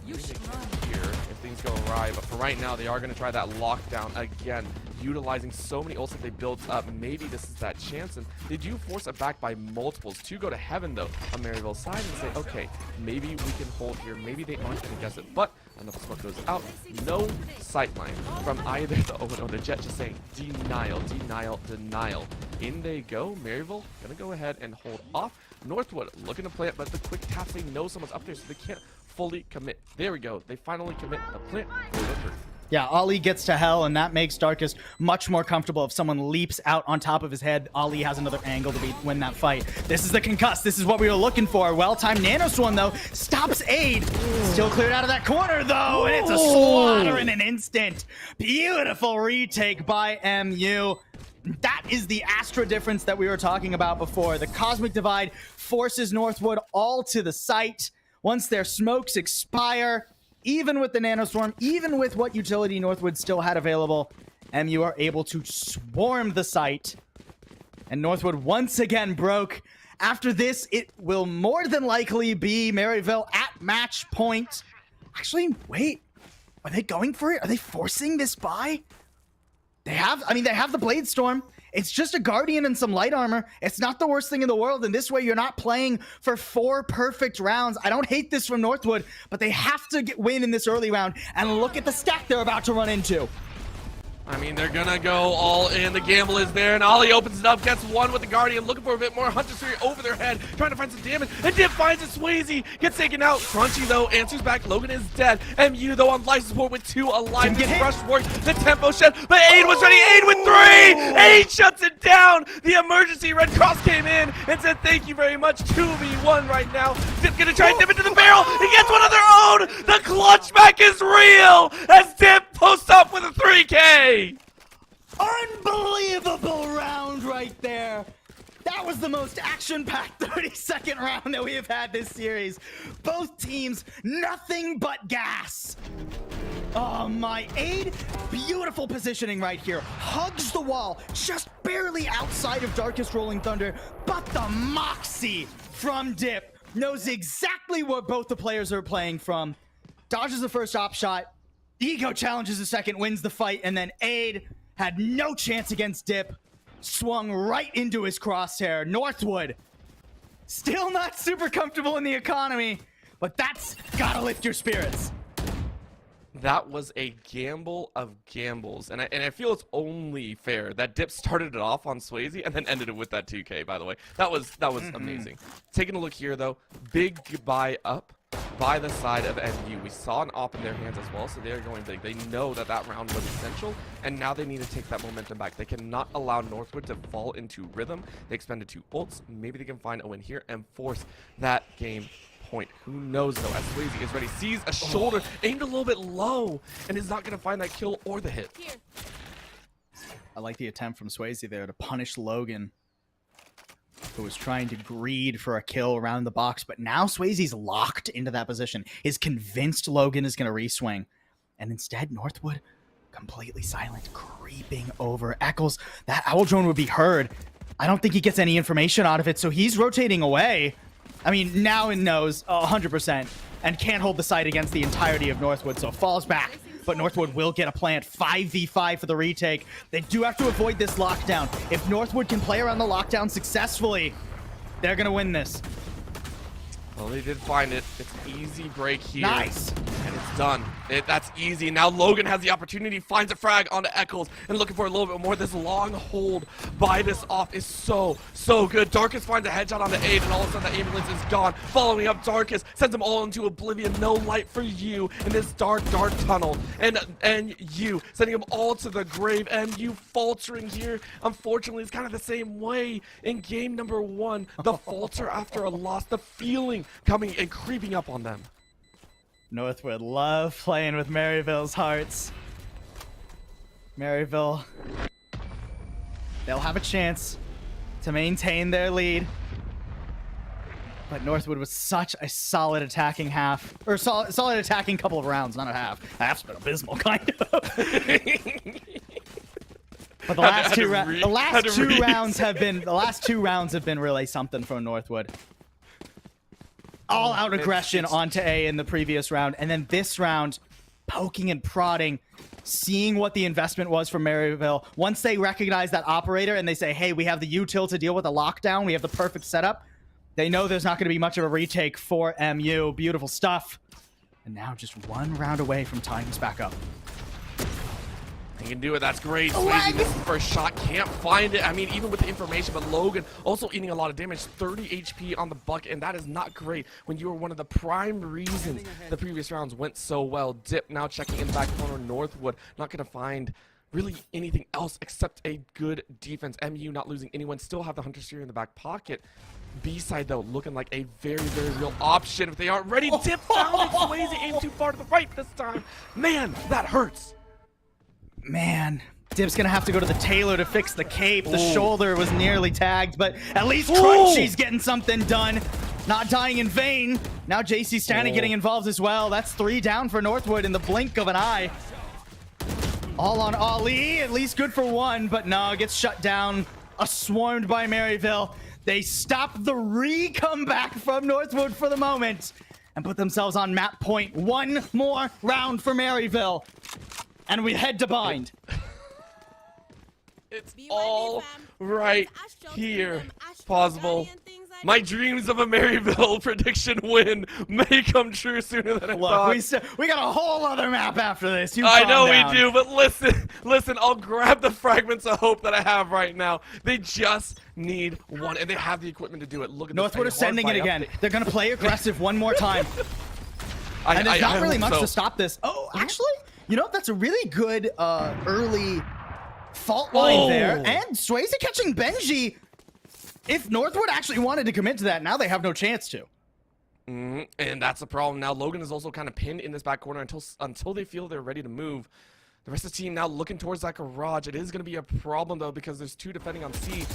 You should run here if things go awry, but for right now, they are going to try that lockdown again, utilizing so many ults that they built up. Maybe this is that chance, and they do force it back by multiples to go to heaven, though, on Maryville's side and say, okay, maybe we can hold here. Maybe they aren't going to guess it, but enough smoke goes out. No sightline from either the Owen or the Jet, just saying denial, denial, denial. In they go. Maryville going to go ahead and hold off. Northwood looking to play it, but the quick tap saying no, someone's up there, so they can't fully commit. There we go. They finally commit the plant for the third. Yeah, Ali gets to hell, and that makes Darkest much more comfortable. If someone leaps out on top of his head, Ali has another angle to win that fight. This is the concuss. This is what we were looking for. Well-timed Nanoswarm, though, stops Aid. Still cleared out of that corner, though, and it's a slaughter in an instant. Beautiful retake by MU. That is the Astra difference that we were talking about before. The Cosmic Divide forces Northwood all to the site. Once their smokes expire, even with the Nanoswarm, even with what utility Northwood still had available, MU are able to swarm the site. And Northwood once again broke. After this, it will more than likely be Maryville at match point. Actually, wait. Are they going for it? Are they forcing this buy? They have the Blade Storm. It's just a Guardian and some light armor. It's not the worst thing in the world, and this way you're not playing for 4 perfect rounds. I don't hate this from Northwood, but they have to win in this early round, and look at the stack they're about to run into. I mean, they're gonna go all in. The gamble is there, and Ollie opens it up, gets one with the Guardian, looking for a bit more. Hunter's Fury over their head, trying to find some damage, and Dip finds it. Swayze gets taken out. Crunchy, though, answers back. Logan is dead. MU, though, on life support with 2 alive. This rush works. The tempo shed, but Aid was ready. Aid with 3! Aid shuts it down! The emergency Red Cross came in and said, thank you very much. 2v1 right now. Dip gonna try and dip into the barrel. He gets one of their own! The clutch back is real as Dip posts up with a 3K! Unbelievable round right there. That was the most action-packed 30-second round that we have had this series. Both teams, nothing but gas. Oh, my aid. Beautiful positioning right here. Hugs the wall, just barely outside of Darkest Rolling Thunder. But the moxie from Dip knows exactly where both the players are playing from. Dodges the first op shot. Ego challenges the second, wins the fight. And then Aid had no chance against Dip. Swung right into his crosshair. Northwood, still not super comfortable in the economy, but that's gotta lift your spirits. That was a gamble of gambles, and I feel it's only fair that Dip started it off on Swayze and then ended it with that 2K, by the way. That was amazing. Taking a look here, though, big buy up by the side of MU. We saw an op in their hands as well, so they're going big. They know that that round was essential, and now they need to take that momentum back. They cannot allow Northwood to fall into rhythm. They expended 2 ults. Maybe they can find a win here and force that game point. Who knows, though, as Swayze is ready. Sees a shoulder aimed a little bit low and is not going to find that kill or the hit. Here. I like the attempt from Swayze there to punish Logan, who was trying to greed for a kill around the box, but now Swayze's locked into that position, is convinced Logan is going to reswing, and instead Northwood completely silent, creeping over. Eccles, that owl drone would be heard. I don't think he gets any information out of it, so he's rotating away. I mean, now it knows 100% and can't hold the site against the entirety of Northwood, so falls back. But Northwood will get a plant. 5v5 for the retake. They do have to avoid this lockdown. If Northwood can play around the lockdown successfully, they're going to win this. Well, they did find it. It's an easy break here. Nice. And it's done. That's easy. Now Logan has the opportunity, finds a frag onto Eccles, and looking for a little bit more. This long hold by this off is so good. Darkest finds a headshot on the Aid, and all of a sudden the ambulance is gone. Following up, Darkest sends them all into oblivion. No light for you in this dark tunnel. And you sending them all to the grave. And you faltering here. Unfortunately, it's kind of the same way in game number 1. The falter after a loss. The feeling coming and creeping up on them. Northwood love playing with Maryville's hearts. Maryville, they'll have a chance to maintain their lead. But Northwood was such a solid attacking half, or solid attacking couple of rounds, not a half. Half's been abysmal, kind of. But the last two rounds have been really something from Northwood. All out aggression onto A in the previous round, and then this round, poking and prodding, seeing what the investment was from Maryville. Once they recognize that operator and they say, hey, we have the util to deal with the lockdown, we have the perfect setup, they know there's not going to be much of a retake for MU. Beautiful stuff. And now just one round away from tying this back up. He can do it. That's great. Swayze misses the first shot. Can't find it. I mean, even with the information, but Logan also eating a lot of damage. 30 HP on the bucket, and that is not great when you were one of the prime reasons the previous rounds went so well. Dip now checking in the back corner. Northwood not going to find really anything else except a good defense. MU not losing anyone. Still have the Hunter Seer in the back pocket. B-side, though, looking like a very real option if they aren't ready. Dip found it. Swayze aimed too far to the right this time. Man, that hurts. Man, Dip's gonna have to go to the tailor to fix the cape. The shoulder was nearly tagged, but at least Crunchy's getting something done. Not dying in vain. Now JC Stanley getting involved as well. That's 3 down for Northwood in the blink of an eye. All on Ali, at least good for 1, but no, gets shut down. Swarmed by Maryville. They stop the comeback from Northwood for the moment and put themselves on map point. 1 more round for Maryville. And we head to bind. It's all right here. Possible. My dreams of a Maryville prediction win may come true sooner than I thought. We got a whole other map after this. I know we do, but listen, I'll grab the fragments of hope that I have right now. They just need 1, and they have the equipment to do it. Look at Northwood is sending it again. They're going to play aggressive one more time. And there's not really much to stop this. Oh, actually, you know, that's a really good early fault line there. And Swayze catching Benji. If Northwood actually wanted to commit to that, now they have no chance to. And that's the problem. Now Logan is also kind of pinned in this back corner until they feel they're ready to move. The rest of the team now looking towards that garage. It is going to be a problem, though, because there's 2 defending on C.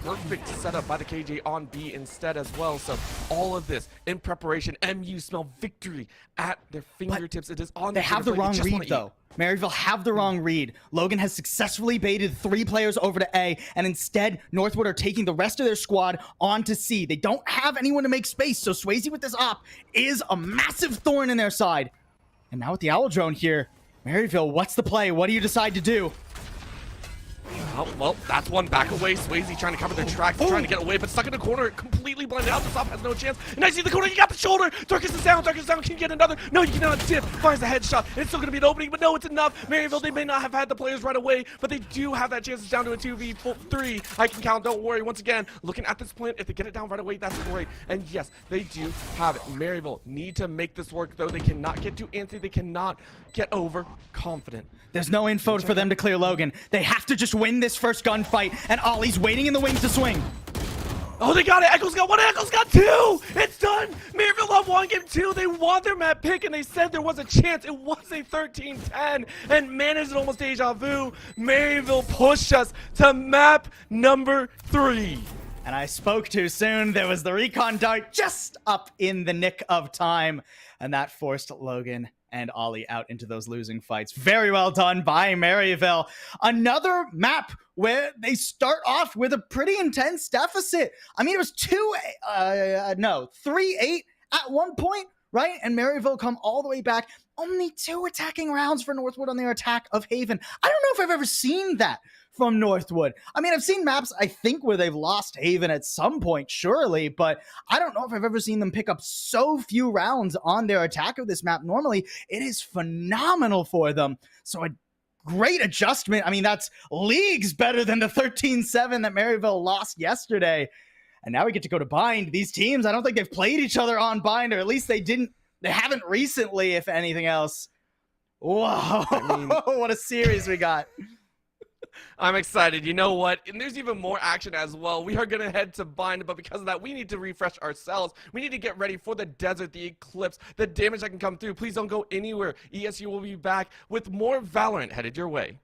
Perfect setup by the KJ on B instead as well. So all of this in preparation. MU smell victory at their fingertips. It is on. They have the wrong read, though. Maryville have the wrong read. Logan has successfully baited 3 players over to A, and instead, Northwood are taking the rest of their squad onto C. They don't have anyone to make space, so Swayze with this op is a massive thorn in their side. And now with the Owl Drone here, Maryville, what's the play? What do you decide to do? Oh, well, that's one back away. Swayze trying to cover their tracks, trying to get away, but stuck in the corner, completely blended out. The top has no chance. And I see the corner, you got the shoulder. Darkest is down, can you get another? No, you cannot. Tip finds the headshot. It's still going to be an opening, but no, it's enough. Maryville, they may not have had the players right away, but they do have that chance. It's down to a 2v3. I can count, don't worry. Once again, looking at this plant, if they get it down right away, that's great. And yes, they do have it. Maryville need to make this work, though. They cannot get too antsy. They cannot get overconfident. There's no info for them to clear Logan. They have to just win this first gunfight, and Ollie's waiting in the wings to swing. Oh, they got it. Echo's got 1. Echo's got 2. It's done. Maryville have won game 2. They won their map pick, and they said there was a chance. It was a 13-10, and man, is it almost deja vu. Maryville pushed us to map number 3. And I spoke too soon. There was the recon dart just up in the nick of time, and that forced Logan and Ollie out into those losing fights. Very well done by Maryville. Another map where they start off with a pretty intense deficit. I mean, it was 3-8 at one point, right? And Maryville come all the way back. Only 2 attacking rounds for Northwood on their attack of Haven. I don't know if I've ever seen that from Northwood. I mean, I've seen maps, I think, where they've lost Haven at some point, surely, but I don't know if I've ever seen them pick up so few rounds on their attack of this map. Normally, it is phenomenal for them. So a great adjustment. I mean, that's leagues better than the 13-7 that Maryville lost yesterday. And now we get to go to Bind. These teams, I don't think they've played each other on Bind, or at least they haven't recently, if anything else. Whoa, I mean, what a series we got. I'm excited. You know what? And there's even more action as well. We are going to head to Bind, but because of that, we need to refresh ourselves. We need to get ready for the desert, the eclipse, the damage that can come through. Please don't go anywhere. ESU will be back with more Valorant headed your way.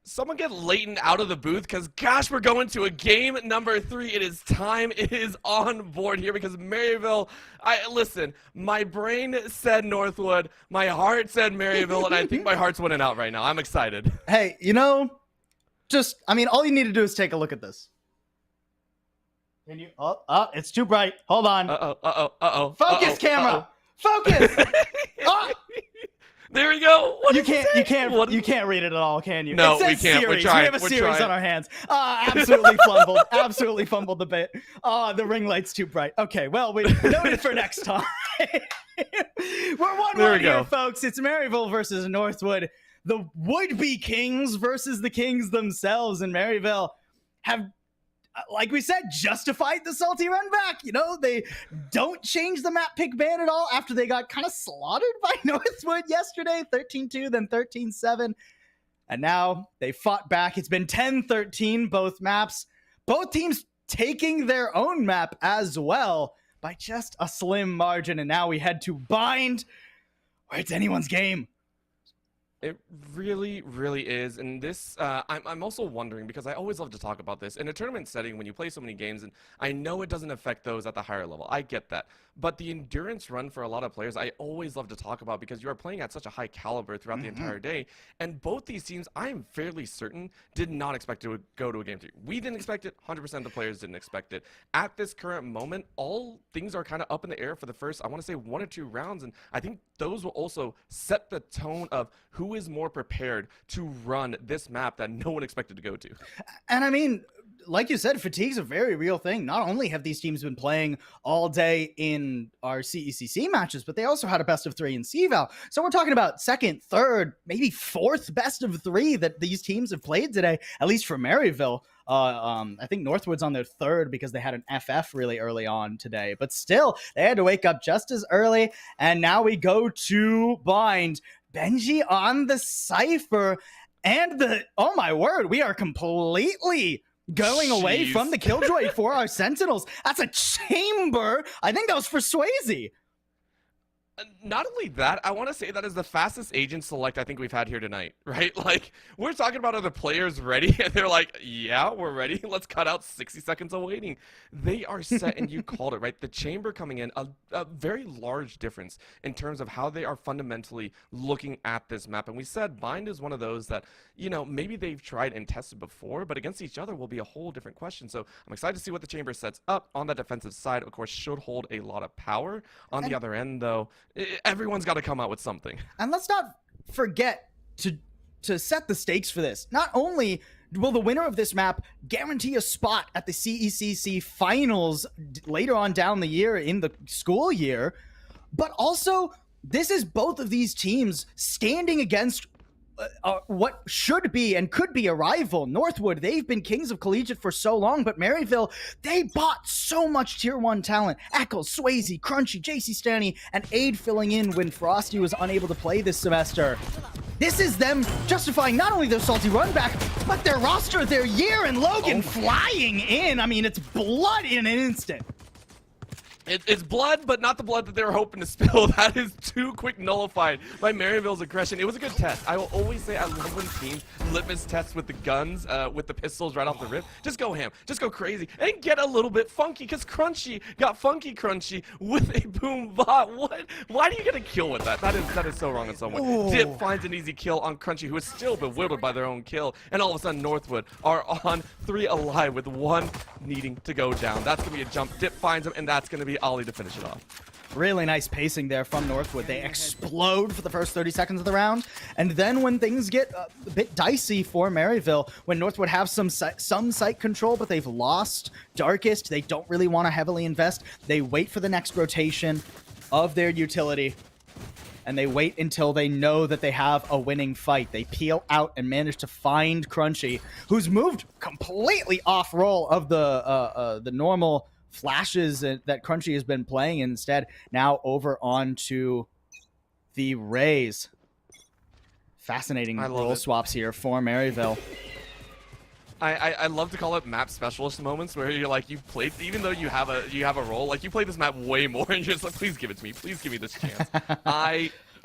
Someone get Leighton out of the booth, because gosh, we're going to a game number 3. It is time. It is on board here because Maryville, listen, my brain said Northwood, my heart said Maryville, and I think my heart's winning out right now. I'm excited. Hey, all you need to do is take a look at this. Can you? Oh, it's too bright. Hold on. Focus, camera. Focus. Oh! There we go. You can't read it at all, can you? No, it says we can't. Series. We're trying. We have a series on our hands. Absolutely fumbled the bit. The ring light's too bright. Okay, well, we noted for next time. We're 1-1 here, folks. It's Maryville versus Northwood. The would-be kings versus the kings themselves, and Maryville have, like we said, justified the salty run back. They don't change the map pick ban at all after they got kind of slaughtered by Northwood yesterday, 13-2, then 13-7. And now they fought back. It's been 10-13, both maps. Both teams taking their own map as well by just a slim margin. And now we head to Bind, where it's anyone's game. It really, really is. And this, I'm also wondering, because I always love to talk about this, in a tournament setting when you play so many games, and I know it doesn't affect those at the higher level. I get that. But the endurance run for a lot of players, I always love to talk about, because you are playing at such a high caliber throughout the entire day. And both these teams, I am fairly certain, did not expect to go to a game 3. We didn't expect it. 100% of the players didn't expect it. At this current moment, all things are kind of up in the air for the first, I want to say, 1 or 2 rounds. And I think those will also set the tone of who is more prepared to run this map that no one expected to go to. And I mean, like you said, fatigue's a very real thing. Not only have these teams been playing all day in our CECC matches, but they also had a best of 3 in CVAL. So we're talking about second, third, maybe fourth best of 3 that these teams have played today, at least for Maryville. I think Northwood's on their third because they had an FF really early on today. But still, they had to wake up just as early. And now we go to Bind. Benji on the Cypher. And oh my word, we are completely going away from the Killjoy for our Sentinels. That's a chamber. I think that was for Swayze. Not only that, I want to say that is the fastest agent select I think we've had here tonight, right? Like, we're talking about, are the players ready? And they're like, yeah, we're ready. Let's cut out 60 seconds of waiting. They are set, and you called it, right? The chamber coming in, a very large difference in terms of how they are fundamentally looking at this map. And we said Bind is one of those that, maybe they've tried and tested before, but against each other will be a whole different question. So I'm excited to see what the chamber sets up on the defensive side. Of course, should hold a lot of power. On the other end, though, everyone's got to come out with something. And let's not forget to set the stakes for this. Not only will the winner of this map guarantee a spot at the CECC finals later on down the year in the school year, but also this is both of these teams standing against what should be and could be a rival. Northwood, they've been kings of collegiate for so long, but Maryville, they bought so much tier 1 talent. Eccles, Swayze, Crunchy, JC Stanny, and Aid filling in when Frosty was unable to play this semester. This is them justifying not only their salty run back, but their roster of their year, and Logan flying in. I mean, it's blood in an instant. It's blood, but not the blood that they were hoping to spill. That is too quick nullified by Maryville's aggression. It was a good test. I will always say I love when teams litmus tests with the guns, with the pistols right off the rip. Just go ham. Just go crazy. And get a little bit funky, because Crunchy got funky Crunchy with a boom bot. What? Why do you get a kill with that? That is so wrong in some way. Ooh. Dip finds an easy kill on Crunchy, who is still bewildered by their own kill. And all of a sudden, Northwood are on 3 alive with 1 needing to go down. That's going to be a jump. Dip finds him, and that's going to be Ollie to finish it off. Really nice pacing there from Northwood. They explode for the first 30 seconds of the round, and then when things get a bit dicey for Maryville, when Northwood have some site control, but they've lost Darkest, they don't really want to heavily invest. They wait for the next rotation of their utility, and they wait until they know that they have a winning fight. They peel out and manage to find Crunchy, who's moved completely off role of the normal flashes that Crunchy has been playing, and instead now over onto the Rays. Fascinating role swaps here for Maryville. I love to call it map specialist moments where you're like, you've played, even though you have a role, like you play this map way more and you're just like, please give it to me, please give me this chance.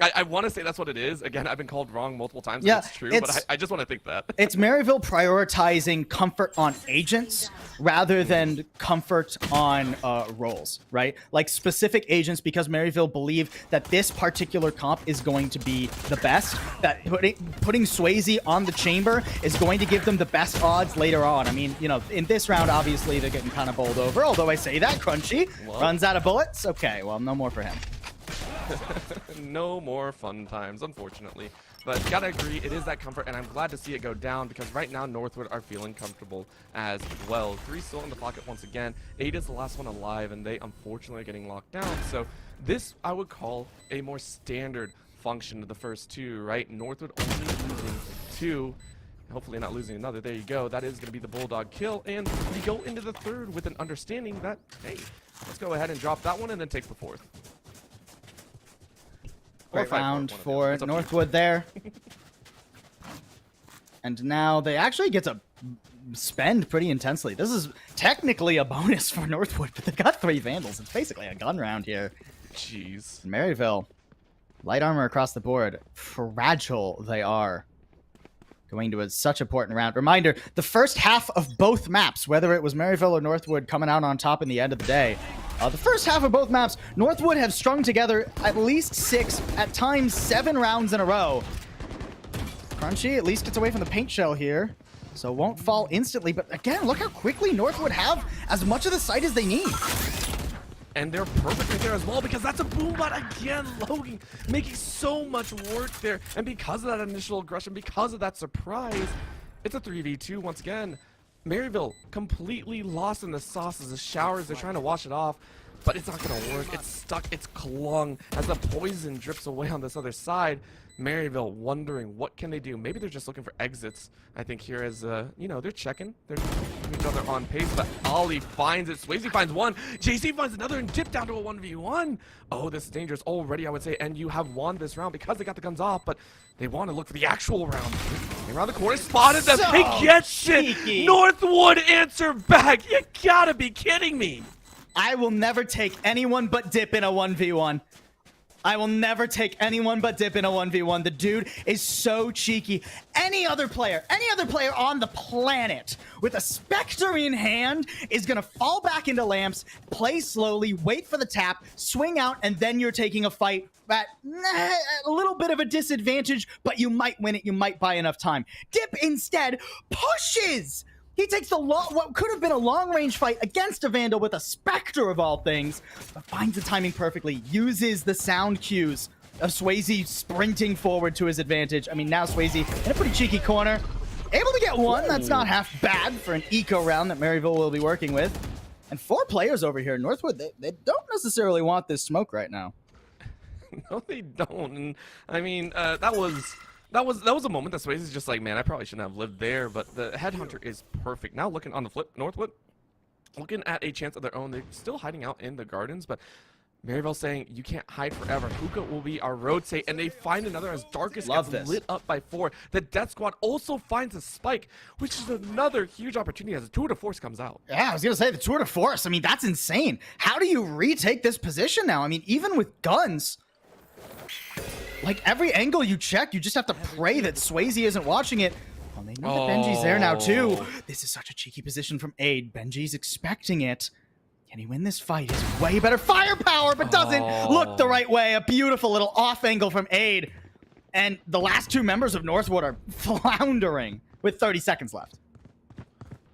I want to say that's what it is. Again, I've been called wrong multiple times. Yeah, And it's true, it's- but I just want to think that. It's Maryville prioritizing comfort on agents rather than comfort on roles, right? Like specific agents, because Maryville believe that this particular comp is going to be the best, that putting Swayze on the chamber is going to give them the best odds later on. I mean, you know, in this round, obviously, they're getting kind of bowled over, although I say that, Crunchy runs out of bullets. Okay, well, no more for him. No more fun times, unfortunately. But gotta agree, it is that comfort, and I'm glad to see it go down because right now Northwood are feeling comfortable as well. 3 still in the pocket once again. 8 is the last one alive, and they unfortunately are getting locked down. So this I would call a more standard function of the first 2, right? Northwood only losing 2. Hopefully not losing another. There you go. That is going to be the Bulldog kill. And we go into the 3rd with an understanding that, hey, let's go ahead and drop that one and then take the 4th. Great round for Northwood there. And now they actually get to spend pretty intensely. This is technically a bonus for Northwood, but they've got 3 Vandals. It's basically a gun round here. Jeez. Maryville, light armor across the board. Fragile they are. Going to such important round. Reminder, the first half of both maps, whether it was Maryville or Northwood coming out on top in the end of the day, the first half of both maps, Northwood have strung together at least 6, at times 7 rounds in a row. Crunchy at least gets away from the paint shell here, so won't fall instantly. But again, look how quickly Northwood have as much of the site as they need. And they're perfect right there as well because that's a boom bot again. Logan making so much work there. And because of that initial aggression, because of that surprise, it's a 3v2 once again. Maryville completely lost in the sauce as the showers. They're trying to wash it off, but it's not going to work. It's stuck. It's clung as the poison drips away on this other side. Maryville wondering what can they do. Maybe they're just looking for exits. I think here as, you know, they're checking. They're keeping each other on pace, but Ollie finds it. Swayze finds one. JC finds another and dip down to a 1v1. Oh, this is dangerous already, I would say. And you have won this round because they got the guns off, but they want to look for the actual round. They around the corner, spotted them. So He gets cheeky. it. Northwood answer back. You gotta be kidding me. I will never take anyone but Dip in a 1v1. I will never take anyone but Dip in a 1v1. The dude is so cheeky. Any other player on the planet with a Spectre in hand is going to fall back into lamps, play slowly, wait for the tap, swing out, and then you're taking a fight at a little bit of a disadvantage, but you might win it. You might buy enough time. Dip instead pushes. He takes what could have been a long-range fight against a Vandal with a Spectre of all things, but finds the timing perfectly, uses the sound cues of Swayze sprinting forward to his advantage. I mean, now Swayze in a pretty cheeky corner, able to get one. That's not half bad for an eco round that Maryville will be working with. And 4 players over here. Northwood, they don't necessarily want this smoke right now. No, they don't. And I mean, that was a moment that Swayze is just like, man, I probably shouldn't have lived there. But the headhunter is perfect. Now looking on the flip, Northwood looking at a chance of their own. They're still hiding out in the gardens, but Maryville saying you can't hide forever. Hookah will be our rotate, and they find another as Darkest gets lit up by 4. The Death Squad also finds a spike, which is another huge opportunity as the Tour de Force comes out. Yeah, I was gonna say the Tour de Force. I mean, that's insane. How do you retake this position now? I mean, even with guns. Like, every angle you check, you just have to pray that Swayze isn't watching it. Well, they know that Benji's there now, too. This is such a cheeky position from Aid. Benji's expecting it. Can he win this fight? He's way better firepower, but doesn't look the right way. A beautiful little off angle from Aid. And the last 2 members of Northwood are floundering with 30 seconds left.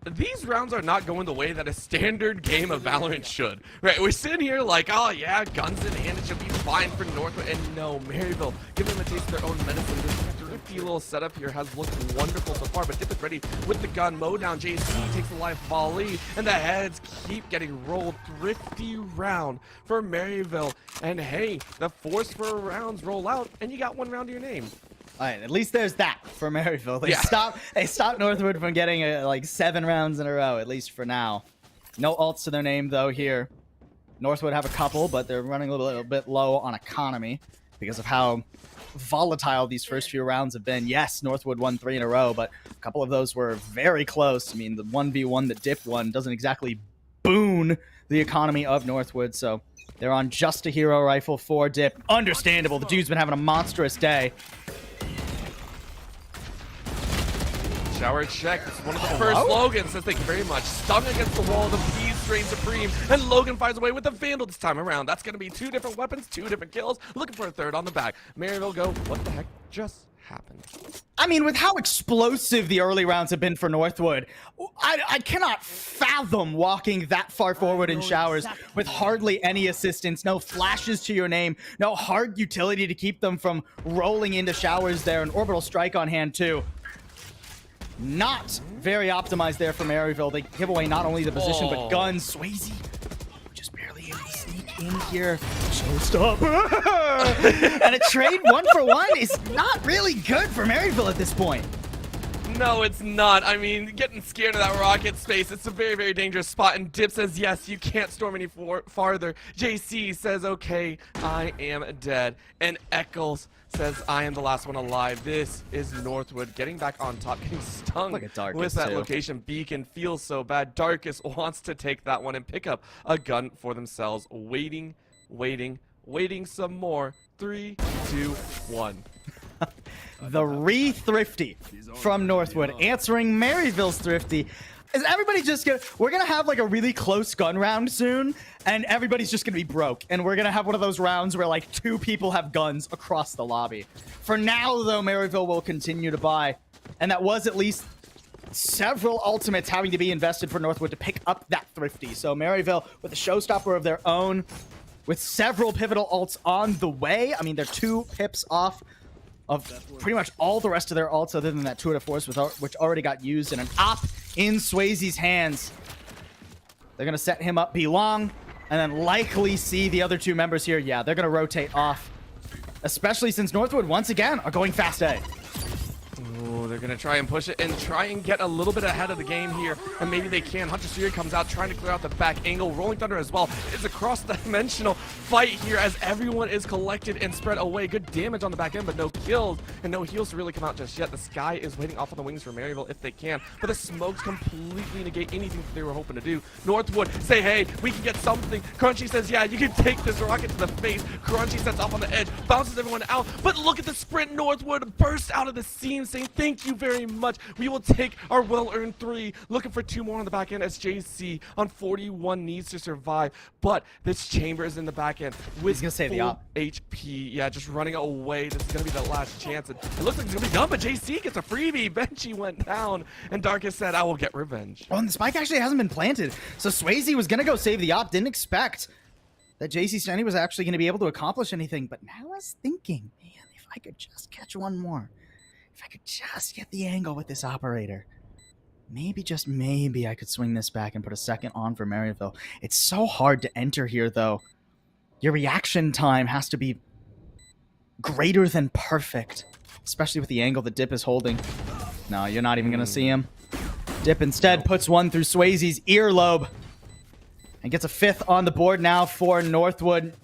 These rounds are not going the way that a standard game of Valorant should. Right, we're sitting here like, oh yeah, guns in hand, it should be fine for Northwood. And no, Maryville, giving them a taste of their own medicine. This thrifty little setup here has looked wonderful so far, but Dip is ready with the gun. Mow down, JC takes the life volley, and the heads keep getting rolled. Thrifty round for Maryville. And hey, the force for rounds roll out, and you got 1 round to your name. All right, at least there's that for Maryville. They stopped Northwood from getting like 7 rounds in a row, at least for now. No ults to their name though here. Northwood have a couple, but they're running a little bit low on economy because of how volatile these first few rounds have been. Yes, Northwood won 3 in a row, but a couple of those were very close. I mean, the 1v1 that Dip won doesn't exactly boon the economy of Northwood, so They're on just a hero rifle for Dip. Understandable. The dude's been having a monstrous day. Shower check. This is one of the first Logan says thank you very much. Stung against the wall, the beast reigns supreme, and Logan fires away with the Vandal this time around. That's going to be 2 different weapons, 2 different kills. Looking for a third on the back. Maryville go, what the heck just happened? I mean, with how explosive the early rounds have been for Northwood, I cannot fathom walking that far forward in showers with hardly any assistance, no flashes to your name, no hard utility to keep them from rolling into showers there, an orbital strike on hand too. Not very optimized there for Maryville. They give away not only the position, but guns. Swayze just barely able to sneak in here. Showstopper! And a trade 1-for-1 is not really good for Maryville at this point. No, it's not. I mean, getting scared of that rocket space, it's a very, very dangerous spot. And Dip says, yes, you can't storm any farther. JC says, okay, I am dead. And Eccles says, I am the last one alive. This is Northwood getting back on top, getting stung with that location beacon. Feels so bad. Darkest wants to take that one and pick up a gun for themselves. Waiting some more. 3, 2, 1. The re-thrifty from Northwood answering Maryville's thrifty. Is everybody just we're gonna have like a really close gun round soon, and everybody's just gonna be broke, and we're gonna have one of those rounds where like 2 people have guns across the lobby. For now though, Maryville will continue to buy, and that was at least several ultimates having to be invested for Northwood to pick up that thrifty. So Maryville with a showstopper of their own, with several pivotal ults on the way. I mean, they're 2 pips off of pretty much all the rest of their ults other than that 2 out of 4s, which already got used, in an op in Swayze's hands. They're going to set him up B-long and then likely see the other 2 members here. Yeah, they're going to rotate off, especially since Northwood once again are going fast A. Oh, they're going to try and push it and try and get a little bit ahead of the game here. And maybe they can. Hunter Seer comes out trying to clear out the back angle. Rolling Thunder as well. It's a cross-dimensional fight here as everyone is collected and spread away. Good damage on the back end, but no kills and no heals to really come out just yet. The Sky is waiting off on the wings for Maryville if they can. But the smokes completely negate anything that they were hoping to do. Northwood say, hey, we can get something. Crunchy says, yeah, you can take this rocket to the face. Crunchy sets off on the edge, bounces everyone out. But look at the sprint. Northwood bursts out of the seam saying, thank you very much. We will take our well-earned 3. Looking for 2 more on the back end as JC on 41 needs to survive. But this chamber is in the back end with full HP. Yeah, just running away. This is going to be the last chance. And it looks like it's going to be done, but JC gets a freebie. Benchy went down, and Darkest said, I will get revenge. Oh, and the spike actually hasn't been planted. So Swayze was going to go save the op. Didn't expect that JC Stanley was actually going to be able to accomplish anything. But now I was thinking, man, if I could just catch one more. If I could just get the angle with this operator, maybe, just maybe, I could swing this back and put a second on for Maryville. It's so hard to enter here, though. Your reaction time has to be greater than perfect, especially with the angle that Dip is holding. No, you're not even going to see him. Dip instead puts one through Swayze's earlobe and gets a 5th on the board now for Northwood.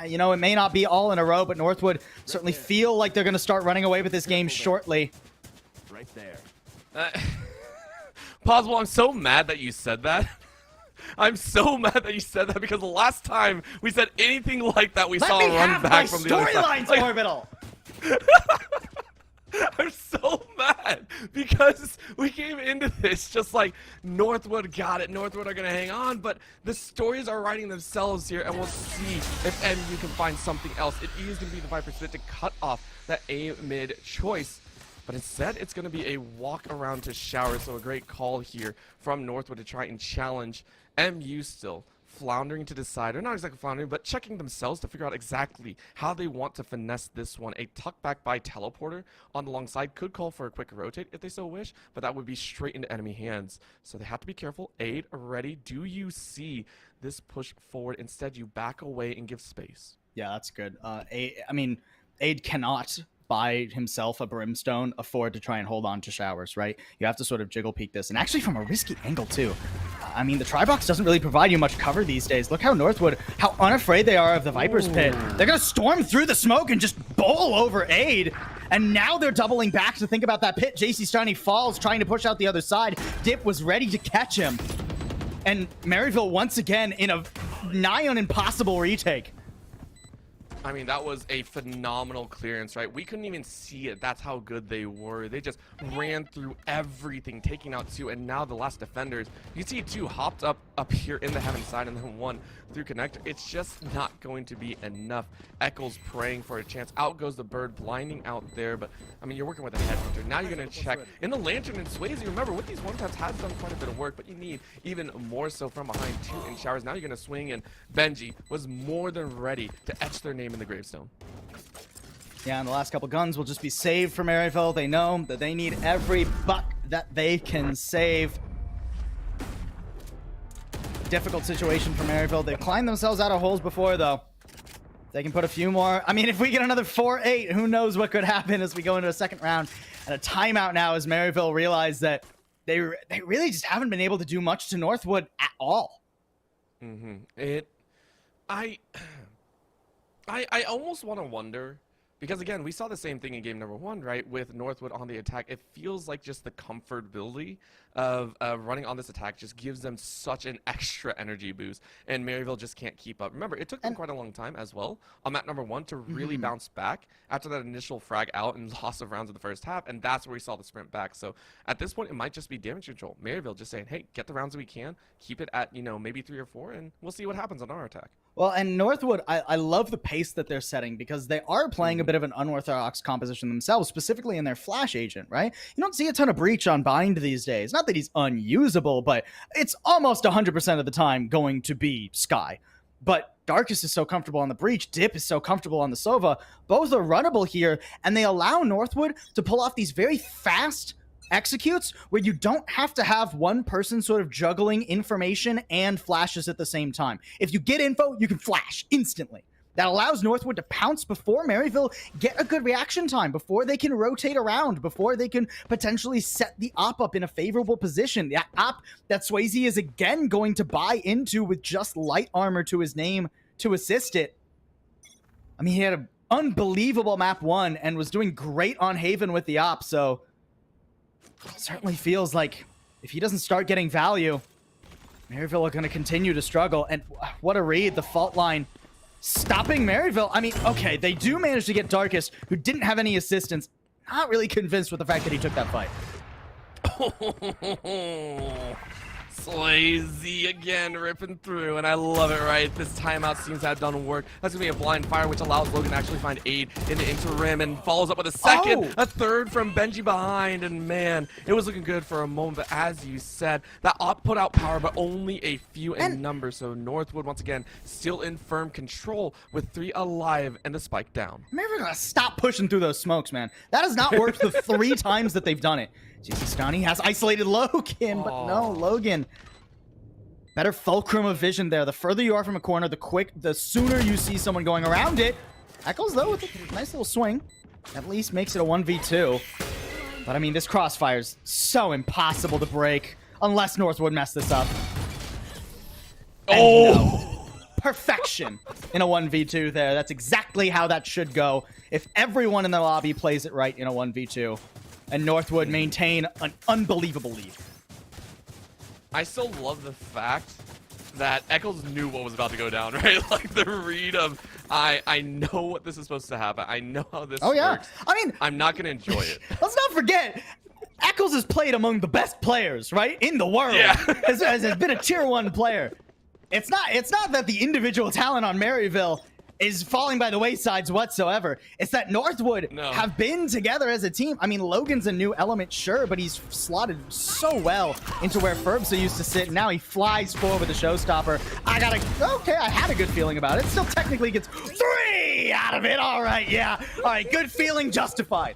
You know, it may not be all in a row, but Northwood certainly feel like they're going to start running away with this game shortly. Right there. Possible, I'm so mad that you said that. I'm so mad that you said that because the last time we said anything like that, we saw a run back from the other side. Like, orbital. I'm so mad because we came into this just like Northwood got it. Northwood are going to hang on, but the stories are writing themselves here, and we'll see if MU can find something else. It is going to be the Viper Spit to cut off that A mid choice. But instead, it's going to be a walk around to shower. So a great call here from Northwood to try and challenge MU still. Floundering to decide, or not exactly floundering, but checking themselves to figure out exactly how they want to finesse this one. A tuck back by teleporter on the long side could call for a quick rotate if they so wish, but that would be straight into enemy hands. So they have to be careful. Aid ready. Do you see this push forward? Instead, you back away and give space. Yeah, that's good. I mean, Aid cannot by himself a brimstone afford to try and hold on to showers, right? You have to sort of jiggle peek this, and actually from a risky angle too. I mean, the Tri-Box doesn't really provide you much cover these days. Look how Northwood, how unafraid they are of the Viper's Pit. They're gonna storm through the smoke and just bowl over Aid, and now they're doubling back to think about that pit. JC Stunny falls, trying to push out the other side. Dip was ready to catch him, and Maryville once again in a nigh on impossible retake. I mean, that was a phenomenal clearance, right? We couldn't even see it. That's how good they were. They just ran through everything, taking out 2, and now the last defenders. You see 2 hopped up here in the heaven side, and then 1 through connector. It's just not going to be enough. Eccles praying for a chance. Out goes the bird, blinding out there, but I mean, you're working with a headhunter. Now you're going to check in the lantern and Swayze. Remember, with these one-taps has done quite a bit of work, but you need even more so from behind 2 in showers. Now you're going to swing, and Benji was more than ready to etch their name in the gravestone. Yeah, and the last couple guns will just be saved for Maryville. They know that they need every buck that they can save. Difficult situation for Maryville. They've climbed themselves out of holes before, though. They can put a few more. I mean, if we get another 4-8, who knows what could happen as we go into a second round. And a timeout now as Maryville realize that they really just haven't been able to do much to Northwood at all. I almost want to wonder, because again, we saw the same thing in game number 1, right? With Northwood on the attack, it feels like just the comfortability of running on this attack just gives them such an extra energy boost, and Maryville just can't keep up. Remember, it took them quite a long time as well on map number 1 to really bounce back after that initial frag out and loss of rounds in the first half, and that's where we saw the sprint back. So at this point, it might just be damage control. Maryville just saying, hey, get the rounds we can, keep it at, you know, maybe 3 or 4, and we'll see what happens on our attack. Well, and Northwood, I love the pace that they're setting because they are playing a bit of an unorthodox composition themselves, specifically in their flash agent, right? You don't see a ton of breach on bind these days. Not that he's unusable, but it's almost 100% of the time going to be Sky. But Darkus is so comfortable on the breach, Dip is so comfortable on the Sova. Both are runnable here, and they allow Northwood to pull off these very fast executes where you don't have to have one person sort of juggling information and flashes at the same time. If you get info, you can flash instantly. That allows Northwood to pounce before Maryville get a good reaction time, before they can rotate around, before they can potentially set the op up in a favorable position. The op that Swayze is again going to buy into with just light armor to his name to assist it. I mean, he had an unbelievable map 1 and was doing great on Haven with the op, so it certainly feels like if he doesn't start getting value, Maryville are going to continue to struggle. And what a read, the fault line stopping Maryville. I mean, okay, they do manage to get Darkus, who didn't have any assistance. Not really convinced with the fact that he took that fight. Swayze again ripping through, and I love it, right? This timeout seems to have done work. That's gonna be a blind fire, which allows Logan to actually find aid in the interim, and follows up with a second, a third from Benji behind, and man, it was looking good for a moment, but as you said, that op put out power, but only a few in number, so Northwood, once again, still in firm control with 3 alive and the spike down. Never gonna stop pushing through those smokes, man. That has not worked the 3 times that they've done it. Stani has isolated Logan, but no, Logan. Better fulcrum of vision there. The further you are from a corner, the sooner you see someone going around it. Eccles, though, with a nice little swing. At least makes it a 1v2. But, I mean, this crossfire's so impossible to break. Unless Northwood mess this up. No. Perfection in a 1v2 there. That's exactly how that should go. If everyone in the lobby plays it right in a 1v2. And Northwood maintain an unbelievable lead. I still love the fact that Eccles knew what was about to go down, right? Like the read of, I know what this is supposed to happen. I know how this works. I mean, I'm not going to enjoy it. Let's not forget, Eccles has played among the best players, right? In the world. Yeah. has been a tier 1 player. It's not that the individual talent on Maryville is falling by the waysides whatsoever. It's that Northwood have been together as a team. I mean, Logan's a new element, sure, but he's slotted so well into where Ferbsa used to sit. Now he flies forward with the showstopper. I had a good feeling about it. Still technically gets 3 out of it. All right, yeah. All right, good feeling justified.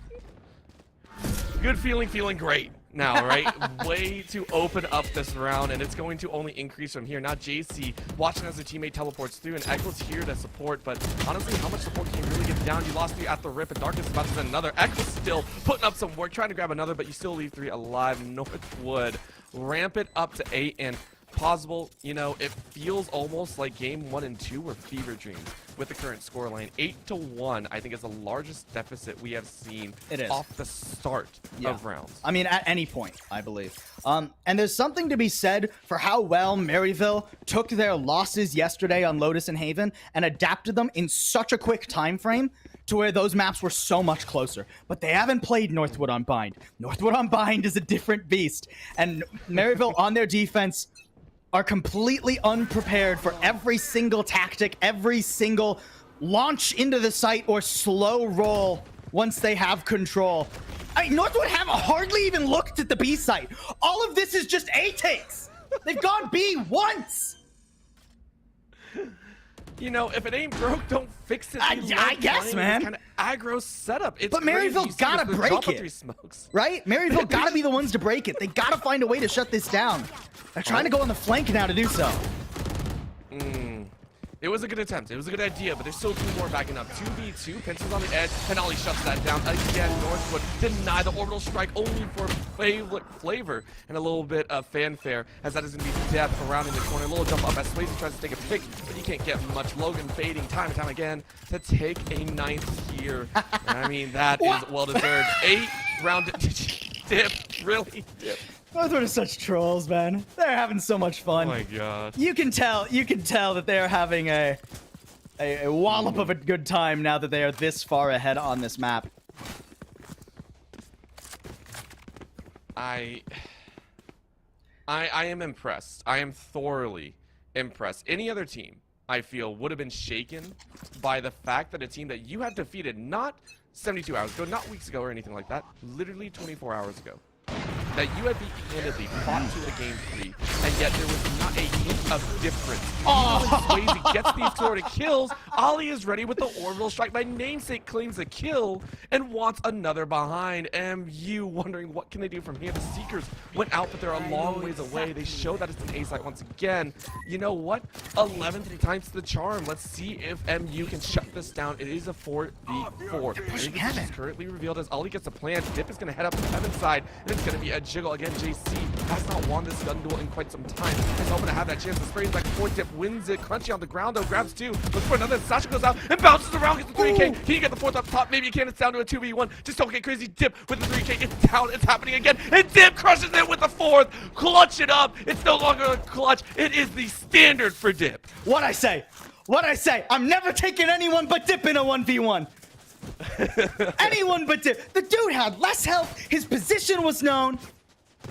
Good feeling, feeling great now, right? Way to open up this round, and it's going to only increase from here. Now JC watching as a teammate teleports through, and Eccles here to support, but honestly, how much support can you really get down? You lost 3 at the rip, and Darkus is about to send another. Eccles still putting up some work, trying to grab another, but you still leave 3 alive. Northwood ramp it up to 8, and possible. You know, it feels almost like game 1 and 2 were fever dreams with the current scoreline. 8-1, I think, is the largest deficit we have seen off the start of rounds. I mean, at any point, I believe. And there's something to be said for how well Maryville took their losses yesterday on Lotus and Haven and adapted them in such a quick time frame to where those maps were so much closer. But they haven't played Northwood on Bind. Northwood on Bind is a different beast. And Maryville on their defense are completely unprepared for every single tactic, every single launch into the site or slow roll once they have control. I mean, Northwood have hardly even looked at the B site. All of this is just A takes. They've gone B once. You know, if it ain't broke, don't fix it. I guess, man. Kind of aggro setup. It's but Maryville gotta break it, right? Maryville gotta be the ones to break it. They gotta find a way to shut this down. They're trying to go on the flank now to do so. It was a good attempt. It was a good idea, but there's still 2 more backing up. 2v2, Pincers on the edge, and Ollie shuts that down. Again, Northwood deny the orbital strike only for flavor and a little bit of fanfare, as that is going to be depth around in the corner. A little jump up as Swayze tries to take a pick, but you can't get much. Logan fading time and time again to take a 9th here. I mean, that is well-deserved. 8-round dip, really dip. Northwood are such trolls, man. They're having so much fun. Oh my god. You can tell that they're having a wallop of a good time now that they are this far ahead on this map. I am impressed. I am thoroughly impressed. Any other team, I feel, would have been shaken by the fact that a team that you had defeated not 72 hours ago, not weeks ago or anything like that, literally 24 hours ago, that you had beat handedly, fought to a game 3, and yet there was not a hint of difference. Even when Swayze gets these sort of kills, Ollie is ready with the orbital strike. My namesake claims a kill and wants another behind. MU wondering what can they do from here. The Seekers went out, but they're a long ways away. They show that it's an A site once again. You know what? 11th times the charm. Let's see if MU can shut this down. It is a 4v4. This is currently revealed as Ollie gets a plan. Dip is going to head up to Heaven's side, and it's going to be a jiggle. Again, JC has not won this gun duel in quite some time. He's hoping to have that chance to spray back and forth. Dip wins it. Crunchy on the ground, though, grabs 2. Looks for another. Sasha goes out and bounces around, gets the 3K. Can you get the 4th up top? Maybe you can. It's down to a 2v1. Just don't get crazy. Dip with the 3K. It's down. It's happening again. And Dip crushes it with the 4th. Clutch it up. It's no longer a clutch. It is the standard for Dip. What I say? I'm never taking anyone but Dip in a 1v1. Anyone but Dip. The dude had less health. His position was known.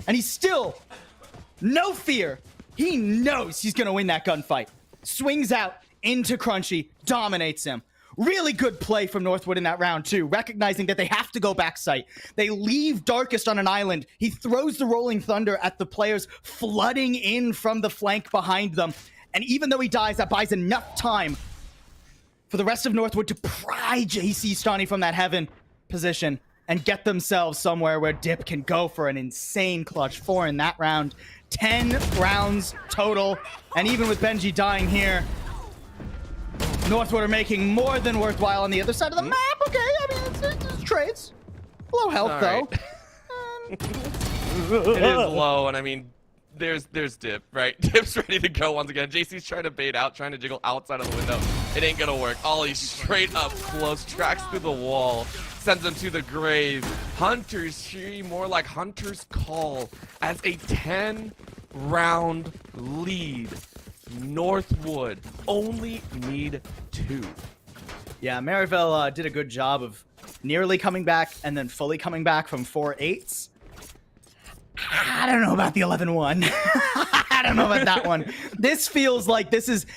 And he's still no fear. He knows he's going to win that gunfight. Swings out into Crunchy, dominates him. Really good play from Northwood in that round, too, recognizing that they have to go back site. They leave Darkest on an island. He throws the Rolling Thunder at the players flooding in from the flank behind them. And even though he dies, that buys enough time for the rest of Northwood to pry JC Stani from that Heaven position and get themselves somewhere where Dip can go for an insane clutch. 4 in that round. 10 rounds total. And even with Benji dying here, Northwood are making more than worthwhile on the other side of the map. Okay, I mean, it's trades. Low health, though. It is low, and I mean, there's Dip, right? Dip's ready to go once again. JC's trying to bait out, trying to jiggle outside of the window. It ain't gonna work. Ollie straight up close, tracks through the wall, sends him to the grave. Hunter's tree, more like Hunter's call, as a 10-round lead. Northwood only need 2. Yeah, Maryville did a good job of nearly coming back and then fully coming back from 4 8s. I don't know about the 11-1. I don't know about that one. This feels like this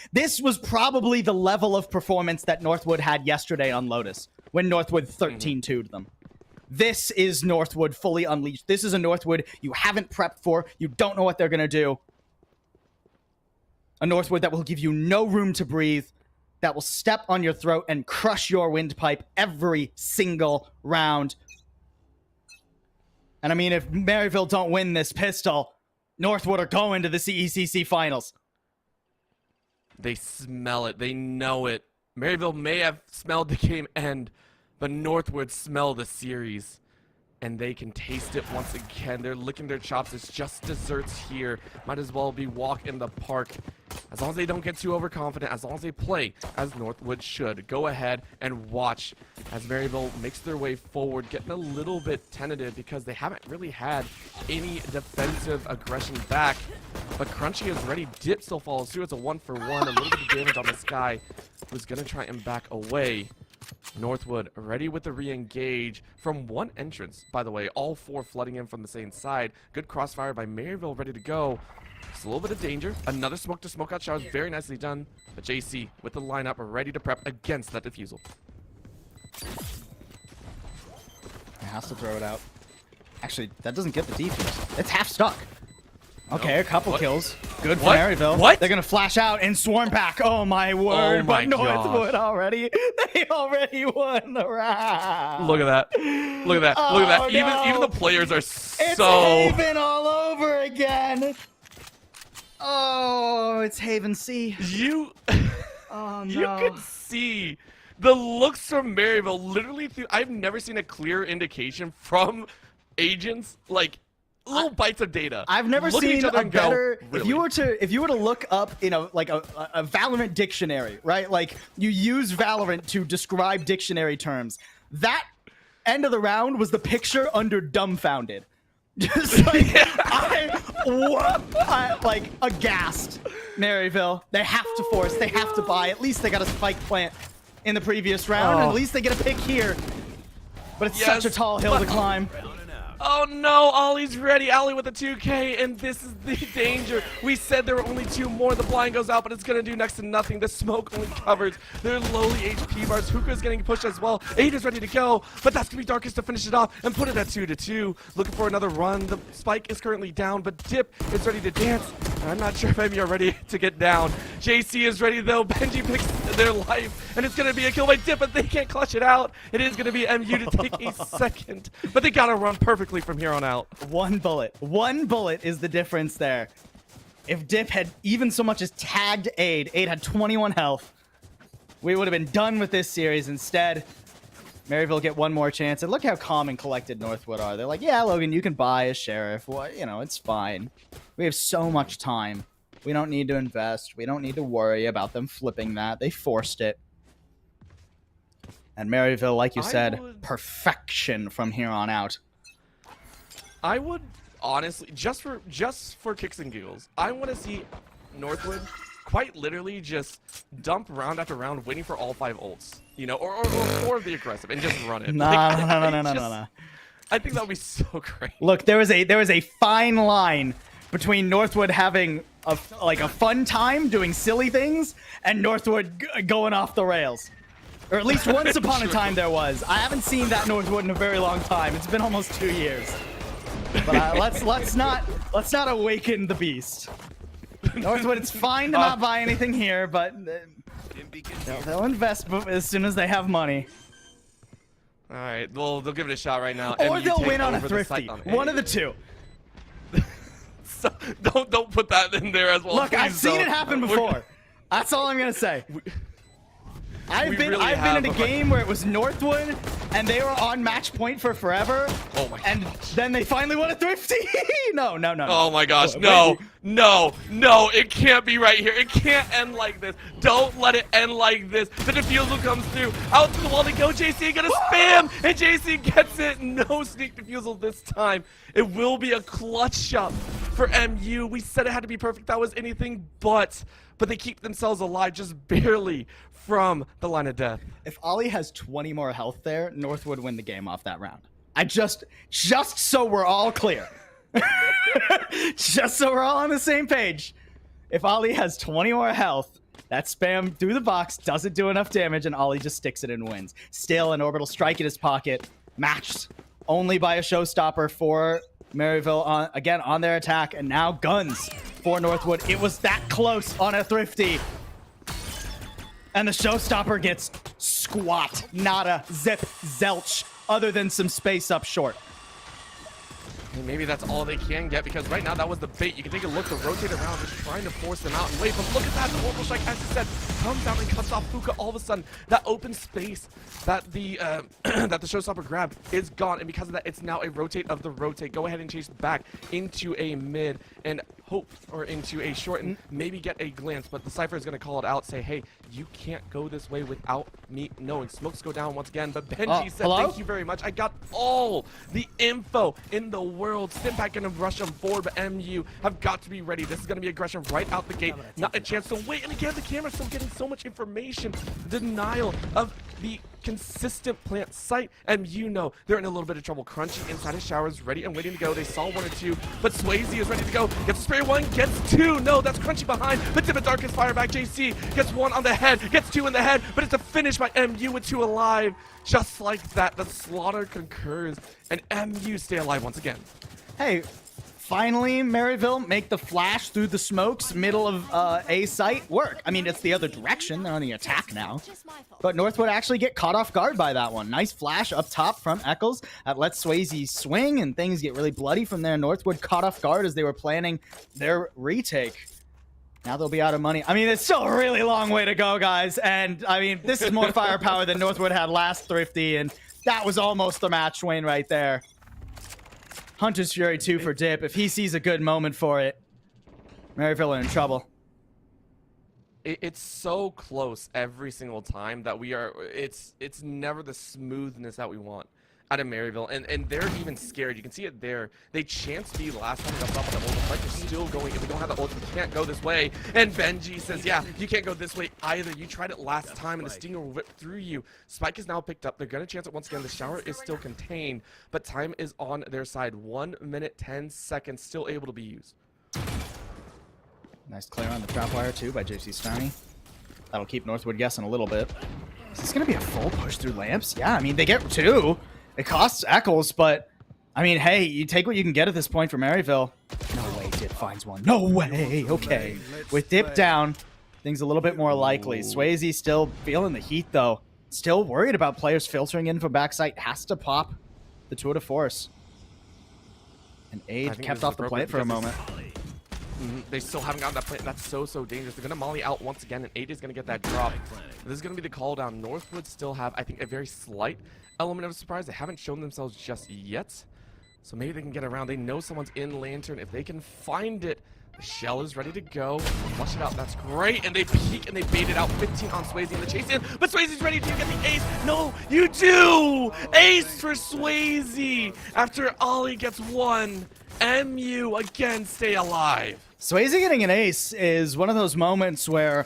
was probably the level of performance that Northwood had yesterday on Lotus when Northwood 13-2'd them. This is Northwood fully unleashed. This is a Northwood you haven't prepped for. You don't know what they're going to do. A Northwood that will give you no room to breathe, that will step on your throat and crush your windpipe every single round. And I mean, if Maryville don't win this pistol, Northwood are going to the CECC finals. They smell it. They know it. Maryville may have smelled the game end, but Northwood smell the series. and they can taste it once again. They're licking their chops. It's just desserts here. Might as well be walk in the park. As long as they don't get too overconfident, as long as they play as Northwood should. Go ahead and watch as Maryville makes their way forward, getting a little bit tentative because they haven't really had any defensive aggression back. But Crunchy is ready. Dip still follows through. It's a 1-for-1. A little bit of damage on this guy who's going to try and back away. Northwood ready with the re-engage from one entrance, by the way. All 4 flooding in from the same side. Good crossfire by Maryville, ready to go. Just a little bit of danger. Another smoke to smoke out showers. Very nicely done. But JC with the lineup ready to prep against that defusal. He has to throw it out. Actually, that doesn't get the defuse. It's half stuck. Okay, a couple kills. Good for Maryville. What? They're gonna flash out and swarm pack. Oh my word! Oh my but Northwood already. They already won the round. Look at that. Look at that. Oh, Look at that. no. Even the players are It's so. Haven all over again. Oh, it's Haven C. You. Oh no. You could see the looks from Maryville literally through. I've never seen a clear indication from agents like. Little bites of data. I've never Look at seen each other a and go, better. "Really?" If you were to look up in a Valorant dictionary, right? Like you use Valorant to describe dictionary terms. That end of the round was the picture under dumbfounded. Just like like aghast. Maryville. They have to force. They have to buy. At least they got a spike plant in the previous round. And at least they get a pick here. But it's such a tall hill to climb. Oh no, Ollie's ready. Ollie with a 2K, and this is the danger. We said there were only 2 more. The blind goes out, but it's going to do next to nothing. The smoke only covers their lowly HP bars. Hookah's getting pushed as well. 8 is ready to go, but that's going to be Darkest to finish it off and put it at 2-2. Looking for another run. The spike is currently down, but Dip is ready to dance. I'm not sure if MU are ready to get down. JC is ready, though. Benji picks their life, and it's going to be a kill by Dip, but they can't clutch it out. It is going to be MU to take a second, but they got to run perfectly from here on out. One bullet is the difference there. If Dip had even so much as tagged Aid had 21 health, we would have been done with this series. Instead, Maryville get one more chance. And look how calm and collected Northwood are. They're like, yeah, Logan, you can buy a sheriff. Well, you know, it's fine. We have so much time. We don't need to invest. We don't need to worry about them flipping that. They forced it. And Maryville, like you said, perfection from here on out. I would honestly, just for kicks and giggles, I want to see Northwood quite literally just dump round after round, waiting for all 5 ults, you know, or 4 of the aggressive, and just run it. No. I think that would be so great. Look, there was a fine line between Northwood having a fun time doing silly things and Northwood going off the rails. Or at least once upon a time there was. I haven't seen that Northwood in a very long time. It's been almost 2 years. But let's not awaken the beast. Northwood, it's fine to not buy anything here, but they'll invest as soon as they have money. All right, well, they'll give it a shot right now. Or they'll win on a thrifty. One of the two. So don't put that in there as well. Look, I've seen it happen before. That's all I'm gonna say. I've been in a game where it was Northwood, and they were on match point for forever. Oh my and gosh. Then they finally won a thrifty. No. Oh my gosh, no, it can't be right here. It can't end like this. Don't let it end like this. The defusal comes through. Out to the wall to go. JC gonna spam, and JC gets it. No sneak defusal this time. It will be a clutch shot for MU. We said it had to be perfect. That was anything but they keep themselves alive just barely from the line of death. If Ollie has 20 more health there, Northwood win the game off that round. I just so we're all clear. Just so we're all on the same page. If Ollie has 20 more health, that spam through the box doesn't do enough damage, and Ollie just sticks it and wins. Still, an orbital strike in his pocket, matched only by a showstopper for Maryville again on their attack, and now guns for Northwood. It was that close on a thrifty. And the showstopper gets squat, nada, zip, zelch, other than some space up short. And maybe that's all they can get, because right now that was the bait. You can take a look to rotate around, just trying to force them out and wait. But look at that, the orbital strike, as you said, comes out and cuts off Fuka. All of a sudden, that open space that the that the showstopper grabbed is gone, and because of that, it's now a rotate of the rotate. Go ahead and chase back into a mid and hope, or into a short, and maybe get a glance. But the Cypher is going to call it out, say, hey, you can't go this way without me knowing. Smokes go down once again, but Benji said, hello? thank you very much. I got all the info in the world. Stimpack gonna rush them forward, but MU have got to be ready. This is gonna be aggression right out the gate. Not a chance to wait. And again, the camera's still getting so much information. Denial of the consistent plant site. And you know they're in a little bit of trouble. Crunchy inside his showers, ready and waiting to go. They saw 1 or 2, but Swayze is ready to go. Gets a spray 1, gets 2. No, that's Crunchy behind, but Timid Darkest fire back. JC gets 1 on the head, gets 2 in the head, but it's a finish by MU with 2 alive. Just like that, the slaughter concurs, and MU stay alive once again. Hey, finally, Maryville make the flash through the smokes, middle of A site work. I mean, it's the other direction. They're on the attack now. But Northwood actually get caught off guard by that one. Nice flash up top from Eccles. That lets Swayze swing, and things get really bloody from there. Northwood caught off guard as they were planning their retake. Now they'll be out of money. I mean, it's still a really long way to go, guys. And, I mean, this is more firepower than Northwood had last Thrifty, and that was almost the match win right there. Hunter's Fury 2 for Dip. If he sees a good moment for it, Maryville are in trouble. It's so close every single time that we are. It's never the smoothness that we want out of Maryville, and they're even scared. You can see it there. They chanced B last time we got off on the ult. The fight is still going. If we don't have the ult, we can't go this way. And Benji says, yeah, you can't go this way either. You tried it last time, and the Stinger will whip through you. Spike is now picked up. They're going to chance it once again. The shower is still contained, but time is on their side. 1 minute, 10 seconds still able to be used. Nice clear on the trap wire, too, by JC Stoney. That'll keep Northwood guessing a little bit. Is this going to be a full push through lamps? Yeah, I mean, they get 2. It costs Eccles, but, I mean, hey, you take what you can get at this point for Maryville. No way Dip finds one. No way. Okay. With Dip down, things a little bit more likely. Swayze still feeling the heat, though. Still worried about players filtering in from backside. Has to pop the tour de force. And Aid kept off the plate for a moment. They still haven't gotten that play. That's so dangerous. They're going to molly out once again, and 8 is going to get that drop. This is going to be the call down. Northwood still have, I think, a very slight element of surprise. They haven't shown themselves just yet, so maybe they can get around. They know someone's in Lantern. If they can find it, the shell is ready to go. Flush it out. That's great. And they peek and they bait it out. 15 on Swayze in the chase in, but Swayze's ready to get the ace. No, you do! Ace for Swayze after Ollie gets 1. MU again stay alive. Swayze getting an ace is one of those moments where,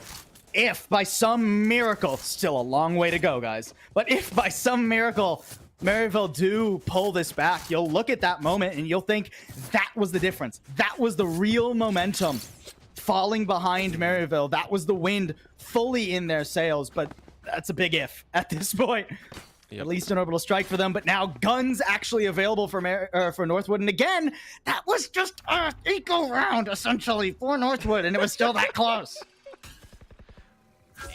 if by some miracle, still a long way to go, guys, but if by some miracle Maryville do pull this back, you'll look at that moment and you'll think that was the difference. That was the real momentum falling behind Maryville. That was the wind fully in their sails, but that's a big if at this point. Yep. At least an orbital strike for them, but now guns actually available for Northwood. And again, that was just an eco round, essentially, for Northwood, and it was still that close.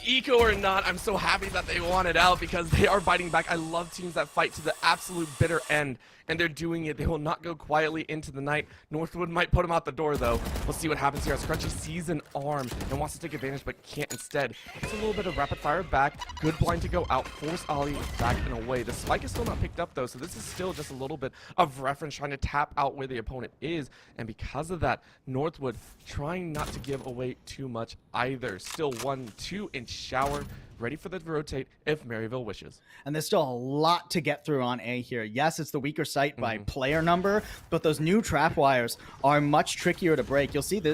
Eco or not, I'm so happy that they won it out because they are biting back. I love teams that fight to the absolute bitter end, and they're doing it. They will not go quietly into the night. Northwood might put them out the door, though. We'll see what happens here as Crunchy sees an arm and wants to take advantage, but can't instead. It's a little bit of rapid fire back. Good blind to go out. Force Ollie back and away. The spike is still not picked up, though, so this is still just a little bit of reference trying to tap out where the opponent is, and because of that, Northwood trying not to give away too much either. Still 1-2 in shower. Ready for the rotate if Maryville wishes. And there's still a lot to get through on A here. Yes, it's the weaker site by player number, but those new trap wires are much trickier to break. You'll see the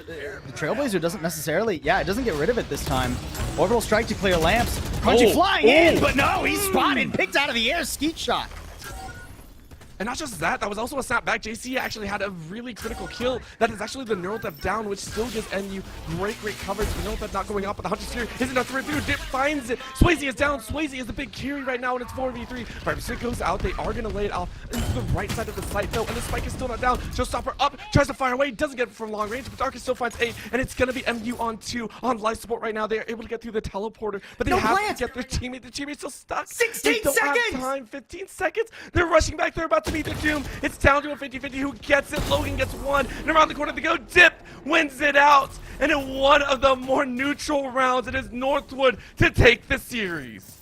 Trailblazer doesn't necessarily, it doesn't get rid of it this time. Orbital strike to clear lamps. Crunchy flying in, but no, he's spotted, picked out of the air, skeet shot. And not just that, that was also a snapback. JC actually had a really critical kill. That is actually the neural theft down, which still gives NU great coverage. The neural theft not going up, but the Hunter's Fury is enough to rip through. Dip finds it. Swayze is down. Swayze is the big carry right now, and it's 4v3. 5% goes out. They are going to lay it off into the right side of the site, though, and the spike is still not down. Showstopper up, tries to fire away, doesn't get it from long range, but Darkest still finds 8, and it's going to be MU on 2 on life support right now. They are able to get through the teleporter, but they have to get their teammate. The teammate's still stuck. 16 they don't seconds! Have time. 15 seconds. They're rushing back. They're about to to be the doom. It's down to a 50-50. Who gets it? Logan gets one. And around the corner they go. Dip wins it out. And in one of the more neutral rounds, it is Northwood to take the series.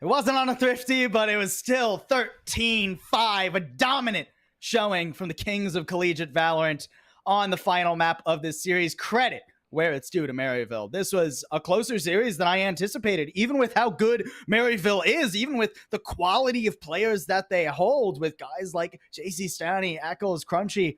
It wasn't on a thrifty, but it was still 13-5, a dominant showing from the Kings of Collegiate Valorant on the final map of this series. Credit where it's due to Maryville. This was a closer series than I anticipated, even with how good Maryville is, even with the quality of players that they hold, with guys like JC Stanny, Eccles, Crunchy.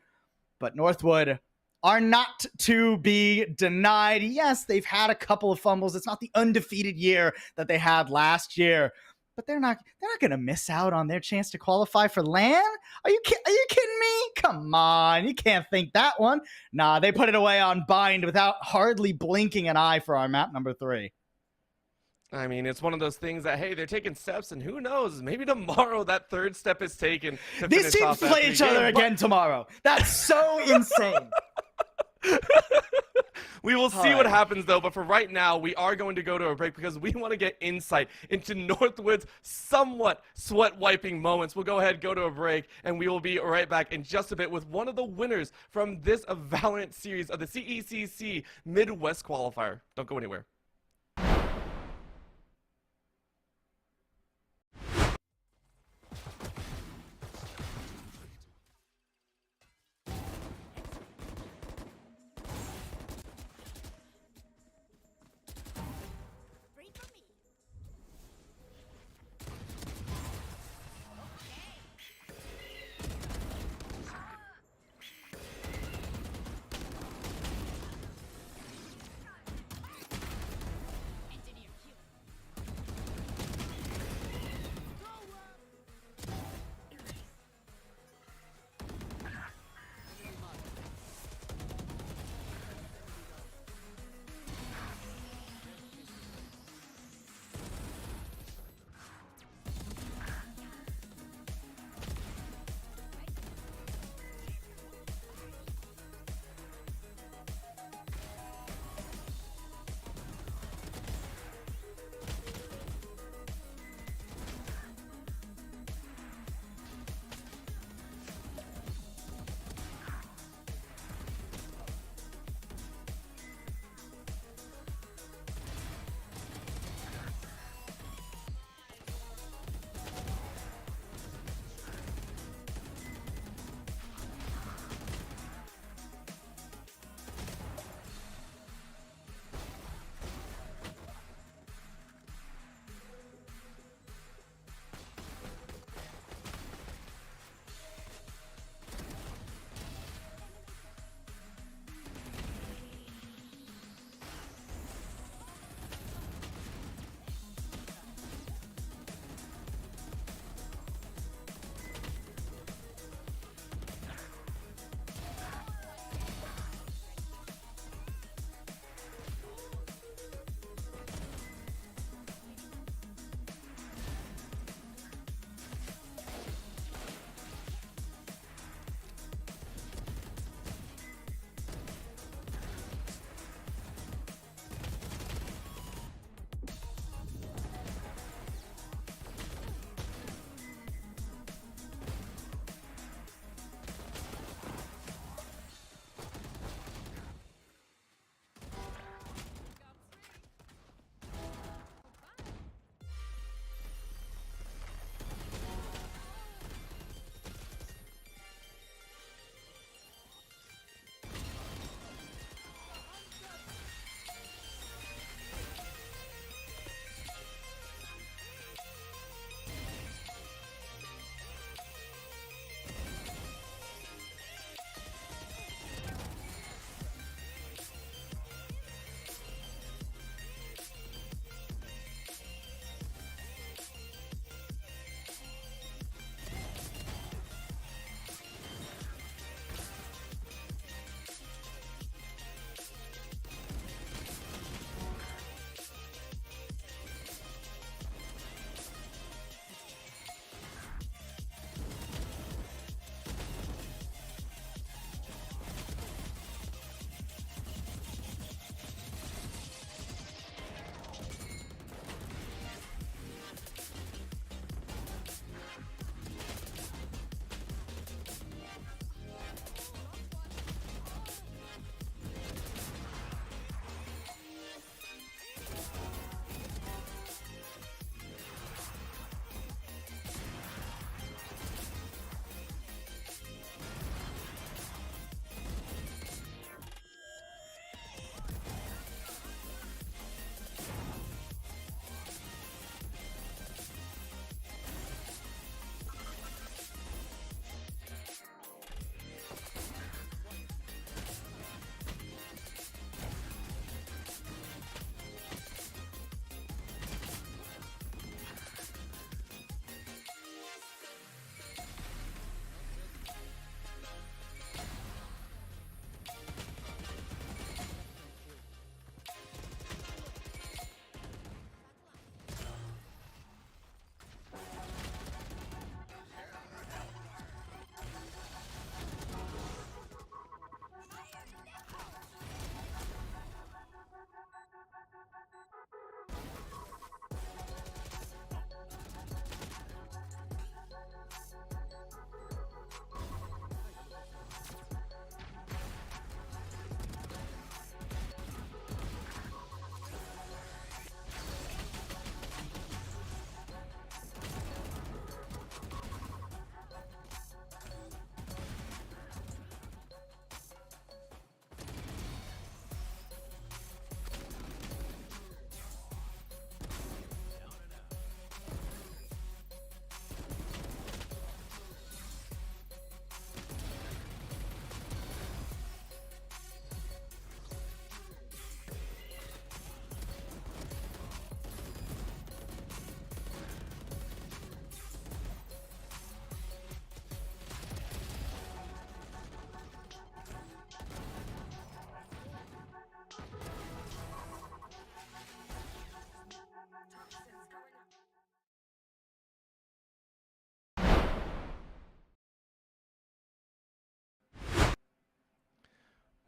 But Northwood are not to be denied. Yes, they've had a couple of fumbles. It's not the undefeated year that they had last year, but they're not going to miss out on their chance to qualify for LAN. Are you kidding me? Come on, you can't think that one. Nah, they put it away on Bind without hardly blinking an eye for our map number 3. I mean, it's one of those things that, hey, they're taking steps, and who knows, maybe tomorrow that third step is taken to These finish teams off that play each other again tomorrow. That's so insane. We will see what happens, though, but for right now, we are going to go to a break because we want to get insight into Northwood's somewhat sweat-wiping moments. We'll go ahead, go to a break, and we will be right back in just a bit with one of the winners from this Valorant series of the CECC Midwest Qualifier. Don't go anywhere.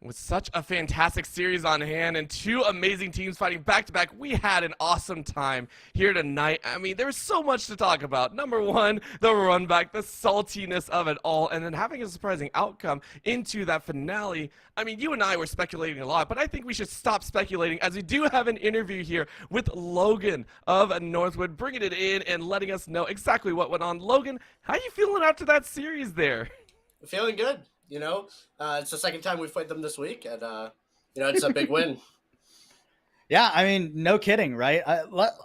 With such a fantastic series on hand and two amazing teams fighting back-to-back, we had an awesome time here tonight. I mean, there was so much to talk about. Number one, the run back, the saltiness of it all, and then having a surprising outcome into that finale. I mean, you and I were speculating a lot, but I think we should stop speculating as we do have an interview here with Logan of Northwood, bringing it in and letting us know exactly what went on. Logan, how you feeling after that series there? Feeling good. It's the second time we've played them this week, and it's a big win. Yeah, I mean, no kidding, right?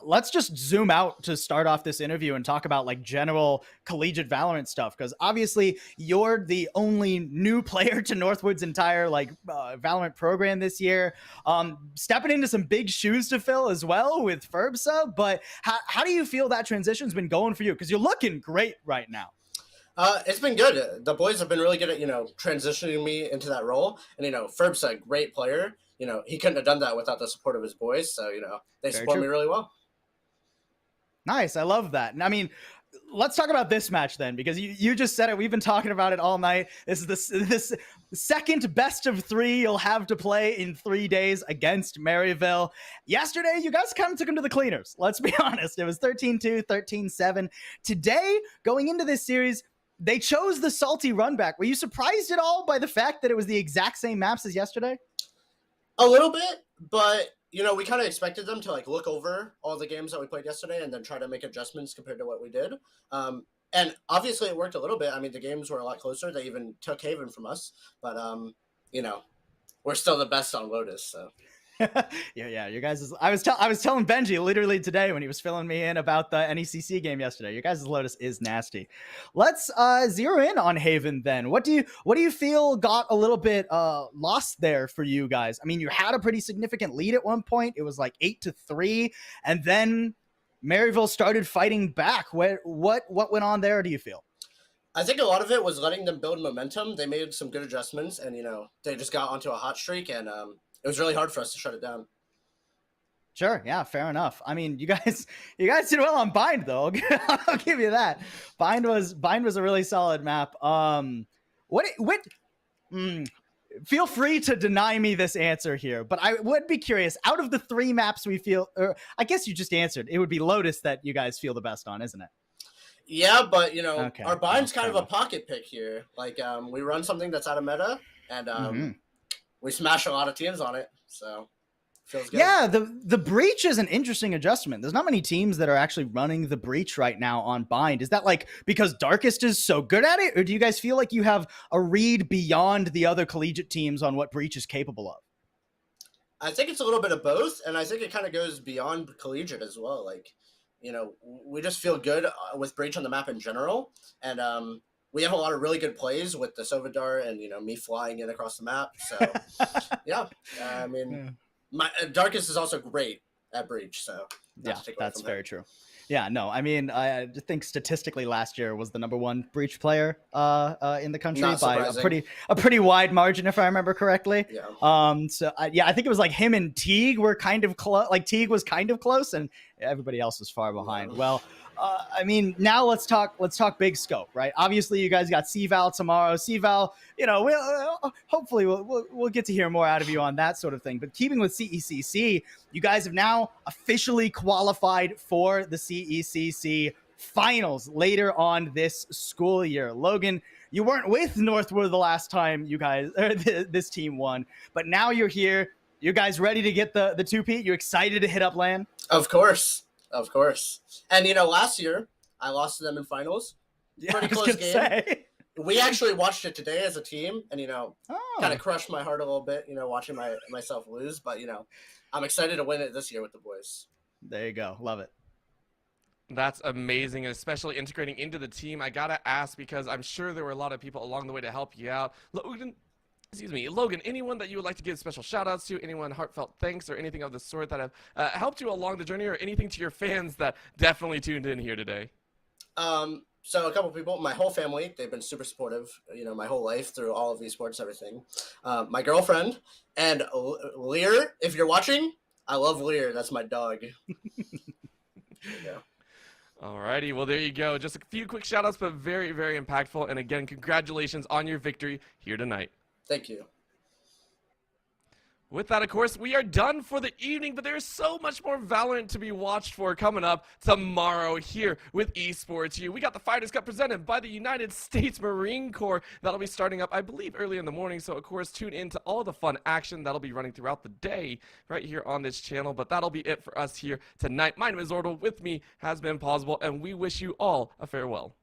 Let's just zoom out to start off this interview and talk about like general collegiate Valorant stuff, because obviously you're the only new player to Northwood's entire Valorant program this year, stepping into some big shoes to fill as well with Ferbsa. But how do you feel that transition's been going for you? Because you're looking great right now. It's been good. The boys have been really good at, transitioning me into that role. And, Ferb's a great player. He couldn't have done that without the support of his boys. So, they support me really well. Nice. I love that. And I mean, let's talk about this match then, because you just said it. We've been talking about it all night. This is this second best of three you'll have to play in 3 days against Maryville. Yesterday, you guys kind of took them to the cleaners. Let's be honest. It was 13-2, 13-7. Today, going into this series, they chose the salty run back. Were you surprised at all by the fact that it was the exact same maps as yesterday? A little bit, but, we kind of expected them to, look over all the games that we played yesterday and then try to make adjustments compared to what we did. And obviously it worked a little bit. I mean, the games were a lot closer. They even took Haven from us. But, we're still the best on Lotus, so. Yeah. You guys, I was telling Benji literally today when he was filling me in about the NECC game yesterday. Your guys' Lotus is nasty. Let's zero in on Haven then. What do you feel got a little bit lost there for you guys? I mean, you had a pretty significant lead at one point. It was like 8-3, and then Maryville started fighting back. What went on there? Do you feel? I think a lot of it was letting them build momentum. They made some good adjustments, and they just got onto a hot streak, and it was really hard for us to shut it down. Sure. Yeah, fair enough. I mean, you guys did well on Bind though. I'll give you that. Bind was a really solid map. Feel free to deny me this answer here, but I would be curious, out of the 3 maps we feel, or I guess you just answered, it would be Lotus that you guys feel the best on, isn't it? Yeah, but Okay. our Bind's kind of a pocket pick here. We run something that's out of meta, and we smash a lot of teams on it, so feels good. Yeah, the Breach is an interesting adjustment. There's not many teams that are actually running the Breach right now on Bind. Is that because Darkest is so good at it, or do you guys feel like you have a read beyond the other collegiate teams on what Breach is capable of? I think it's a little bit of both, and I think it kind of goes beyond collegiate as well. We just feel good with Breach on the map in general, and we have a lot of really good plays with the Sovadar and, me flying in across the map. So, yeah. I mean, my Darkest is also great at Breach. So, yeah, that's very true. Yeah, no, I mean, I think statistically last year was the #1 Breach player in the country by a pretty wide margin, if I remember correctly. Yeah. I think it was him and Teague were kind of close. Teague was kind of close, and everybody else was far behind. Yeah. Well, I mean, now let's talk big scope, right? Obviously, you guys got CVAL tomorrow. CVAL, hopefully we'll get to hear more out of you on that sort of thing. But keeping with CECC, you guys have now officially qualified for the CECC finals later on this school year. Logan, you weren't with Northwood the last time this team won, but now you're here. You guys ready to get the two-peat? You excited to hit up LAN? Of course. And, last year, I lost to them in finals. Yeah, pretty close game. We actually watched it today as a team and, kind of crushed my heart a little bit, watching myself lose. But, I'm excited to win it this year with the boys. There you go. Love it. That's amazing, and especially integrating into the team. I got to ask, because I'm sure there were a lot of people along the way to help you out. Logan, anyone that you would like to give special shout-outs to, anyone heartfelt thanks or anything of the sort that have helped you along the journey, or anything to your fans that definitely tuned in here today? So a couple people, my whole family, they've been super supportive, my whole life through all of these sports, everything. My girlfriend and Lear, if you're watching, I love Lear. That's my dog. Yeah. Alrighty, well, there you go. Just a few quick shout-outs, but very, very impactful. And again, congratulations on your victory here tonight. Thank you. With that, of course, we are done for the evening, but there's so much more Valorant to be watched for coming up tomorrow here with Esports U. We got the Fighters Cup presented by the United States Marine Corps. That'll be starting up, I believe, early in the morning, so of course, tune in to all the fun action that'll be running throughout the day right here on this channel. But that'll be it for us here tonight. My name is Ordle. With me has been Possible, and we wish you all a farewell.